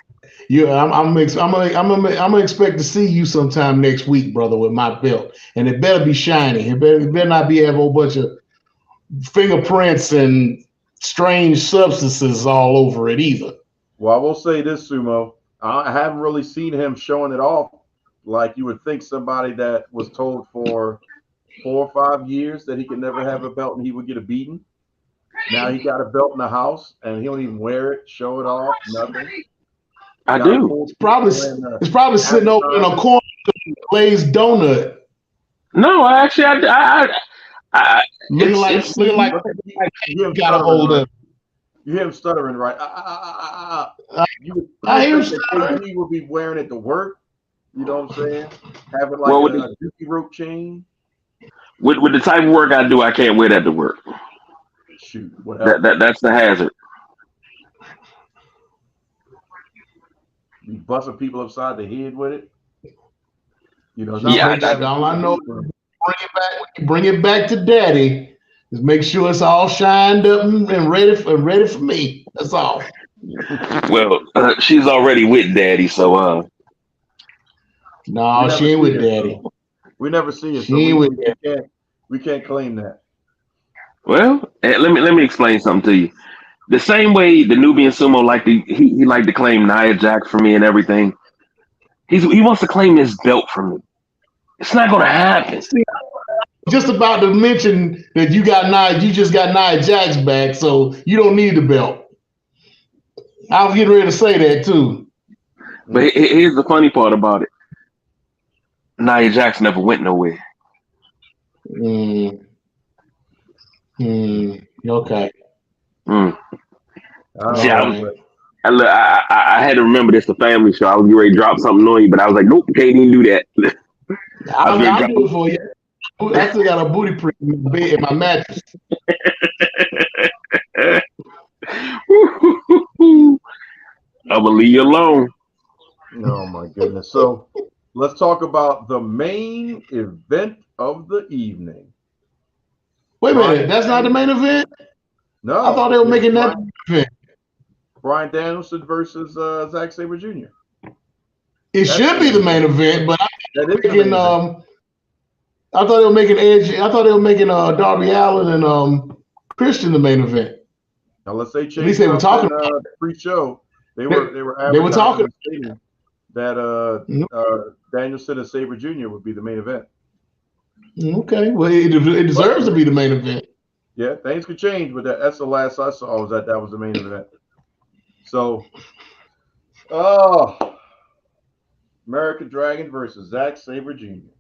Yeah, I'm gonna expect to see you sometime next week, brother, with my belt, and it better be shiny. It better not be have a whole bunch of fingerprints and strange substances all over it either. Well, I will say this, Sumo. I haven't really seen him showing it off like you would think somebody that was told for 4 or 5 years that he could never have a belt and he would get a beating. Now he got a belt in the house and he don't even wear it, show it off, nothing. I do. It's probably sitting over in a corner glazed donut. No, actually, Looking like you got a hold of. You hear him stuttering, right? You I hear him think stuttering. KG would be wearing it to work. You know what I'm saying? Having like Well, a dookie rope chain. with the type of work I do, I can't wear that to work. Shoot, whatever. That's the hazard. You busting people upside the head with it. It's Yeah, All I know, bring it back to Daddy. Just make sure it's all shined up and ready for me. That's all. Well, she's already with Daddy, so No, she ain't with Daddy. We never see it. She ain't with Daddy. We can't claim that. well, let me explain something to you. The same way the Nubian Sumo he liked to claim Nia Jax for me and everything. He wants to claim his belt from me. It's not gonna happen. Just about to mention that you just got Nia Jax back, so you don't need the belt. I was getting ready to say that too. But here's the funny part about it. Nia Jax never went nowhere. Okay. See, I had to remember this, the family show. I was getting ready to drop something on you, but I was like, nope, can't even do that. I'll do it for you. I still got a booty print in my bed, in my mattress. I will leave you alone. Oh my goodness. So let's talk about the main event of the evening. Wait a minute, that's not the main event? No. I thought they were making that the event. Bryan Danielson versus Zack Sabre Jr. It should be the main event, but I thought they were making Edge. I thought they were making Darby Allin and Christian the main event. Now let's say change. At least they were talking about pre-show. They were talking that Danielson and Sabre Jr. would be the main event. Okay, well it deserves to be the main event. Yeah, things could change, but that's the last I saw was that was the main event. So, American Dragon versus Zack Sabre Jr.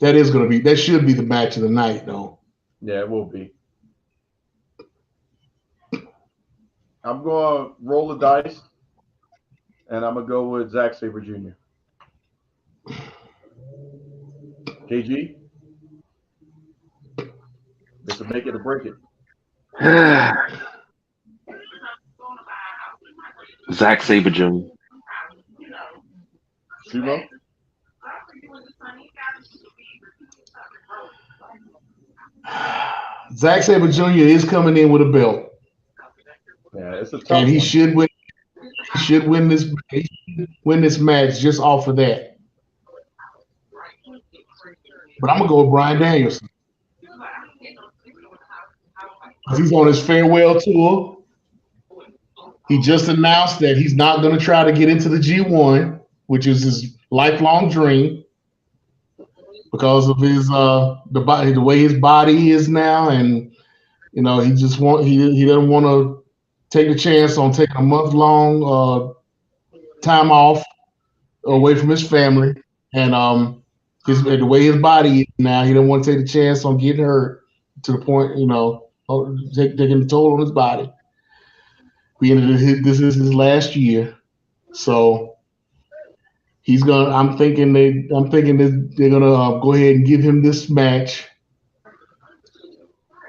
That should be the match of the night, though. Yeah, it will be. I'm going to roll the dice, and I'm going to go with Zack Sabre Jr. KG? This will make it or break it. Zack Sabre Jr. Sumo? Zack Sabre Jr. is coming in with a belt. Yeah, it's a tough and he one. should win. He should win this. He should win this match just off of that. But I'm gonna go with Bryan Danielson. He's on his farewell tour. He just announced that he's not going to try to get into the G1, which is his lifelong dream, because of his the way his body is now, and he doesn't want to take the chance on taking a month-long time off away from his family, and the way his body is now, he doesn't want to take the chance on getting hurt to the point, taking the toll on his body. This is his last year, so he's gonna. I'm thinking that they're gonna go ahead and give him this match,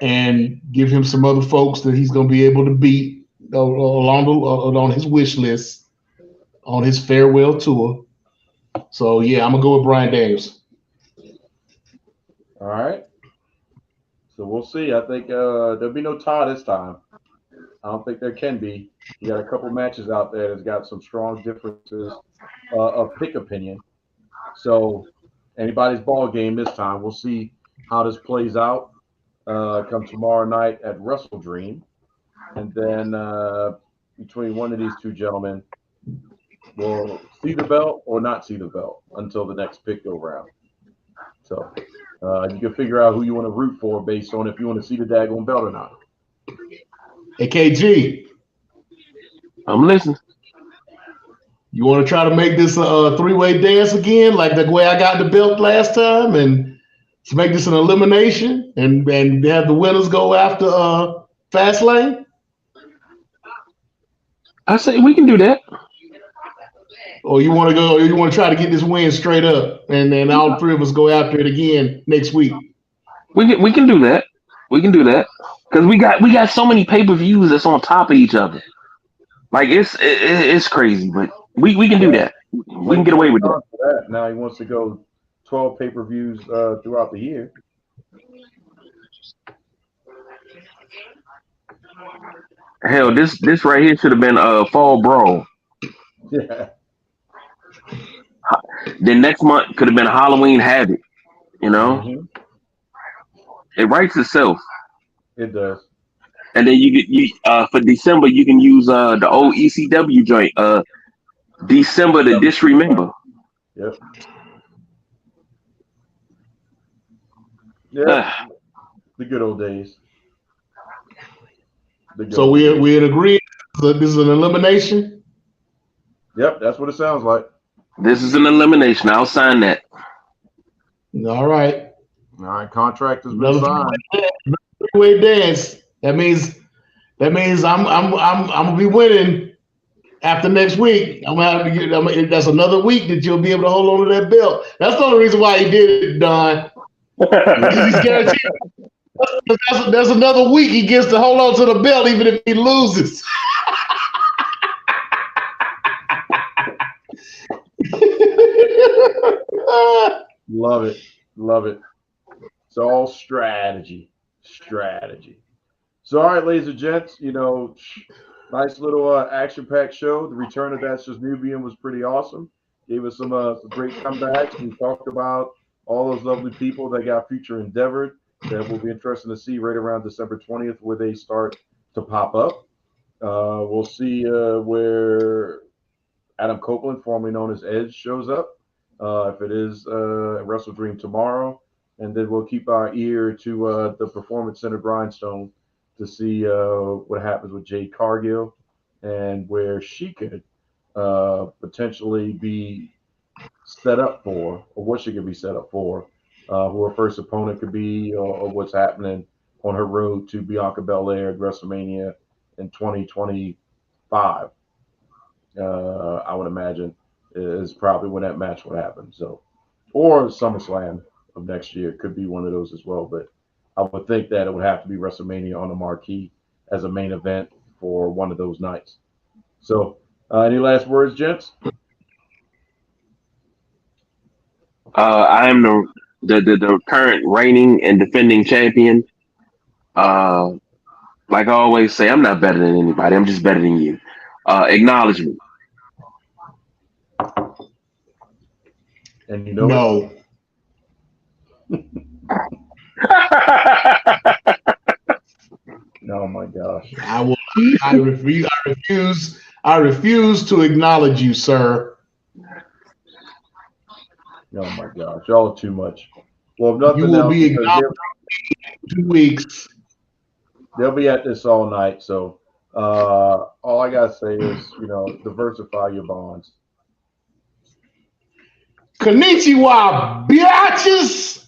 and give him some other folks that he's gonna be able to beat on his wish list on his farewell tour. So yeah, I'm gonna go with Bryan Danielson. All right. So we'll see. I think there'll be no tie this time. I don't think there can be. You got a couple matches out there that's got some strong differences of pick opinion. So anybody's ball game this time. We'll see how this plays out come tomorrow night at Wrestle Dream. And then between one of these two gentlemen, we'll see the belt or not see the belt until the next pick go round. So you can figure out who you want to root for based on if you want to see the daggone belt or not. Hey, KG. I'm listening. You want to try to make this a three-way dance again, like the way I got the belt last time, and to make this an elimination and have the winners go after Fastlane? I say we can do that. Or you want to go? Or you want to try to get this win straight up, and then all three of us go after it again next week? We can do that. We can do that because we got so many pay-per-views that's on top of each other. Like it's crazy, but we can do that. We can get away with that. Now he wants to go 12 pay-per-views throughout the year. Hell, this right here should have been a Fall Brawl. Yeah. Then next month could have been Halloween Havoc. Mm-hmm. It writes itself. It does. And then you for December you can use the old ECW joint. December to Disremember. Yep. Yeah. The good old days. So we in agreement that this is an elimination? Yep, that's what it sounds like. This is an elimination. I'll sign that. All right. All right, contract has been signed. Three-way dance. That means I'm gonna be winning after next week. I'm gonna have to get. That's another week that you'll be able to hold on to that belt. That's the only reason why he did it, Don. He's guaranteed. That's another week he gets to hold on to the belt, even if he loses. Love it. Love it. It's all strategy. Strategy. So, all right, ladies and gents, nice little action-packed show. The return of That's Just Nubian was pretty awesome. Gave us some great comebacks. We talked about all those lovely people that got future endeavored that will be interesting to see right around December 20th where they start to pop up. We'll see where Adam Copeland, formerly known as Edge, shows up. If it is Wrestle Dream tomorrow, and then we'll keep our ear to the Performance Center grindstone to see what happens with Jade Cargill and where she could potentially be set up for, or what she could be set up for, who her first opponent could be, or what's happening on her road to Bianca Belair at WrestleMania in 2025. I would imagine is probably when that match would happen. So, or SummerSlam of next year could be one of those as well. But I would think that it would have to be WrestleMania on the marquee as a main event for one of those nights. So, any last words, gents? I am the current reigning and defending champion. Like I always say, I'm not better than anybody. I'm just better than you. Acknowledge me. And you know No. Oh my gosh. I refuse to acknowledge you, sir. Oh my gosh. Y'all are too much. Well, if nothing You will else, be because acknowledged in 2 weeks. they'll be at this all night. So all I gotta say is, diversify your bonds. Konnichiwa, bitches.